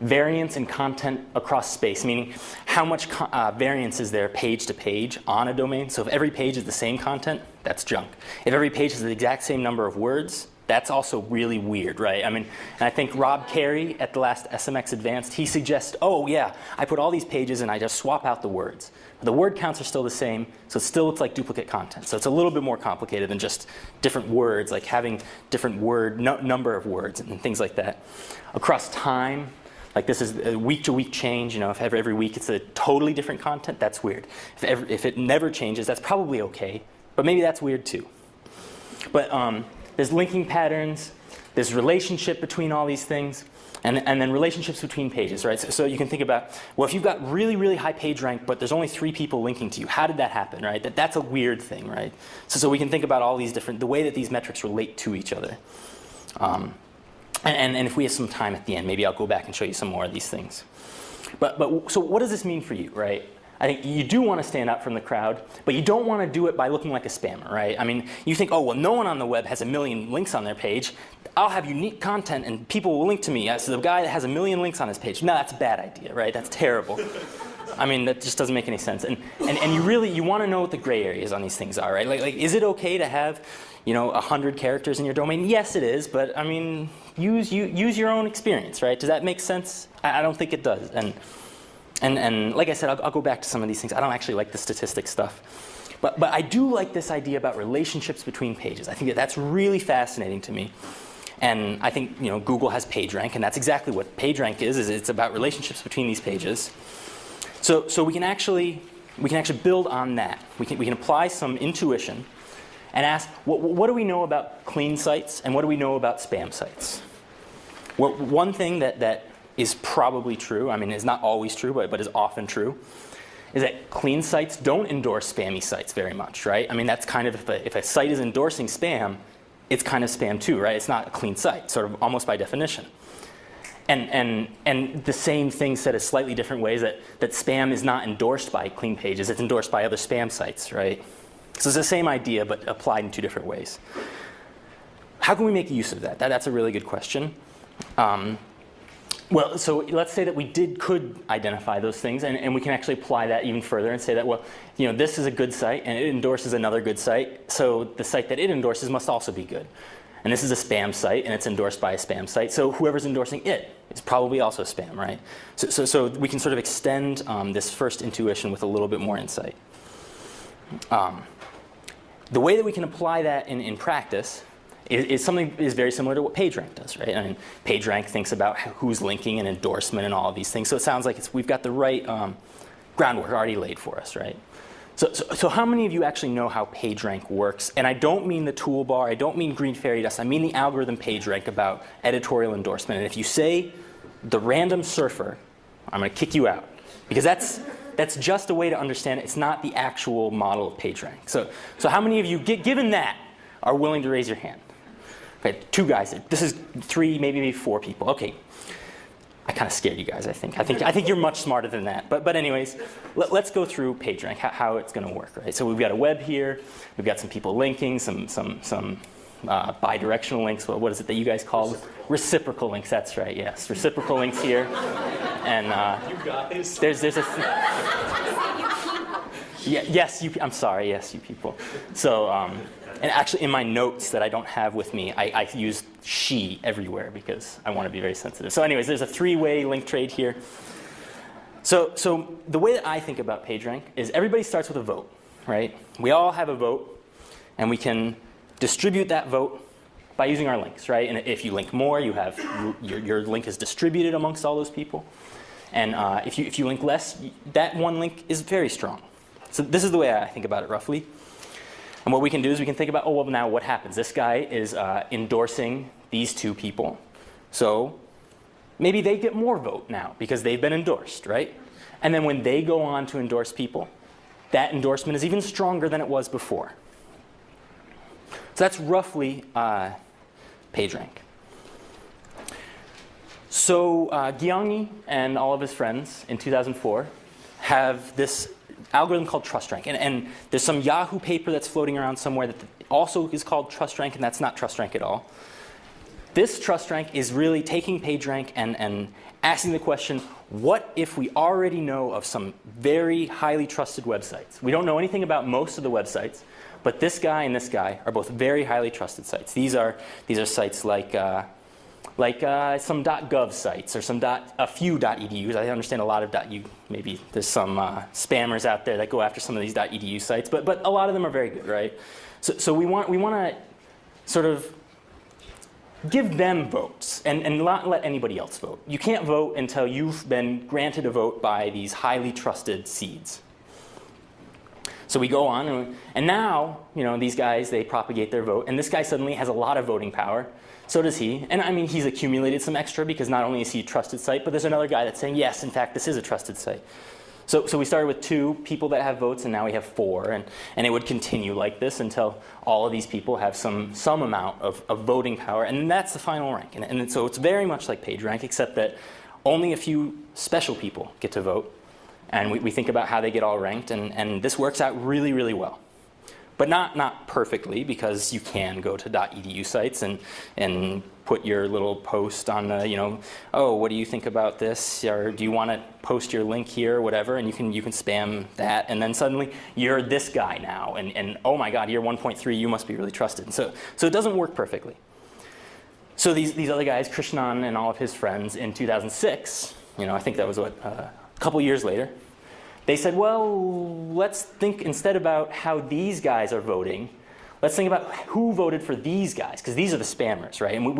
variance in content across space, meaning how much variance is there page to page on a domain. So if every page is the same content, that's junk. If every page has the exact same number of words, that's also really weird, right? I mean, and I think Rob Carey at the last SMX Advanced, he suggests, oh yeah, I put all these pages and I just swap out the words. The word counts are still the same, so it still looks like duplicate content. So it's a little bit more complicated than just different words, like having different number of words and things like that. Across time, like this is a week-to-week change. If every week it's a totally different content, that's weird. If it never changes, that's probably okay, but maybe that's weird too. But there's linking patterns, there's relationship between all these things, and then relationships between pages, right? So you can think about, well, if you've got really, really high page rank, but there's only 3 people linking to you, how did that happen, right? That's a weird thing, right? So we can think about all these the way that these metrics relate to each other. And if we have some time at the end, maybe I'll go back and show you some more of these things. So what does this mean for you, right? I think you do want to stand out from the crowd, but you don't want to do it by looking like a spammer, right? I mean, you think, oh, well, no one on the web has 1 million links on their page. I'll have unique content and people will link to me. So the guy that has 1 million links on his page, no, that's a bad idea, right? That's terrible. I mean, that just doesn't make any sense. And you want to know what the gray areas on these things are, right? Like is it okay to have 100 characters in your domain? Yes, it is, but I mean, use your own experience, right? Does that make sense? I don't think it does. And like I said, I'll go back to some of these things. I don't actually like the statistics stuff. But I do like this idea about relationships between pages. I think that's really fascinating to me. And I think Google has PageRank, and that's exactly what PageRank is it's about relationships between these pages. So we can actually build on that. We can apply some intuition and ask, what do we know about clean sites and what do we know about spam sites? Well, one thing that is probably true, I mean, it's not always true, but is often true, is that clean sites don't endorse spammy sites very much, right? I mean, that's kind of, if a site is endorsing spam, it's kind of spam too, right? It's not a clean site, sort of almost by definition. And the same thing said in slightly different ways, that spam is not endorsed by clean pages, it's endorsed by other spam sites, right? So it's the same idea, but applied in 2 different ways. How can we make use of that? That's a really good question. Well, so let's say that we could identify those things, and we can actually apply that even further and say that, well, this is a good site, and it endorses another good site, so the site that it endorses must also be good. And this is a spam site, and it's endorsed by a spam site, so whoever's endorsing it is probably also spam, right? So we can sort of extend this first intuition with a little bit more insight. The way that we can apply that in practice is very similar to what PageRank does, right? I mean, PageRank thinks about who's linking and endorsement and all of these things. So it sounds like we've got the right groundwork already laid for us, right? So how many of you actually know how PageRank works? And I don't mean the toolbar, I don't mean green fairy dust, I mean the algorithm PageRank about editorial endorsement. And if you say the random surfer, I'm going to kick you out. Because that's just a way to understand it. It's not the actual model of PageRank. So how many of you, given that, are willing to raise your hand? Okay, 2 guys. This is 3, maybe 4 people. Okay, I kind of scared you guys. I think you're much smarter than that. But anyways, let's go through PageRank, how it's going to work. Right. So we've got a web here. We've got some people linking, some bidirectional links. What is it that you guys call reciprocal links? That's right. Yes, reciprocal links here. And you guys. There's a. Yes, I'm sorry. Yes, you people. So. And actually, in my notes that I don't have with me, I use she everywhere because I want to be very sensitive. So anyways, there's a three-way link trade here. So the way that I think about PageRank is everybody starts with a vote, right? We all have a vote, and we can distribute that vote by using our links, right? And if you link more, you have your link is distributed amongst all those people. And if you link less, that one link is very strong. So this is the way I think about it roughly. And what we can do is we can think about, oh, well, now what happens? This guy is endorsing these two people. So maybe they get more vote now because they've been endorsed, right? And then when they go on to endorse people, that endorsement is even stronger than it was before. So that's roughly PageRank. So Gyeonggi and all of his friends in 2004 have this algorithm called TrustRank. And there's some Yahoo paper that's floating around somewhere that also is called TrustRank, and that's not TrustRank at all. This TrustRank is really taking PageRank and asking the question, what if we already know of some very highly trusted websites? We don't know anything about most of the websites, but this guy and this guy are both very highly trusted sites. These are sites like some .gov sites or a few .edus. I understand a lot of .u. Maybe there's some spammers out there that go after some of these .edu sites, but a lot of them are very good, right? So we want to sort of give them votes and not let anybody else vote. You can't vote until you've been granted a vote by these highly trusted seeds. So we go on, and now these guys, they propagate their vote, and this guy suddenly has a lot of voting power. So does he. And I mean, he's accumulated some extra because not only is he a trusted site, but there's another guy that's saying, yes, in fact, this is a trusted site. So we started with 2 people that have votes, and now we have 4. And it would continue like this until all of these people have some amount of voting power. And that's the final rank. And so it's very much like PageRank, except that only a few special people get to vote. And we think about how they get all ranked. And this works out really, really well. But not perfectly, because you can go to .edu sites and put your little post on the, oh, what do you think about this? Or do you want to post your link here or whatever? And you can spam that. And then suddenly you're this guy now. And oh my God, you're 1.3, you must be really trusted. So it doesn't work perfectly. So these other guys, Krishnan and all of his friends in 2006, I think that was a couple years later, they said, well, let's think instead about how these guys are voting. Let's think about who voted for these guys, because these are the spammers, right? And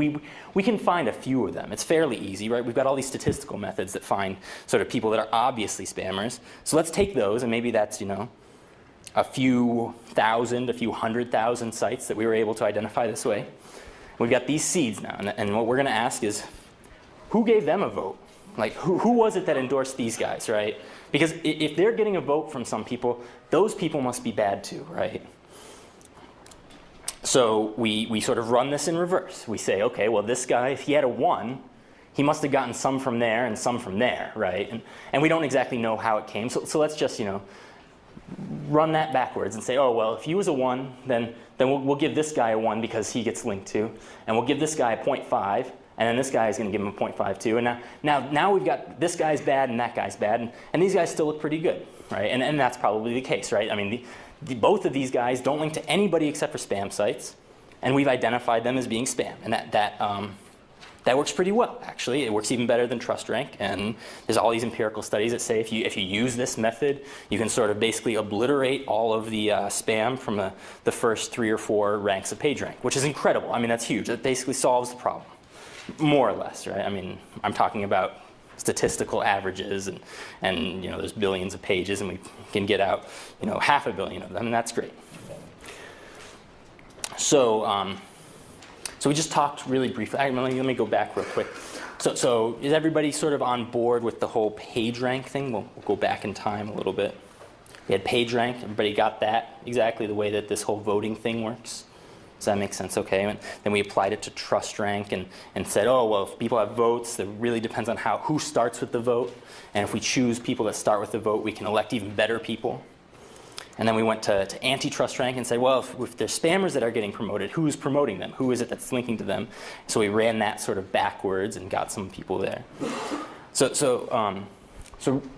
we can find a few of them. It's fairly easy, right? We've got all these statistical methods that find sort of people that are obviously spammers. So let's take those, and maybe that's, a few thousand, a few 100,000 sites that we were able to identify this way. We've got these seeds now, and what we're going to ask is, who gave them a vote? Like, who was it that endorsed these guys, right? Because if they're getting a vote from some people, those people must be bad too, right? So we sort of run this in reverse. We say, okay, well, this guy, if he had a 1, he must have gotten some from there and some from there, right? And we don't exactly know how it came. So let's just, run that backwards and say, oh, well, if he was a 1, then we'll give this guy a 1 because he gets linked to. And we'll give this guy a 0.5. And then this guy is going to give him a 0.5 too. And now we've got this guy's bad and that guy's bad. And these guys still look pretty good, right? And that's probably the case, right? I mean, both of these guys don't link to anybody except for spam sites. And we've identified them as being spam. And that works pretty well, actually. It works even better than TrustRank. And there's all these empirical studies that say if you use this method, you can sort of basically obliterate all of the spam from the first 3 or 4 ranks of PageRank, which is incredible. I mean, that's huge. That basically solves the problem. More or less, right? I mean, I'm talking about statistical averages, and there's billions of pages, and we can get out, 500 million of them, and that's great. So we just talked really briefly. Let me go back real quick. So is everybody sort of on board with the whole PageRank thing? We'll go back in time a little bit. We had PageRank. Everybody got that exactly the way that this whole voting thing works? Does that make sense? Okay. And then we applied it to TrustRank and said, oh, well, if people have votes, it really depends on who starts with the vote. And if we choose people that start with the vote, we can elect even better people. And then we went to anti-TrustRank and said, well, if there's spammers that are getting promoted, who's promoting them? Who is it that's linking to them? So we ran that sort of backwards and got some people there. So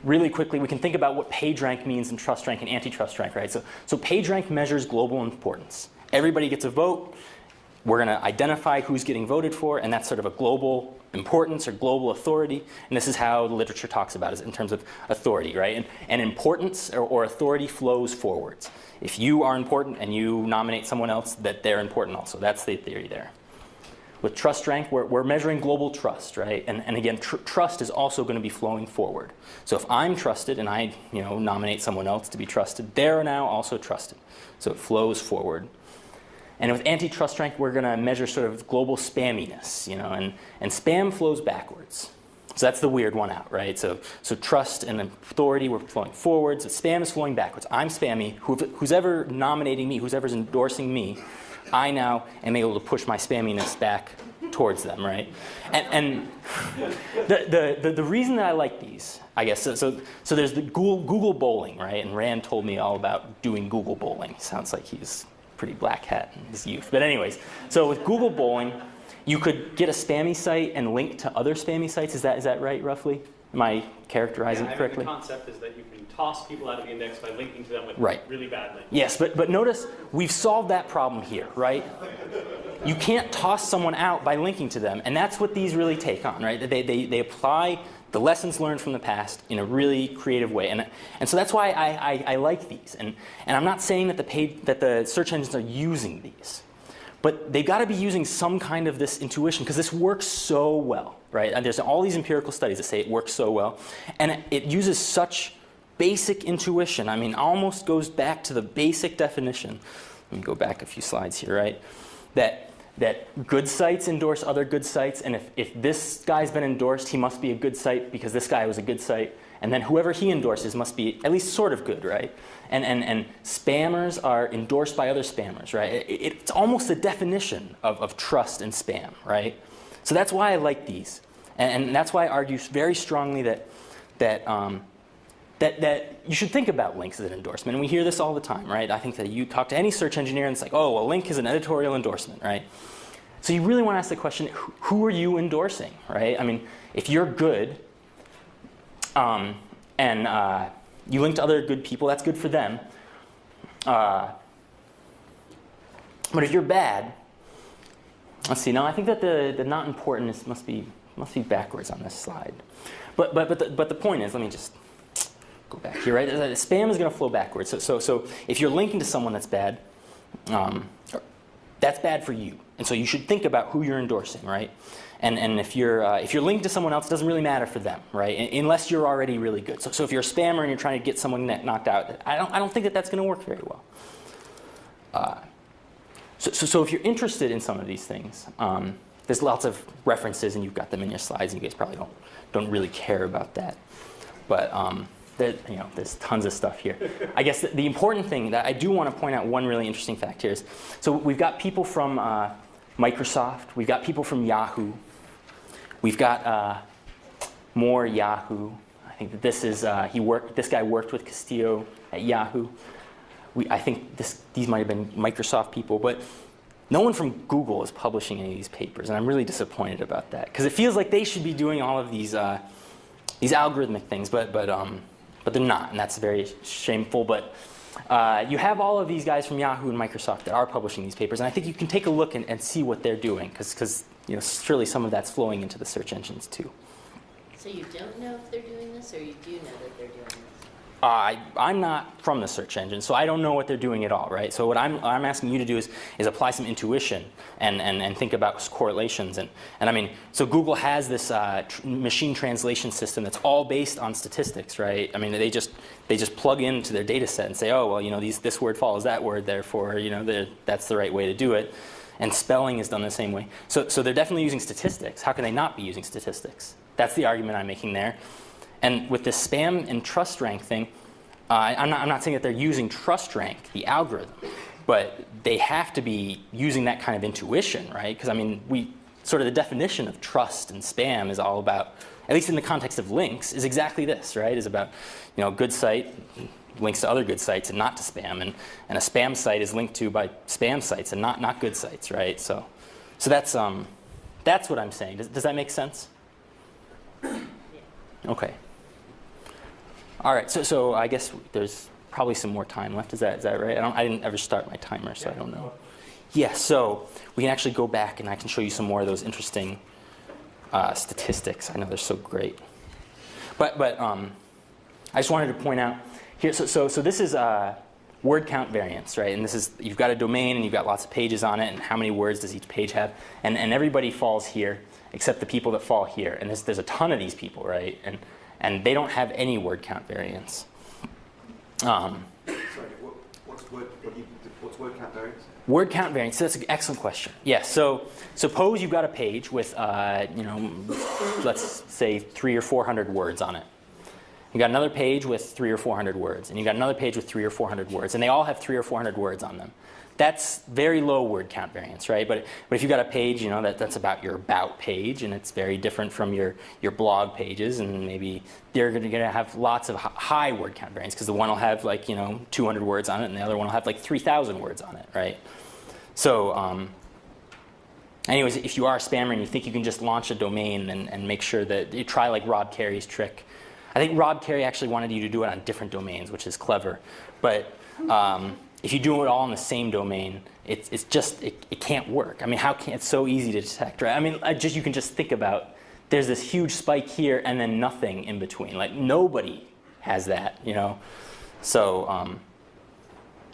really quickly, we can think about what PageRank means in TrustRank and anti-TrustRank, right? So PageRank measures global importance. everybody gets a vote. We're going to identify who's getting voted for, and that's sort of a global importance or global authority. And this is how the literature talks about it in terms of authority, right? And importance or authority flows forwards. If you are important and you nominate someone else, that they're important also. That's the theory there. With trust rank, we're measuring global trust, right? And again, trust is also going to be flowing forward. So if I'm trusted and I nominate someone else to be trusted, they're now also trusted. So it flows forward. And with antitrust rank, we're going to measure sort of global spamminess, and spam flows backwards. So that's the weird one out, right? So trust and authority, we're flowing forwards. Spam is flowing backwards. I'm spammy. Who's ever nominating me, who's ever's endorsing me, I now am able to push my spamminess back towards them, right? And the reason that I like these, I guess, so there's the Google bowling, right? And Rand told me all about doing Google bowling. Sounds like he's pretty black hat in his youth. But anyways, so with Google bowling, you could get a spammy site and link to other spammy sites. Is that right, roughly? Am I characterizing it correctly? The concept is that you can toss people out of the index by linking to them with really bad links. Yes, but notice we've solved that problem here, right? You can't toss someone out by linking to them, and that's what these really take on, right? They apply the lessons learned from the past in a really creative way, and so that's why I like these. And I'm not saying that the search engines are using these, but they've got to be using some kind of this intuition because this works so well, right? And there's all these empirical studies that say it works so well, and it uses such basic intuition. I mean, almost goes back to the basic definition. Let me go back a few slides here, right? That good sites endorse other good sites, and if this guy's been endorsed, he must be a good site because this guy was a good site, and then whoever he endorses must be at least sort of good, right? And spammers are endorsed by other spammers, right? It's almost a definition of trust and spam, right? So that's why I like these, and that's why I argue very strongly that you should think about links as an endorsement. And we hear this all the time, right? I think that you talk to any search engineer and it's like, oh, a link is an editorial endorsement, right? So you really want to ask the question, who are you endorsing, right? I mean, if you're good and you link to other good people, that's good for them. But if you're bad, let's see. Now I think that the not importantness must be backwards on this slide. But the point is, let me just go back here, right? Spam is going to flow backwards. So if you're linking to someone that's bad, that's bad for you. And so you should think about who you're endorsing, right? And if you're linked to someone else, it doesn't really matter for them, right? Unless you're already really good. So if you're a spammer and you're trying to get someone knocked out, I don't think that that's going to work very well. So if you're interested in some of these things, there's lots of references, and you've got them in your slides, and you guys probably don't really care about that. But there's tons of stuff here. I guess the important thing that I do want to point out, one really interesting fact here is, so we've got people from Microsoft, we've got people from Yahoo, we've got more Yahoo. I think that this is this guy worked with Castillo at Yahoo. I think these might have been Microsoft people, but no one from Google is publishing any of these papers, and I'm really disappointed about that because it feels like they should be doing all of these algorithmic things, but they're not, and that's very shameful. But you have all of these guys from Yahoo and Microsoft that are publishing these papers, and I think you can take a look and see what they're doing, because surely some of that's flowing into the search engines too. So you don't know if they're doing this, or you do know that they're doing this? I'm not from the search engine, so I don't know what they're doing at all, right? So what I'm asking you to do is apply some intuition and think about correlations. And I mean, so Google has this machine translation system that's all based on statistics, right? I mean, they just plug into their data set and say, oh, well, this word follows that word, therefore, that's the right way to do it. And spelling is done the same way. So they're definitely using statistics. How can they not be using statistics? That's the argument I'm making there. And with this spam and trust rank thing, I'm not saying that they're using trust rank, the algorithm, but they have to be using that kind of intuition, right? Because I mean, sort of the definition of trust and spam is all about, at least in the context of links, is exactly this, right? Is about, good site links to other good sites and not to spam, and a spam site is linked to by spam sites and not good sites, right? So that's what I'm saying. Does that make sense? Okay. All right, so I guess there's probably some more time left. Is that right? I didn't ever start my timer, so I don't know. Yeah, so we can actually go back and I can show you some more of those interesting statistics. I know they're so great. But I just wanted to point out here, so this is word count variance, right? And this is, you've got a domain and you've got lots of pages on it, and how many words does each page have? And everybody falls here except the people that fall here. And there's a ton of these people, right? And they don't have any word count variance. Sorry, what's word count variance? Word count variance, so that's an excellent question. Yes, so suppose you've got a page with, let's say 300 or 400 words on it. You got another page with 300 or 400 words, and you got another page with 300 or 400 words, and they all have 300 or 400 words on them. That's very low word count variance, right? But if you've got a page, that's about your about page, and it's very different from your blog pages, and maybe they're going to have lots of high word count variance, because the one will have 200 words on it, and the other one will have 3,000 words on it, right? So, anyways, if you are a spammer and you think you can just launch a domain and make sure that you try Rod Carey's trick. I think Rod Carey actually wanted you to do it on different domains, which is clever. But if you do it all on the same domain, it can't work. I mean, it's so easy to detect, right? I mean, you can just think about, there's this huge spike here and then nothing in between. Nobody has that, So,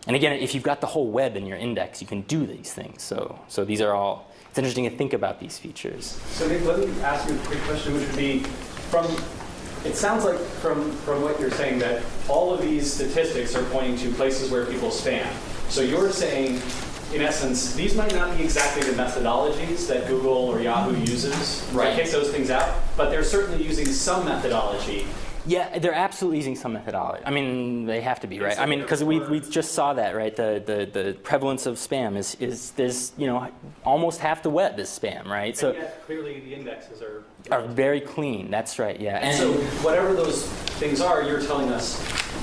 and again, if you've got the whole web in your index, you can do these things. So these are all, it's interesting to think about these features. So Nick, let me ask you a quick question, which would be, it sounds like from what you're saying that all of these statistics are pointing to places where people spam. So you're saying, in essence, these might not be exactly the methodologies that Google or Yahoo uses to kick those things out, but they're certainly using some methodology. Yeah, they're absolutely using some methodology. I mean, they have to be, right? I mean, because we just saw that, right? The prevalence of spam is there's almost half the web is spam, right? So yet, clearly the indexes are very clean. That's right. Yeah. And so whatever those things are, you're telling us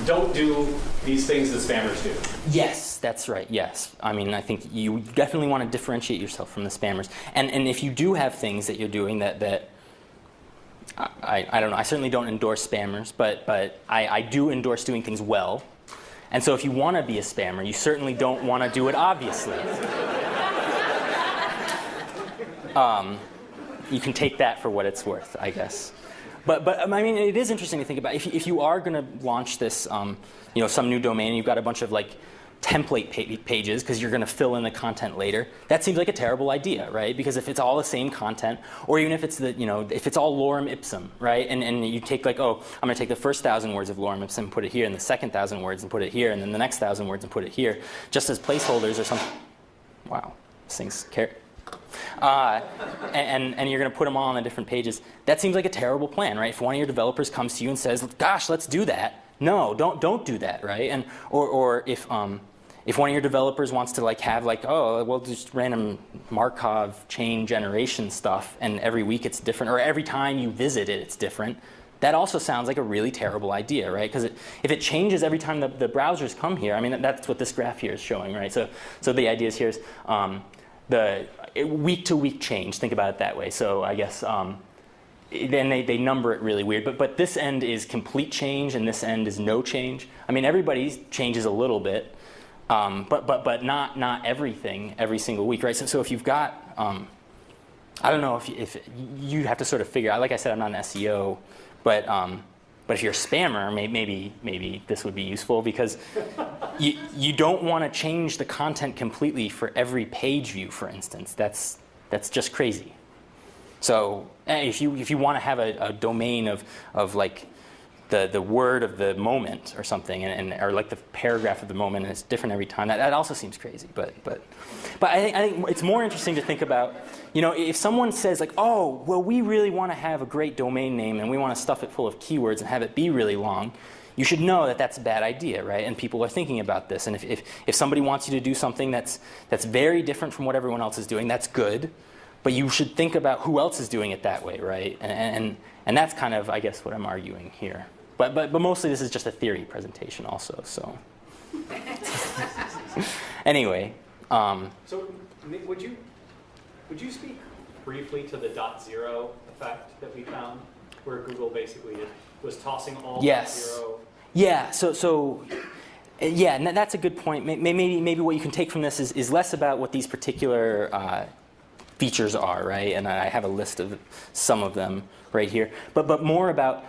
don't do these things that spammers do. Yes, that's right. Yes. I mean, I think you definitely want to differentiate yourself from the spammers. And if you do have things that you're doing that I don't know. I certainly don't endorse spammers, but I do endorse doing things well. And so if you want to be a spammer, you certainly don't want to do it obviously. You can take that for what it's worth, I guess. But I mean, it is interesting to think about. If you are going to launch this, some new domain, and you've got a bunch of template pages because you're going to fill in the content later. That seems like a terrible idea, right? Because if it's all the same content, or even if it's if it's all lorem ipsum, right? And you take I'm going to take the first 1,000 words of lorem ipsum and put it here, and the second 1,000 words and put it here, and then the next 1,000 words and put it here, just as placeholders or something. Wow, this thing's and you're going to put them all on the different pages. That seems like a terrible plan, right? If one of your developers comes to you and says, "Gosh, let's do that." No, don't do that, right? And or if one of your developers wants to have well, just random Markov chain generation stuff, and every week it's different, or every time you visit it, it's different. That also sounds like a really terrible idea, right? Because if it changes every time the browsers come here, I mean that's what this graph here is showing, right? So the idea here is the week-to-week change. Think about it that way. So I guess. Then they number it really weird, but this end is complete change and this end is no change. I mean, everybody changes a little bit, but not everything every single week, right? So if you've got, I don't know if you have to sort of figure out. Like I said, I'm not an SEO, but if you're a spammer, maybe this would be useful because you don't want to change the content completely for every page view, for instance. That's just crazy. So if you want to have a domain of the word of the moment or something, or the paragraph of the moment, and it's different every time, that also seems crazy. But I think it's more interesting to think about, if someone says oh, well, we really want to have a great domain name and we want to stuff it full of keywords and have it be really long, you should know that that's a bad idea, right? And people are thinking about this. And if somebody wants you to do something that's very different from what everyone else is doing, that's good. But you should think about who else is doing it that way, right? And that's kind of, I guess, what I'm arguing here. But mostly this is just a theory presentation also, so. Anyway. So Nick, would you speak briefly to the .0 effect that we found, where Google basically was tossing all yes. .0? Yeah, so Yeah, and that's a good point. Maybe what you can take from this is less about what these particular features are, right? And I have a list of some of them right here. But more about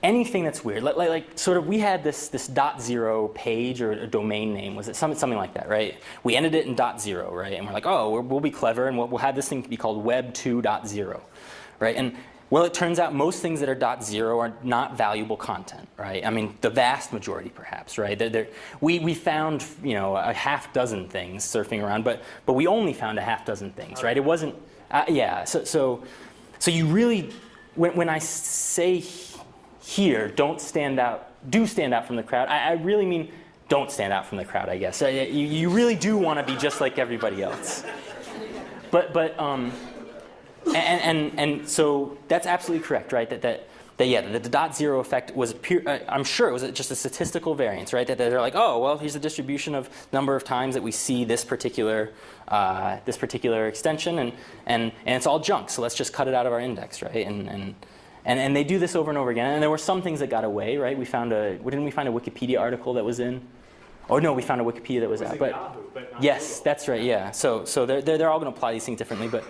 anything that's weird. Like sort of we had this .0 page or a domain name. Was it something like that, right? We ended it in .0, right? And we're like, oh, we'll be clever and we'll have this thing be called Web 2.0, right? And well, it turns out most things that are .0 are not valuable content, right? I mean, the vast majority, perhaps, right? We found, a half dozen things surfing around, but we only found a half dozen things, right? It wasn't, yeah. So you really, when I say here, do stand out from the crowd, I really mean don't stand out from the crowd, I guess. You really do want to be just like everybody else, And so that's absolutely correct, right? That the .0 effect was I'm sure it was just a statistical variance, right? That they're like, oh, well, here's the distribution of number of times that we see this particular extension, and it's all junk. So let's just cut it out of our index, right? And they do this over and over again. And there were some things that got away, right? Didn't we find a Wikipedia article that was in? Oh no, we found a Wikipedia that was out. But Yahoo, but yes, that's right. Yeah. So they're all going to apply these things differently, but.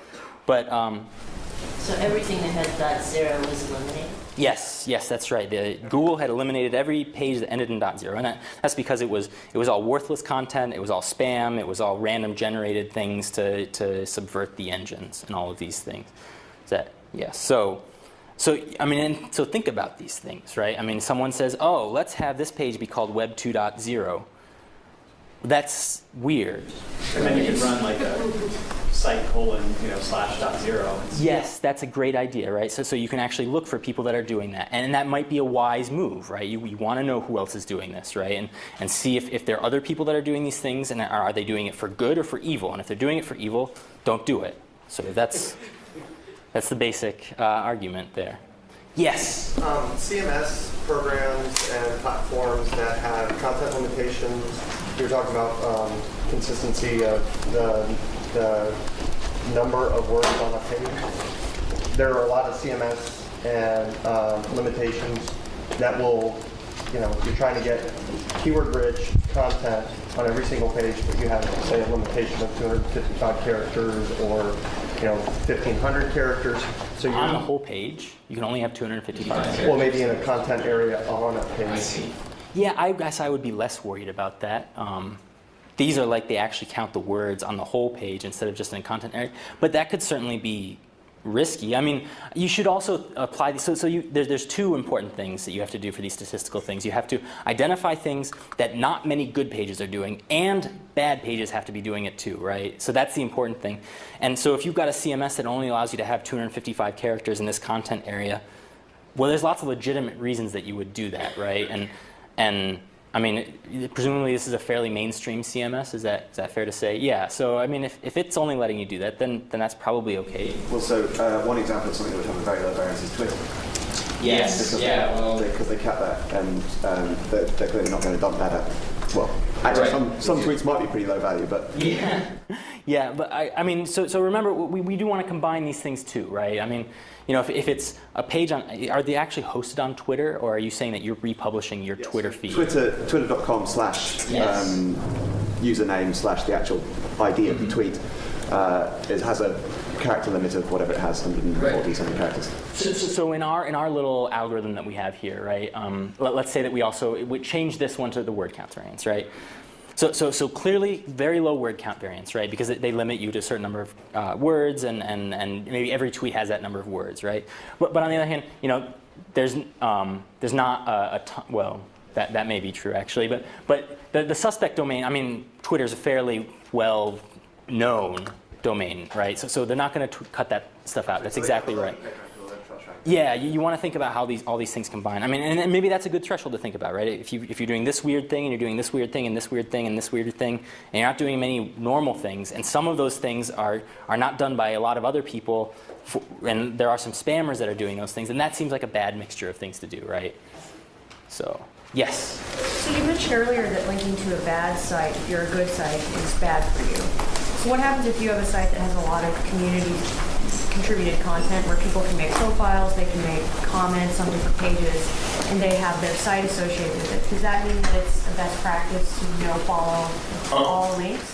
So everything that had .0 was eliminated? Yes, that's right. Google had eliminated every page that ended in .0, and that's because it was all worthless content, it was all spam, it was all random generated things to subvert the engines and all of these things. So think about these things, right? I mean, someone says, oh, let's have this page be called Web 2.0. That's weird. And then you could run like a site /.0. Yes, that's a great idea, right? So you can actually look for people that are doing that. And that might be a wise move, right? You want to know who else is doing this, right? And see if there are other people that are doing these things, and are they doing it for good or for evil? And if they're doing it for evil, don't do it. So that's the basic argument there. Yes? CMS programs and platforms that have content limitations, you're talking about consistency of the number of words on a page. There are a lot of CMS and limitations that will, if you're trying to get keyword-rich content on every single page, but you have, say, a limitation of 255 characters or 1,500 characters. So you're on the whole page, you can only have 255 characters. Well, maybe in a content area on a page. I see. Yeah, I guess I would be less worried about that. These are like they actually count the words on the whole page instead of just in a content area. But that could certainly be risky. I mean, you should also apply these. There's two important things that you have to do for these statistical things. You have to identify things that not many good pages are doing, and bad pages have to be doing it too, right? So that's the important thing. And so if you've got a CMS that only allows you to have 255 characters in this content area, well, there's lots of legitimate reasons that you would do that, right? And I mean, presumably this is a fairly mainstream CMS. Is that fair to say? Yeah. So I mean, if it's only letting you do that, then that's probably okay. Well, so one example of something that would have a very low variance is Twitter. Yes. Because they cap that, and they're clearly not going to dump that out. Well, actually, some tweets might be pretty low value, but yeah. But I mean, so remember, we do want to combine these things too, right? I mean, if it's a page on, are they actually hosted on Twitter, or are you saying that you're republishing your Twitter feed? Twitter.com/ username / the actual ID of the tweet it has a character limit of whatever it has, 140 something characters. So in our little algorithm that we have here, right? Let's say that we change this one to the word count variance, right? So clearly very low word count variance, right? Because they limit you to a certain number of words, and maybe every tweet has that number of words, right? But on the other hand, there's not a ton. Well, that may be true actually, but the suspect domain. I mean, Twitter's a fairly well known domain, right? So they're not going to cut that stuff out. That's exactly right. Yeah, you want to think about how all these things combine. I mean, and maybe that's a good threshold to think about, right? If you're doing this weird thing, and you're doing this weird thing, and this weird thing, and this weird thing, and you're not doing many normal things, and some of those things are not done by a lot of other people, and there are some spammers that are doing those things, and that seems like a bad mixture of things to do, right? So, yes? So you mentioned earlier that linking to a bad site, if you're a good site, is bad for you. So what happens if you have a site that has a lot of contributed content where people can make profiles, they can make comments on different pages, and they have their site associated with it. Does that mean that it's a best practice to follow all links?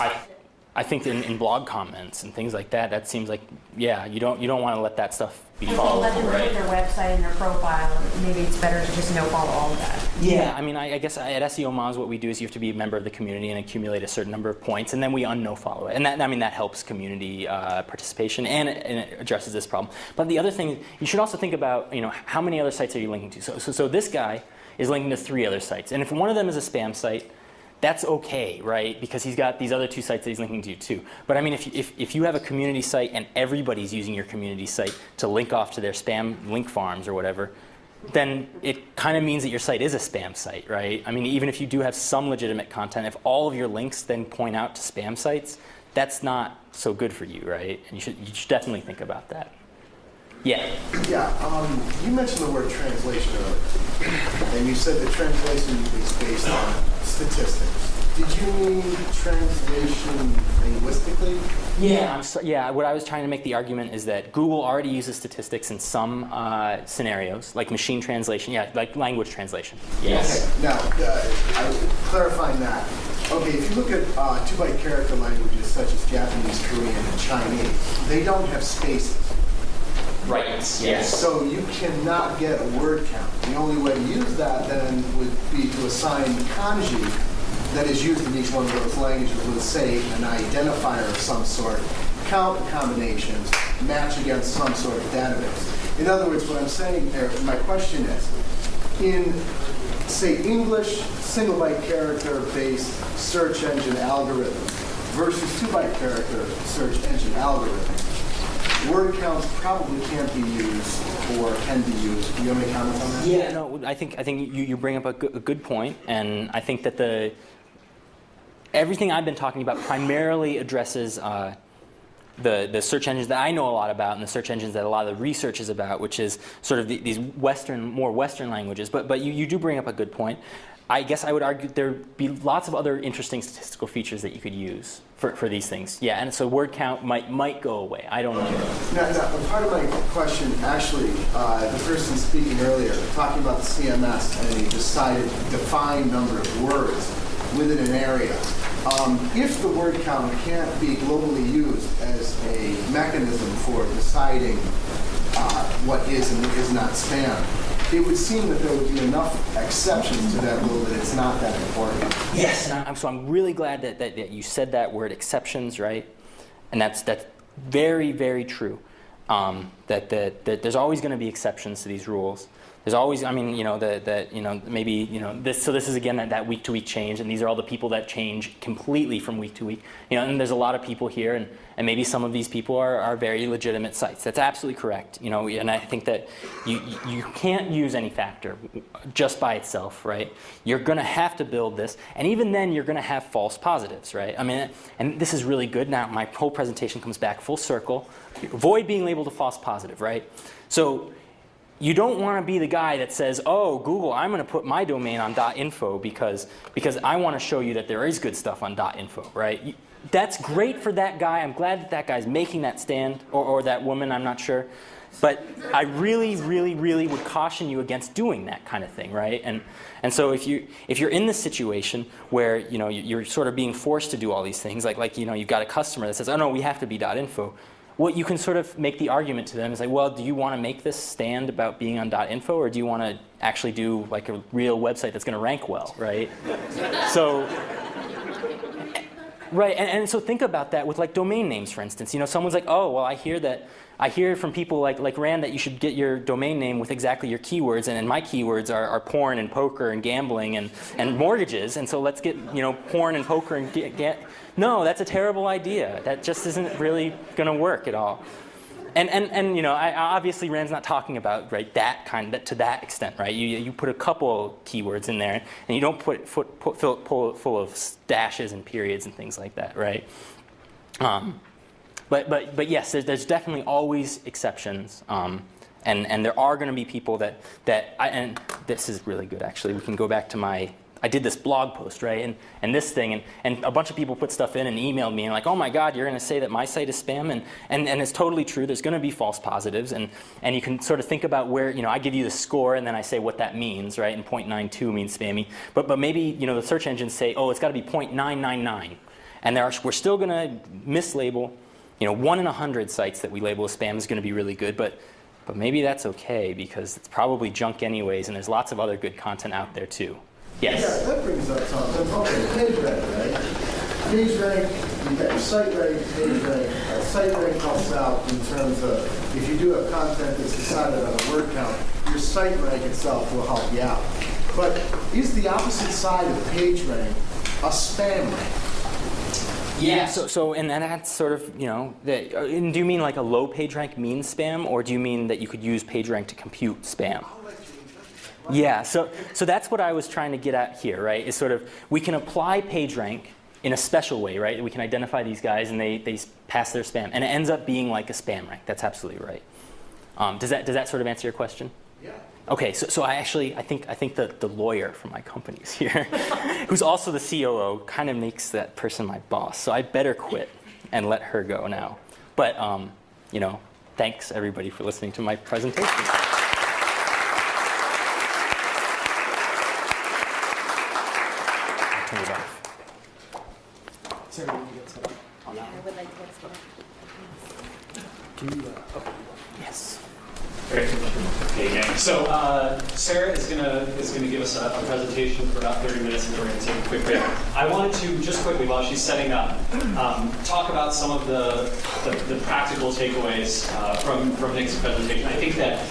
I think in blog comments and things like that, that seems like, yeah, you don't want to let that stuff be followed, let them put their website and their profile. Maybe it's better to just follow all of that. Yeah, I mean, I guess at SEO Moms, what we do is you have to be a member of the community and accumulate a certain number of points, and then we follow it. And that, I mean, that helps community participation, and it addresses this problem. But the other thing, you should also think about, how many other sites are you linking to? So this guy is linking to 3 other sites, and if one of them is a spam site, that's okay, right? Because he's got these other 2 sites that he's linking to too. But I mean, if you have a community site and everybody's using your community site to link off to their spam link farms or whatever, then it kind of means that your site is a spam site, right? I mean, even if you do have some legitimate content, if all of your links then point out to spam sites, that's not so good for you, right? And you should definitely think about that. Yeah. Yeah, you mentioned the word translation earlier, and you said that translation is based on statistics. Did you mean translation linguistically? Yeah, what I was trying to make the argument is that Google already uses statistics in some scenarios, like machine translation, like language translation. Yes. Okay, now, clarifying that. Okay, if you look at 2-byte character languages such as Japanese, Korean, and Chinese, they don't have spaces. Right, yes. So you cannot get a word count. The only way to use that then would be to assign kanji that is used in each one of those languages with, say, an identifier of some sort, count the combinations, match against some sort of database. In other words, what I'm saying there, my question is, in, say, English single-byte character-based search engine algorithm versus 2-byte character search engine algorithm, word counts probably can't be used or can be used. Do you have any comments on that? Yeah, no, I think you bring up a good point, and I think that everything I've been talking about primarily addresses the search engines that I know a lot about, and the search engines that a lot of the research is about, which is sort of these more Western languages. But you do bring up a good point. I guess I would argue there'd be lots of other interesting statistical features that you could use for these things. Yeah, and so word count might go away. I don't know. Now, part of my question, actually, the person speaking earlier, talking about the CMS and a defined number of words within an area. If the word count can't be globally used as a mechanism for deciding what is and is not spam, it would seem that there would be enough exceptions to that rule that it's not that important. Yes, and so I'm really glad that you said that word, exceptions, right? And that's very, very true. That there's always going to be exceptions to these rules. There's always, I mean, maybe, this is again that week-to-week change, and these are all the people that change completely from week to week. And there's a lot of people here, and maybe some of these people are very legitimate sites. That's absolutely correct. And I think that you can't use any factor just by itself, right? You're going to have to build this, and even then you're going to have false positives, right? I mean, and this is really good. Now my whole presentation comes back full circle. Avoid being labeled a false positive, right? So you don't want to be the guy that says, oh, Google, I'm going to put my domain on .info because I want to show you that there is good stuff on .info, right? That's great for that guy. I'm glad that guy's making that stand, or that woman, I'm not sure. But I really, really, really would caution you against doing that kind of thing, right? And so if you're in this situation where you're sort of being forced to do all these things, like you've got a customer that says, oh no, we have to be .info. What you can sort of make the argument to them is like, well, do you want to make this stand about being on .info, or do you want to actually do like a real website that's going to rank well, right? So, right, and so think about that with like domain names, for instance. Someone's like, oh, well, I hear from people like Rand that you should get your domain name with exactly your keywords, and my keywords are porn and poker and gambling and mortgages, and so let's get porn and poker and get. No, that's a terrible idea. That just isn't really going to work at all. And obviously Rand's not talking about to that extent, right? You put a couple keywords in there, and you don't fill it full of dashes and periods and things like that, right? But yes, there's definitely always exceptions, and there are going to be people and this is really good actually. We can go back to I did this blog post, right, and this thing, and a bunch of people put stuff in and emailed me and like, oh my God, you're going to say that my site is spam, and it's totally true. There's going to be false positives, and you can sort of think about where, you know, I give you the score and then I say what that means, right, and 0.92 means spammy, but maybe, you know, the search engines say, oh, it's got to be 0.999, and we're still going to mislabel, you know, 1 in 100 sites that we label as spam is going to be really good, but maybe that's okay because it's probably junk anyways, and there's lots of other good content out there too. Yes? Yeah, that brings up something. Okay, page rank, right? Page rank, you got your site rank, page rank. Site rank helps out in terms of if you do have content that's decided on a word count, your site rank itself will help you out. But is the opposite side of page rank a spam rank? Yeah, so and that's sort of, you know, and do you mean like a low page rank means spam, or do you mean that you could use page rank to compute spam? Yeah, so that's what I was trying to get at here, right, is sort of we can apply page rank in a special way, right? We can identify these guys and they pass their spam, and it ends up being like a spam rank. That's absolutely right. Does that sort of answer your question? Yeah. Okay, so I think the lawyer for my company is here, who's also the COO, kind of makes that person my boss. So I better quit and let her go now. But you know, thanks everybody for listening to my presentation. I'll turn it off. Sarah, will you get set up on that? I would like to get started. Can you? Yes. Great. Okay, gang. So Sarah is gonna give us a presentation for about 30 minutes, and we're gonna take a quick break. I wanted to just quickly, while she's setting up, talk about some of the practical takeaways from Nick's presentation. I think that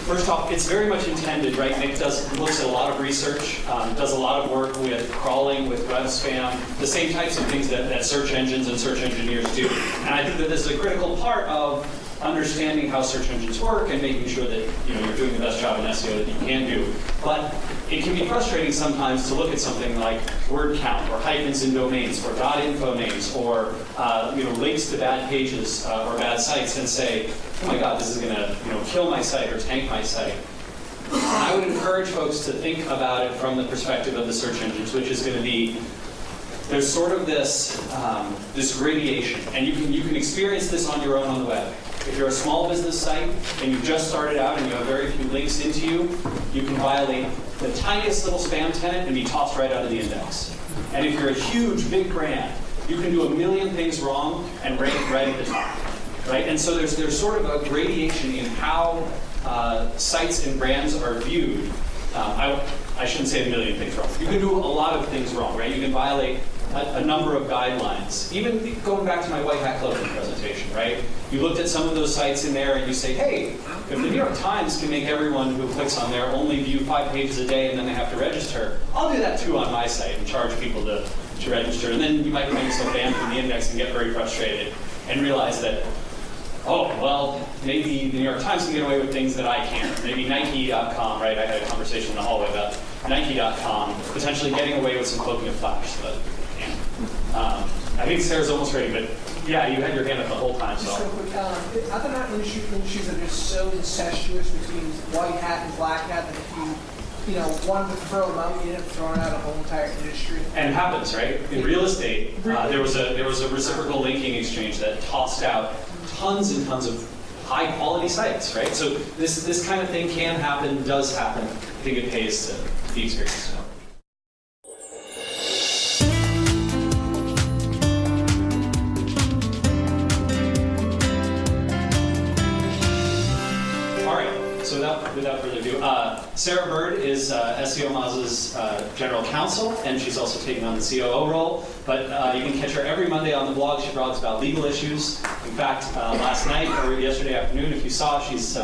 first off, it's very much intended, right? Nick looks at a lot of research, does a lot of work with crawling, with web spam, the same types of things that search engines and search engineers do. And I think that this is a critical part of understanding how search engines work and making sure that you're doing the best job in SEO that you can do. But it can be frustrating sometimes to look at something like word count or hyphens in domains or .info names or links to bad pages or bad sites and say, oh my God, this is going to kill my site or tank my site. And I would encourage folks to think about it from the perspective of the search engines, which is going to be there's sort of this gradation, and you can experience this on your own on the web. If you're a small business site and you've just started out and you have very few links into you can violate the tiniest little spam tenant and be tossed right out of the index. And if you're a huge, big brand, you can do a million things wrong and rank right at the top. Right? And so there's sort of a gradation in how sites and brands are viewed. I shouldn't say a million things wrong. You can do a lot of things wrong, right? You can violate a number of guidelines. Even going back to my white hat clothing presentation, right? You looked at some of those sites in there and you say, hey, if the New York Times can make everyone who clicks on there only view 5 pages a day and then they have to register, I'll do that too on my site and charge people to register. And then you might find yourself banned from the index and get very frustrated and realize that, oh, well, maybe the New York Times can get away with things that I can't. Maybe Nike.com, right? I had a conversation in the hallway about Nike.com potentially getting away with some cloaking of Flash, but can't. I think Sarah's almost ready, but yeah, you had your hand up the whole time. Just real quick, are there not industries that are just so incestuous between white hat and black hat that if you wanted to throw them out, you end up throwing out a whole entire industry? And it happens, right? In real estate, there was a reciprocal linking exchange that tossed out tons and tons of high quality sites, right? So this kind of thing can happen, does happen. I think it pays to be experienced. All right, so without further ado, Sarah Bird is SEO Maz's general counsel, and she's also taking on the COO role. But you can catch her every Monday on the blog. She blogs about legal issues. In fact, last night or yesterday afternoon, if you saw, she's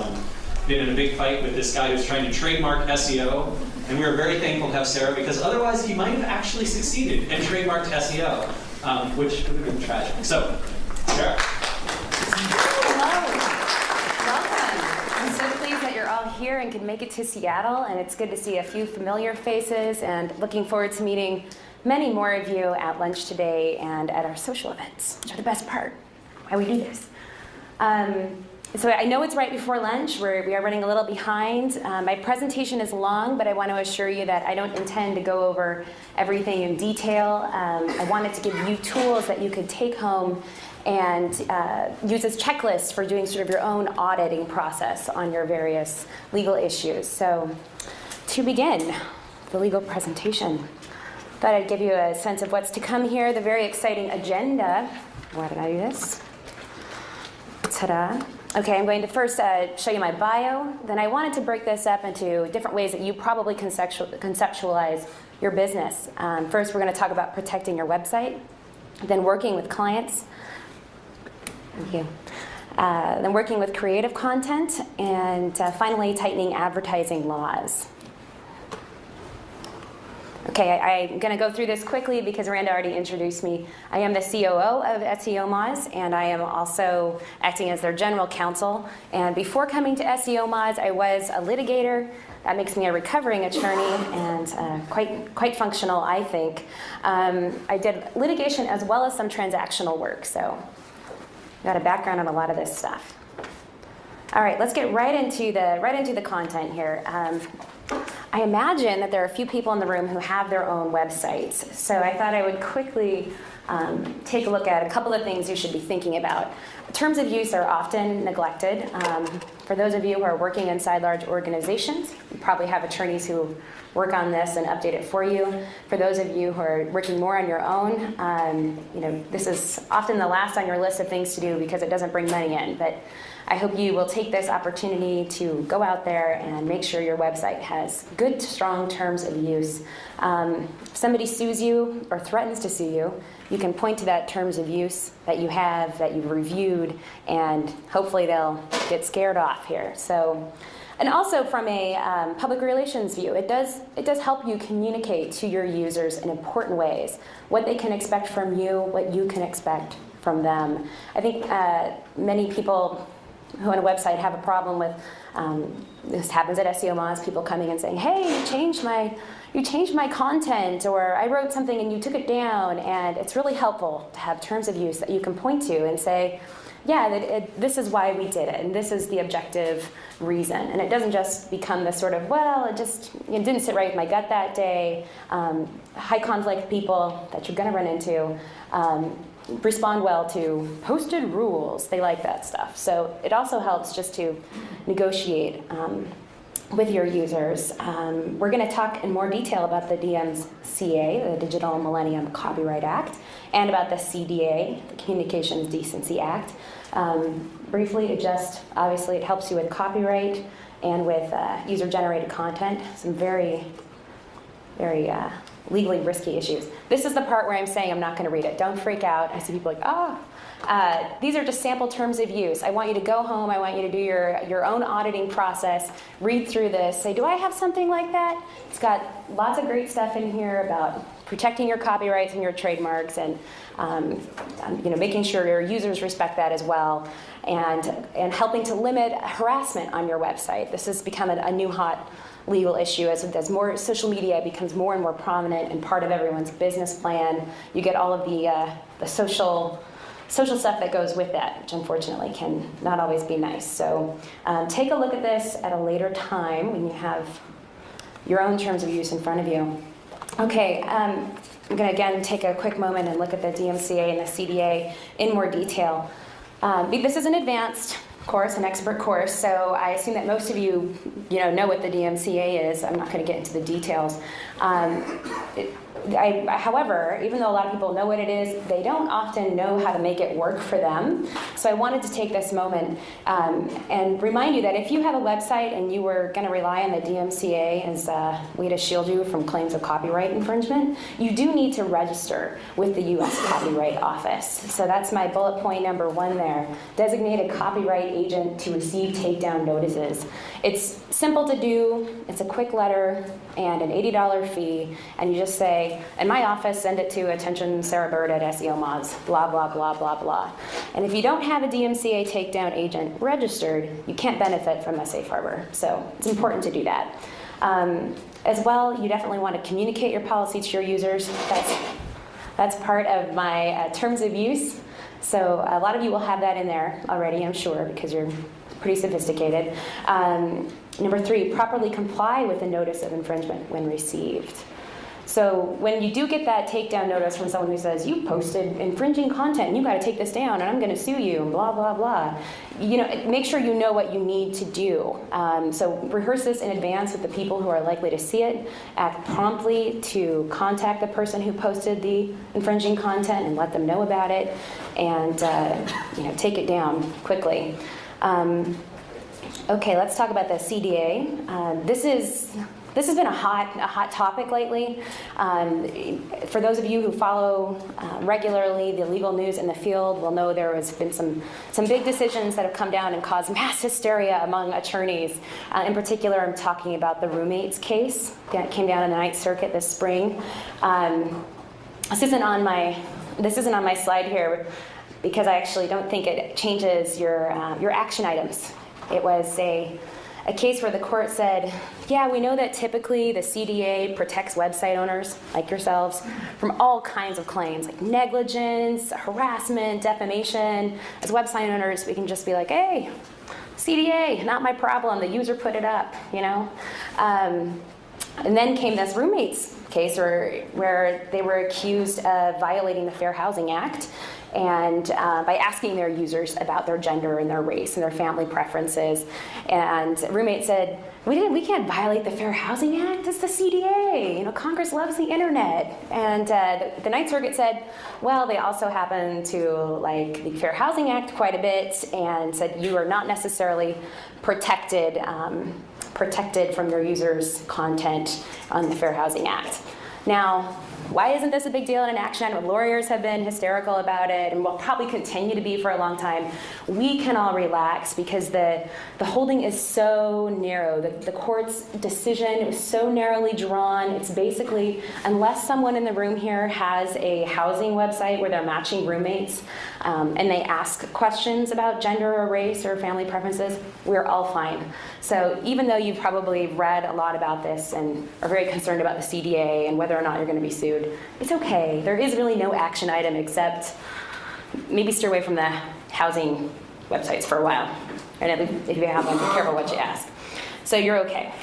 been in a big fight with this guy who's trying to trademark SEO. And we were very thankful to have Sarah because otherwise he might have actually succeeded and trademarked SEO, which would have been tragic. So, Sarah. I'm so pleased that you're all here and can make it to Seattle, and it's good to see a few familiar faces, and looking forward to meeting many more of you at lunch today and at our social events, which are the best part, why we do this. So I know it's right before lunch. We are running a little behind. My presentation is long, but I want to assure you that I don't intend to go over everything in detail. I wanted to give you tools that you could take home and use as checklists for doing sort of your own auditing process on your various legal issues. So to begin the legal presentation, thought I'd give you a sense of what's to come here, the very exciting agenda. Why did I do this? Ta-da. Okay, I'm going to first show you my bio. Then I wanted to break this up into different ways that you probably conceptualize your business. First, we're going to talk about protecting your website, then working with clients. Thank you. Then working with creative content, and finally tightening advertising laws. Okay, I'm going to go through this quickly because Miranda already introduced me. I am the COO of SEO Moz, and I am also acting as their general counsel. And before coming to SEO Moz, I was a litigator. That makes me a recovering attorney and quite functional, I think. I did litigation as well as some transactional work, so I've got a background on a lot of this stuff. All right, let's get right into the content here. I imagine that there are a few people in the room who have their own websites, so I thought I would quickly take a look at a couple of things you should be thinking about. Terms of use are often neglected. For those of you who are working inside large organizations, you probably have attorneys who work on this and update it for you. For those of you who are working more on your own, this is often the last on your list of things to do because it doesn't bring money in. But I hope you will take this opportunity to go out there and make sure your website has good, strong terms of use. If somebody sues you or threatens to sue you, you can point to that terms of use that you have, that you've reviewed, and hopefully they'll get scared off here. So, and also from a public relations view, it does help you communicate to your users in important ways, what they can expect from you, what you can expect from them. I think many people who on a website have a problem with, this happens at SEO Moz, people coming and saying, hey, you changed my content, or I wrote something and you took it down, and it's really helpful to have terms of use that you can point to and say, yeah, this is why we did it, and this is the objective reason. And it doesn't just become this sort of, well, it didn't sit right with my gut that day. High conflict people that you're going to run into respond well to posted rules. They like that stuff. So it also helps just to negotiate with your users. We're going to talk in more detail about the DMCA, the Digital Millennium Copyright Act, and about the CDA, the Communications Decency Act. Briefly, obviously it helps you with copyright and with user-generated content, some very, very legally risky issues. This is the part where I'm saying I'm not going to read it. Don't freak out. I see people like, these are just sample terms of use. I want you to go home. I want you to do your own auditing process, read through this, say, do I have something like that? It's got lots of great stuff in here about protecting your copyrights and your trademarks, and making sure your users respect that as well, and helping to limit harassment on your website. This has become a new hot legal issue as more social media becomes more and more prominent and part of everyone's business plan. You get all of the social stuff that goes with that, which unfortunately can not always be nice. So take a look at this at a later time when you have your own terms of use in front of you. Okay, I'm going to again take a quick moment and look at the DMCA and the CDA in more detail. This is an advanced course, an expert course, so I assume that most of you, know what the DMCA is. I'm not going to get into the details. However, even though a lot of people know what it is, they don't often know how to make it work for them. So I wanted to take this moment and remind you that if you have a website and you were going to rely on the DMCA as a way to shield you from claims of copyright infringement, you do need to register with the U.S. Copyright Office. So that's my bullet point number 1 there. Designate a copyright agent to receive takedown notices. It's simple to do. It's a quick letter and an $80 fee, and you just say, in my office, send it to attention Sarah Bird at SEO Moz, blah, blah, blah, blah, blah. And if you don't have a DMCA takedown agent registered, you can't benefit from the safe harbor. So it's important to do that. As well, you definitely want to communicate your policy to your users. That's part of my terms of use. So a lot of you will have that in there already, I'm sure, because you're pretty sophisticated. Number 3, properly comply with the notice of infringement when received. So when you do get that takedown notice from someone who says, you posted infringing content, and you got to take this down, and I'm going to sue you, and blah, blah, blah, make sure you know what you need to do. So rehearse this in advance with the people who are likely to see it. Act promptly to contact the person who posted the infringing content and let them know about it, and take it down quickly. Okay, let's talk about the CDA. This has been a hot topic lately. For those of you who follow regularly the legal news in the field will know there has been some big decisions that have come down and caused mass hysteria among attorneys. In particular, I'm talking about the roommates case that came down in the Ninth Circuit this spring. This isn't on my slide here because I actually don't think it changes your action items. It was a case where the court said, yeah, we know that typically the CDA protects website owners like yourselves from all kinds of claims, like negligence, harassment, defamation. As website owners, we can just be like, hey, CDA, not my problem. The user put it up, And then came this roommates case where they were accused of violating the Fair Housing Act and by asking their users about their gender and their race and their family preferences. And roommates said, we can't violate the Fair Housing Act, it's the CDA. Congress loves the internet. And the Ninth Circuit said, well, they also happen to like the Fair Housing Act quite a bit and said you are not necessarily protected from your users' content on the Fair Housing Act. Now, why isn't this a big deal in an action item? Lawyers have been hysterical about it and will probably continue to be for a long time. We can all relax because the holding is so narrow. The court's decision is so narrowly drawn. It's basically, unless someone in the room here has a housing website where they're matching roommates and they ask questions about gender or race or family preferences, we're all fine. So even though you've probably read a lot about this and are very concerned about the CDA and whether or not you're going to be sued, it's okay. There is really no action item except maybe steer away from the housing websites for a while. And if you have one, be careful what you ask. So you're okay.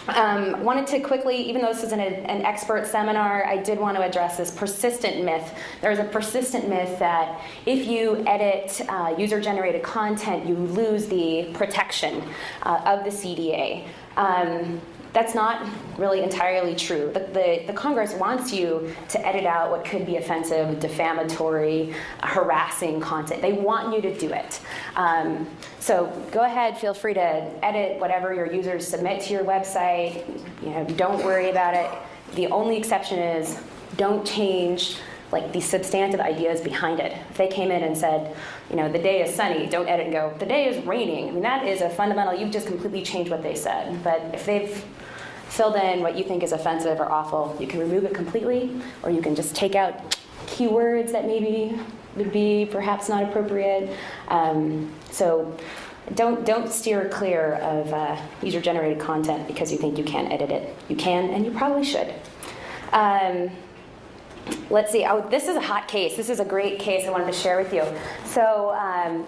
Wanted to quickly, even though this isn't an expert seminar, I did want to address this persistent myth. There's a persistent myth that if you edit user-generated content, you lose the protection of the CDA. That's not really entirely true. The Congress wants you to edit out what could be offensive, defamatory, harassing content. They want you to do it. So go ahead, feel free to edit whatever your users submit to your website. Don't worry about it. The only exception is don't change like the substantive ideas behind it. If they came in and said, the day is sunny, don't edit and go, the day is raining. I mean, that is a fundamental, you've just completely changed what they said. But if they've filled in what you think is offensive or awful, you can remove it completely, or you can just take out keywords that maybe would be perhaps not appropriate. So don't steer clear of user-generated content because you think you can't edit it. You can, and you probably should. Let's see. Oh, this is a hot case. This is a great case I wanted to share with you. So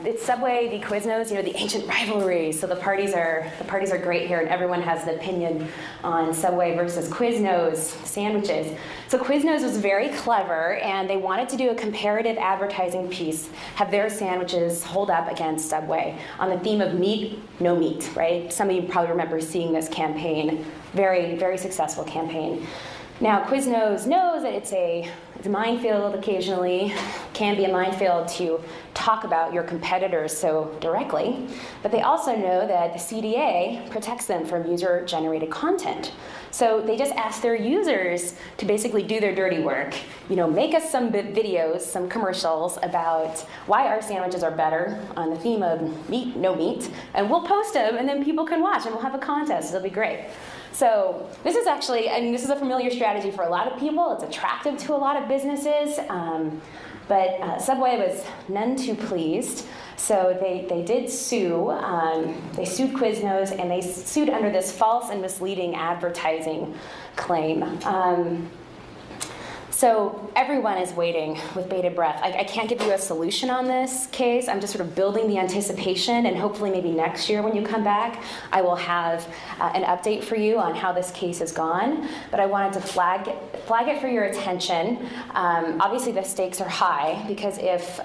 it's Subway v. Quiznos, the ancient rivalry. So the parties are great here, and everyone has an opinion on Subway versus Quiznos sandwiches. So Quiznos was very clever, and they wanted to do a comparative advertising piece, have their sandwiches hold up against Subway on the theme of meat, no meat, right? Some of you probably remember seeing this campaign. Very, very successful campaign. Now, Quiznos knows that it's a minefield occasionally, can be a minefield to talk about your competitors so directly, but they also know that the CDA protects them from user-generated content. So they just ask their users to basically do their dirty work, make us some videos, some commercials about why our sandwiches are better on the theme of meat, no meat, and we'll post them, and then people can watch, and we'll have a contest. It'll be great. So this is actually, this is a familiar strategy for a lot of people. It's attractive to a lot of businesses, but Subway was none too pleased. So they did sue. They sued Quiznos, and they sued under this false and misleading advertising claim. So everyone is waiting with bated breath. I can't give you a solution on this case. I'm just sort of building the anticipation, and hopefully maybe next year when you come back, I will have an update for you on how this case has gone. But I wanted to flag it for your attention. Obviously the stakes are high, because if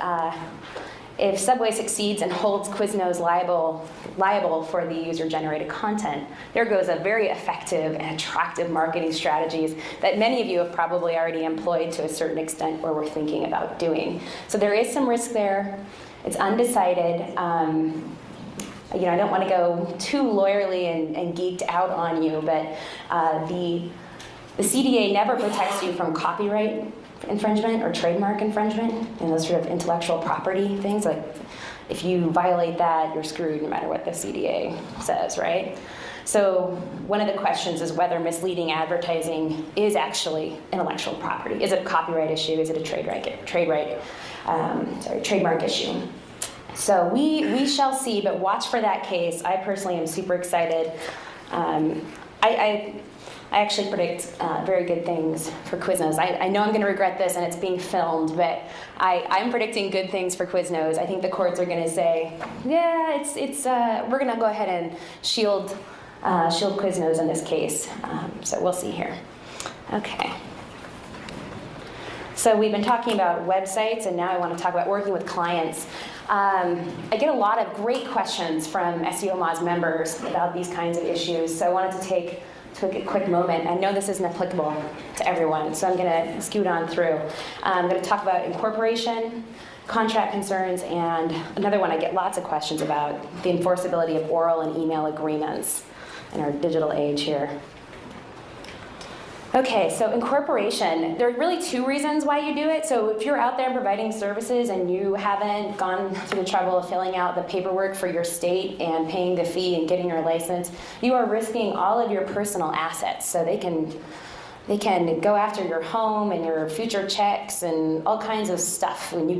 Subway succeeds and holds Quiznos liable for the user-generated content, there goes a very effective and attractive marketing strategies that many of you have probably already employed to a certain extent or were thinking about doing. So there is some risk there. It's undecided. I don't want to go too lawyerly and geeked out on you, but the CDA never protects you from copyright infringement or trademark infringement and those sort of intellectual property things. Like, if you violate that, you're screwed no matter what the CDA says, right? So one of the questions is whether misleading advertising is actually intellectual property. Is it a copyright issue? Is it a trademark issue? So we shall see, but watch for that case. I personally am super excited. I actually predict very good things for Quiznos. I know I'm going to regret this, and it's being filmed, but I'm predicting good things for Quiznos. I think the courts are going to say, yeah, we're going to go ahead and shield Quiznos in this case. So we'll see here. Okay. So we've been talking about websites, and now I want to talk about working with clients. I get a lot of great questions from SEO Moz members about these kinds of issues, so I wanted to take a quick moment. I know this isn't applicable to everyone, so I'm going to scoot on through. I'm going to talk about incorporation, contract concerns, and another one I get lots of questions about, the enforceability of oral and email agreements in our digital age here. Okay, so incorporation, there are really two reasons why you do it. So if you're out there providing services and you haven't gone through the trouble of filling out the paperwork for your state and paying the fee and getting your license, you are risking all of your personal assets. So they can go after your home and your future checks and all kinds of stuff when you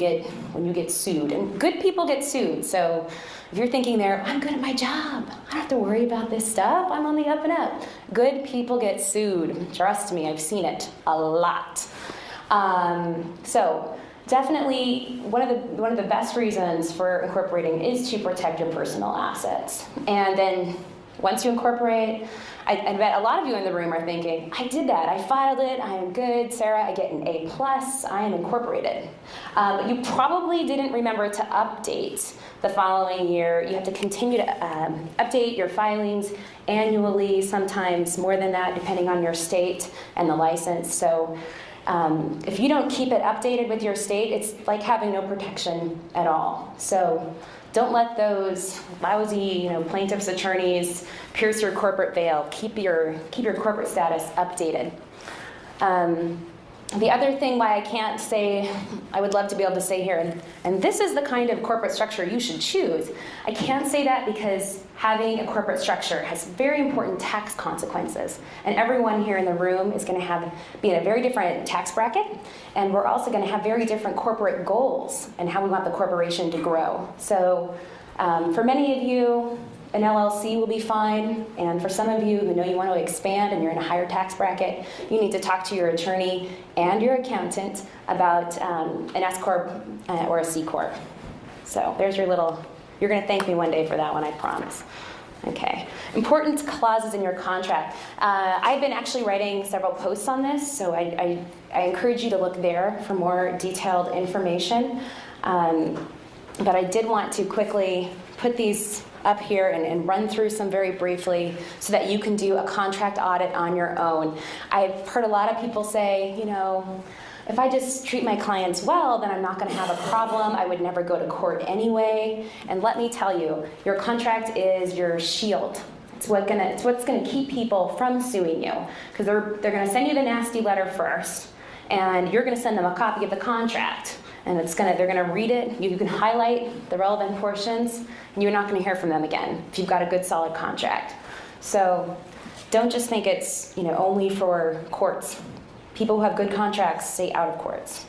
get sued. And good people get sued. So if you're thinking there, I'm good at my job, I don't have to worry about this stuff, I'm on the up and up. Good people get sued. Trust me, I've seen it a lot. So definitely one of the best reasons for incorporating is to protect your personal assets. And then once you incorporate, I bet a lot of you in the room are thinking, I did that, I filed it, I am good, Sarah, I get an A+, I am incorporated. But you probably didn't remember to update the following year. You have to continue to update your filings annually, sometimes more than that, depending on your state and the license. So if you don't keep it updated with your state, it's like having no protection at all. So don't let those lousy, plaintiff's attorneys pierce your corporate veil. Keep your corporate status updated. The other thing why I can't say, I would love to be able to say here, and this is the kind of corporate structure you should choose. I can't say that because having a corporate structure has very important tax consequences. And everyone here in the room is going to be in a very different tax bracket. And we're also going to have very different corporate goals and how we want the corporation to grow. So for many of you, an LLC will be fine, and for some of you who know you want to expand and you're in a higher tax bracket, you need to talk to your attorney and your accountant about an S Corp or a C Corp. So there's your little, you're going to thank me one day for that one, I promise. Okay, important clauses in your contract. I've been actually writing several posts on this, so I encourage you to look there for more detailed information. But I did want to quickly put these up here and run through some very briefly so that you can do a contract audit on your own. I've heard a lot of people say, if I just treat my clients well, then I'm not going to have a problem. I would never go to court anyway. And let me tell you, your contract is your shield. It's what's going to keep people from suing you, because they're going to send you the nasty letter first, and you're going to send them a copy of the contract. And they're going to read it. You can highlight the relevant portions, and you're not going to hear from them again if you've got a good, solid contract. So don't just think it's only for courts. People who have good contracts stay out of courts.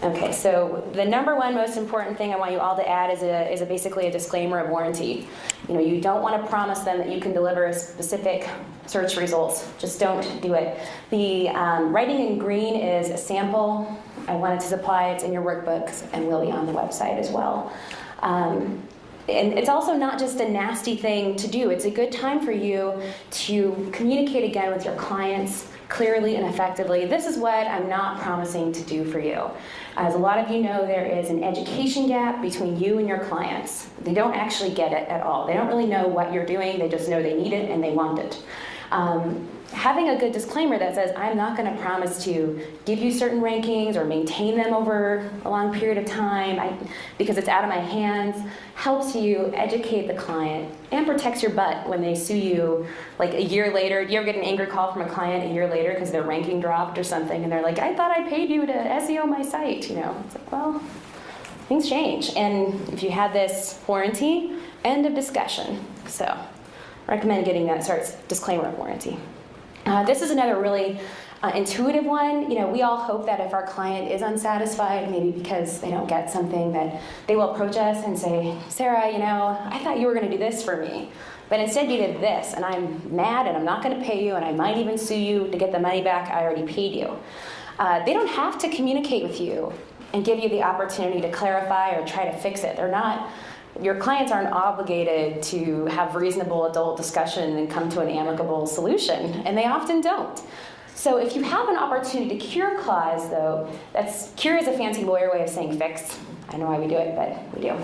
Okay, so the number one most important thing I want you all to add is basically a disclaimer of warranty. You don't want to promise them that you can deliver specific search results. Just don't do it. The writing in green is a sample. I wanted to supply it in your workbooks and will be on the website as well. And it's also not just a nasty thing to do. It's a good time for you to communicate again with your clients clearly and effectively. This is what I'm not promising to do for you. As a lot of you know, there is an education gap between you and your clients. They don't actually get it at all. They don't really know what you're doing. They just know they need it and they want it. Having a good disclaimer that says, I'm not going to promise to give you certain rankings or maintain them over a long period of time because it's out of my hands, helps you educate the client and protects your butt when they sue you like a year later. Do you ever get an angry call from a client a year later because their ranking dropped or something and they're like, I thought I paid you to SEO my site? It's like, well, things change. And if you have this warranty, end of discussion. So recommend getting that disclaimer of warranty. This is another really intuitive one. We all hope that if our client is unsatisfied, maybe because they don't get something, that they will approach us and say, Sarah, I thought you were going to do this for me, but instead you did this, and I'm mad, and I'm not going to pay you, and I might even sue you to get the money back I already paid you. They don't have to communicate with you and give you the opportunity to clarify or try to fix it. Your clients aren't obligated to have reasonable adult discussion and come to an amicable solution, and they often don't. So if you have an opportunity to cure clause, though, cure is a fancy lawyer way of saying fix. I don't know why we do it, but we do.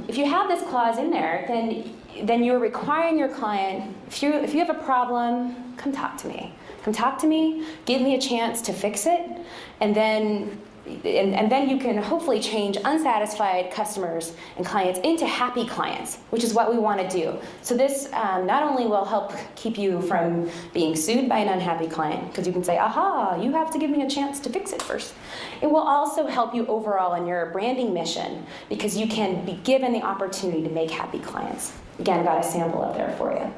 If you have this clause in there, then you're requiring your client, if you have a problem, come talk to me. Come talk to me, give me a chance to fix it, and then you can hopefully change unsatisfied customers and clients into happy clients, which is what we want to do. So this not only will help keep you from being sued by an unhappy client, because you can say, aha, you have to give me a chance to fix it first. It will also help you overall in your branding mission, because you can be given the opportunity to make happy clients. Again, got a sample up there for you.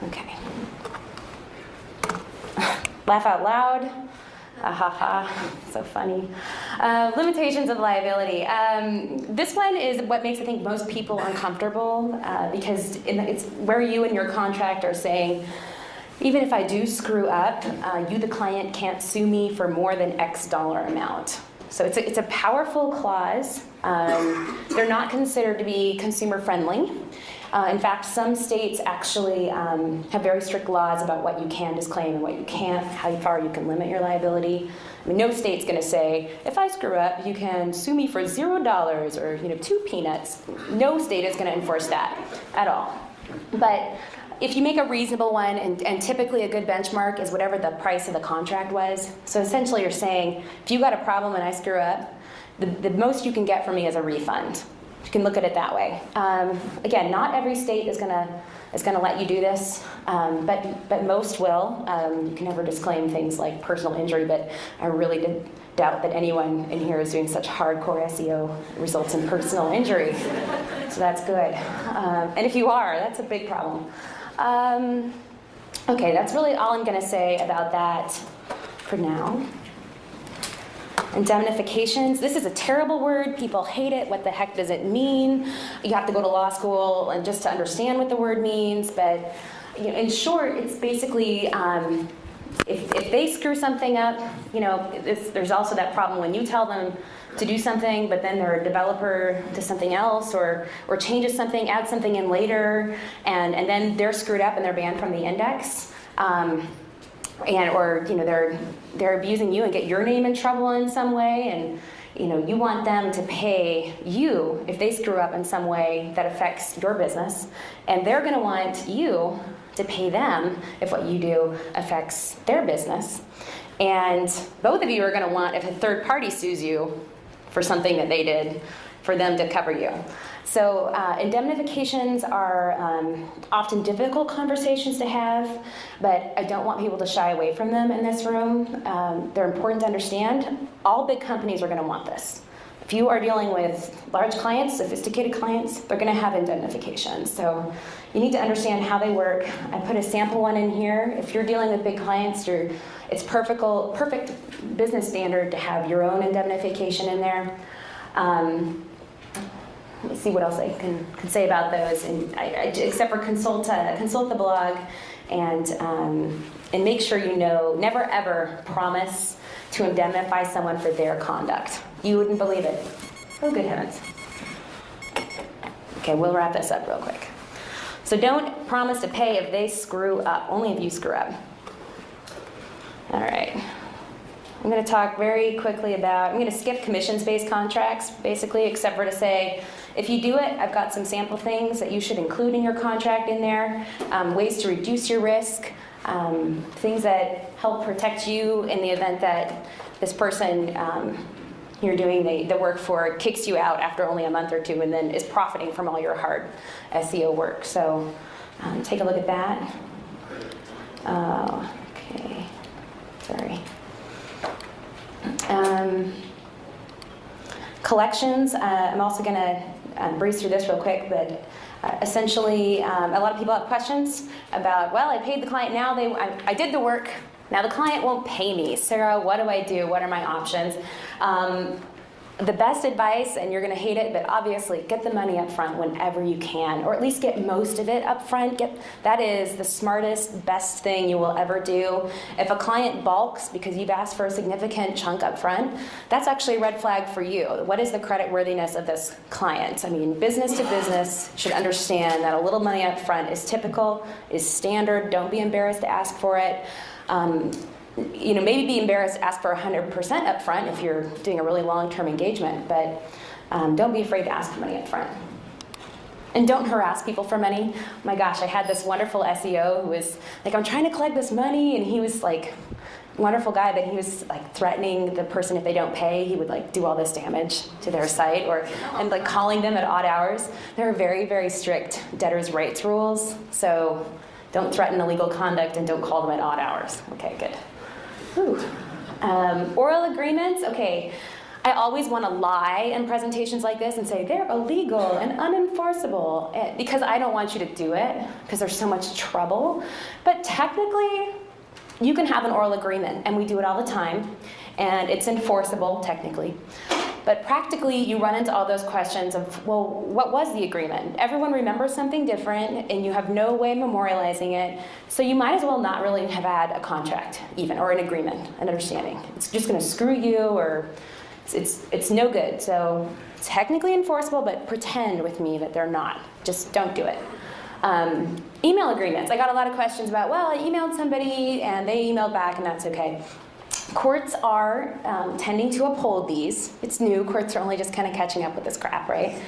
Okay. Laugh out loud. So funny. Limitations of liability. This one is what makes, I think, most people uncomfortable because it's where you and your contract are saying, even if I do screw up, you, the client, can't sue me for more than X dollar amount. So it's a powerful clause. They're not considered to be consumer friendly. In fact, some states actually have very strict laws about what you can disclaim and what you can't, how far you can limit your liability. I mean, no state's going to say, if I screw up, you can sue me for $0 or 2 peanuts. No state is going to enforce that at all. But if you make a reasonable one, and typically a good benchmark is whatever the price of the contract was. So essentially you're saying, if you got a problem and I screw up, the most you can get from me is a refund. You can look at it that way. Again, not every state is going to let you do this, but most will. You can never disclaim things like personal injury, but I really doubt that anyone in here is doing such hardcore SEO results in personal injury. So that's good. And if you are, that's a big problem. Okay, that's really all I'm going to say about that for now. Indemnifications. This is a terrible word. People hate it. What the heck does it mean? You have to go to law school and just to understand what the word means. But in short, it's basically if they screw something up, there's also that problem when you tell them to do something, but then their developer does something else or changes something, adds something in later, and then they're screwed up and they're banned from the index. Or they're abusing you and get your name in trouble in some way, and you want them to pay you if they screw up in some way that affects your business, and they're going to want you to pay them if what you do affects their business. And both of you are going to want, if a third party sues you for something that they did, for them to cover you. So indemnifications are often difficult conversations to have, but I don't want people to shy away from them in this room. They're important to understand. All big companies are going to want this. if you are dealing with large clients, sophisticated clients, they're going to have indemnification. So you need to understand how they work. I put a sample one in here. If you're dealing with big clients, it's perfect business standard to have your own indemnification in there. Let me see what else I can say about those. And except for consult the blog, and make sure you know. Never ever promise to indemnify someone for their conduct. You wouldn't believe it. Oh, good heavens. Okay, we'll wrap this up real quick. So don't promise to pay if they screw up. Only if you screw up. All right. I'm going to talk very quickly about, I'm going to skip commissions-based contracts, basically, except for to say, if you do it, I've got some sample things that you should include in your contract in there, ways to reduce your risk, things that help protect you in the event that this person you're doing the work for kicks you out after only a month or two and then is profiting from all your hard SEO work. So take a look at that. Okay, sorry. Collections, I'm also going to breeze through this real quick, but essentially a lot of people have questions about, well, I paid the client, now I did the work, now the client won't pay me. Sarah, what do I do? What are my options? The best advice, and you're going to hate it, but obviously get the money up front whenever you can, or at least get most of it up front. That is the smartest, best thing you will ever do. If a client balks because you've asked for a significant chunk up front, that's actually a red flag for you. What is the credit worthiness of this client? I mean, business to business should understand that a little money up front is typical, is standard. Don't be embarrassed to ask for it. Maybe be embarrassed to ask for 100% up front if you're doing a really long-term engagement, but don't be afraid to ask for money up front. And don't harass people for money. My gosh, I had this wonderful SEO who was like, I'm trying to collect this money, and he was like, wonderful guy, but he was like threatening the person if they don't pay, he would like do all this damage to their site, and like calling them at odd hours. There are very, very strict debtors' rights rules, so don't threaten illegal conduct and don't call them at odd hours. Okay, good. Oral agreements, okay. I always want to lie in presentations like this and say they're illegal and unenforceable because I don't want you to do it because there's so much trouble. But technically, you can have an oral agreement, and we do it all the time, and it's enforceable technically. But practically, you run into all those questions of, well, what was the agreement? Everyone remembers something different, and you have no way of memorializing it, so you might as well not really have had a contract even, or an agreement, an understanding. It's just going to screw you, or it's no good. So technically enforceable, but pretend with me that they're not. Just don't do it. Email agreements. I got a lot of questions about, well, I emailed somebody, and they emailed back, and that's okay. Courts are tending to uphold these. It's new. Courts are only just kind of catching up with this crap, right?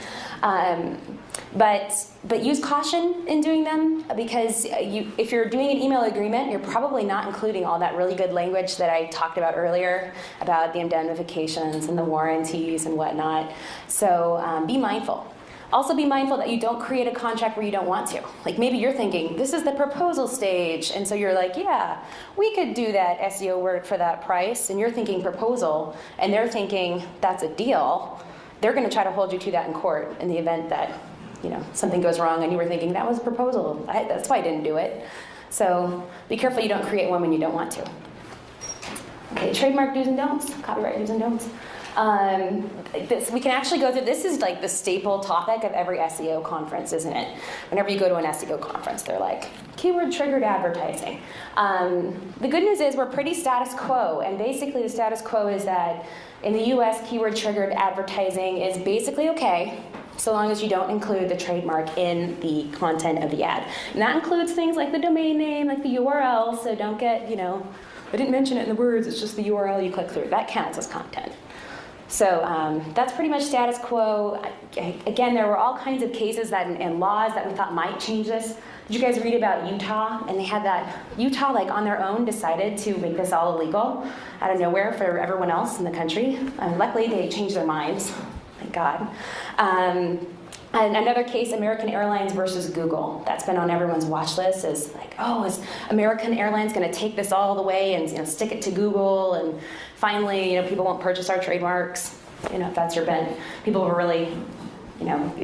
But use caution in doing them, because if you're doing an email agreement, you're probably not including all that really good language that I talked about earlier about the indemnifications and the warranties and whatnot. So be mindful. Also be mindful that you don't create a contract where you don't want to. Like maybe you're thinking, this is the proposal stage, and so you're like, yeah, we could do that SEO work for that price, and you're thinking proposal, and they're thinking that's a deal. They're going to try to hold you to that in court in the event that something goes wrong and you were thinking that was a proposal. That's why I didn't do it. So be careful you don't create one when you don't want to. Okay, trademark do's and don'ts, copyright do's and don'ts. We can actually go through, this is like the staple topic of every SEO conference, isn't it? Whenever you go to an SEO conference, they're like, keyword triggered advertising. The good news is we're pretty status quo, and basically the status quo is that in the US, keyword triggered advertising is basically okay, so long as you don't include the trademark in the content of the ad. And that includes things like the domain name, like the URL, so don't get, I didn't mention it in the words, it's just the URL you click through. That counts as content. So that's pretty much status quo. Again, there were all kinds of cases and laws that we thought might change this. Did you guys read about Utah? And they had that, Utah on their own decided to make this all illegal out of nowhere for everyone else in the country. Luckily, they changed their minds, thank God. And another case, American Airlines versus Google. That's been on everyone's watch list, is like, oh, is American Airlines going to take this all the way and stick it to Google, and finally, people won't purchase our trademarks? if that's your bent. People were really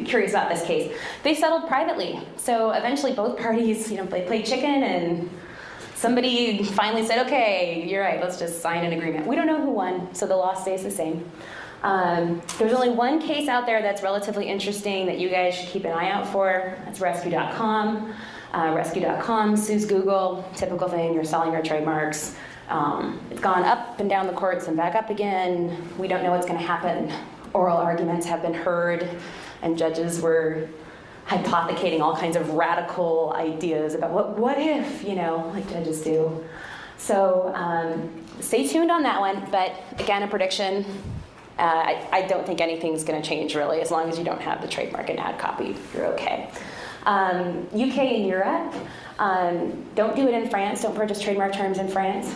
curious about this case. They settled privately. So eventually both parties, they played chicken, and somebody finally said, okay, you're right, let's just sign an agreement. We don't know who won, so the law stays the same. There's only one case out there that's relatively interesting that you guys should keep an eye out for. That's Rescue.com. Rescue.com sues Google. Typical thing, you're selling your trademarks. It's gone up and down the courts and back up again. We don't know what's going to happen. Oral arguments have been heard, and judges were hypothecating all kinds of radical ideas about what if, like judges do. So stay tuned on that one, but again, a prediction. I don't think anything's going to change really, as long as you don't have the trademark and ad copy, you're okay. UK and Europe, don't do it in France, don't purchase trademark terms in France.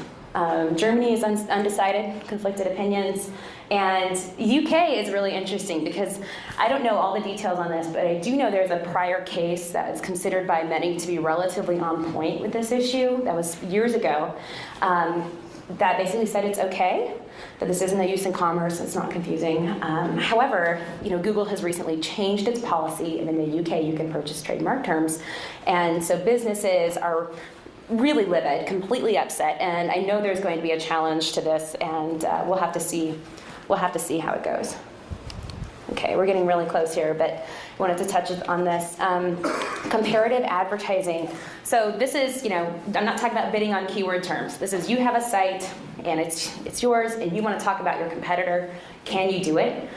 Germany is undecided, conflicted opinions. And UK is really interesting because I don't know all the details on this, but I do know there's a prior case that is considered by many to be relatively on point with this issue. That was years ago. That basically said it's okay, that this isn't a use in commerce, it's not confusing. However, Google has recently changed its policy, and in the UK you can purchase trademark terms. And so businesses are really livid, completely upset, and I know there's going to be a challenge to this, and we'll have to see how it goes. Okay, we're getting really close here, but I wanted to touch on this. Comparative advertising. So this is, I'm not talking about bidding on keyword terms. This is you have a site, and it's yours, and you want to talk about your competitor. Can you do it?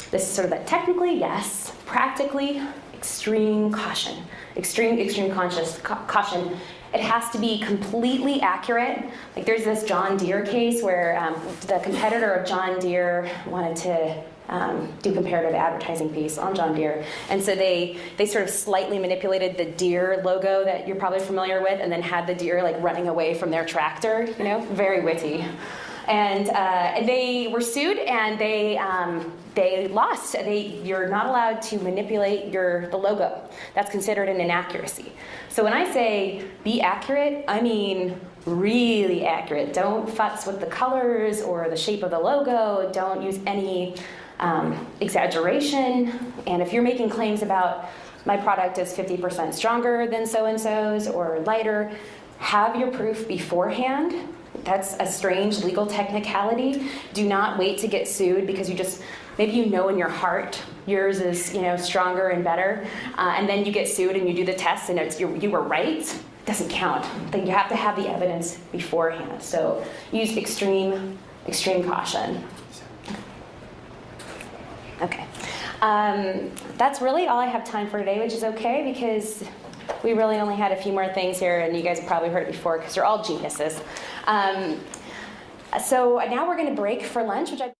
This is sort of a technically, yes. Practically, extreme caution. Extreme caution. It has to be completely accurate. Like there's this John Deere case where the competitor of John Deere wanted to do comparative advertising piece on John Deere. And so they sort of slightly manipulated the Deere logo that you're probably familiar with, and then had the deer like running away from their tractor, very witty. And they were sued, and they lost. You're not allowed to manipulate the logo. That's considered an inaccuracy. So when I say be accurate, I mean really accurate. Don't futz with the colors or the shape of the logo. Don't use any exaggeration. And if you're making claims about my product is 50% stronger than so-and-so's or lighter, have your proof beforehand. That's a strange legal technicality. Do not wait to get sued because maybe in your heart yours is stronger and better, and then you get sued and you do the test and you were right. It doesn't count. Then you have to have the evidence beforehand. So use extreme caution. Okay. That's really all I have time for today, which is okay because we really only had a few more things here, and you guys have probably heard it before because you're all geniuses. So now we're going to break for lunch, which I...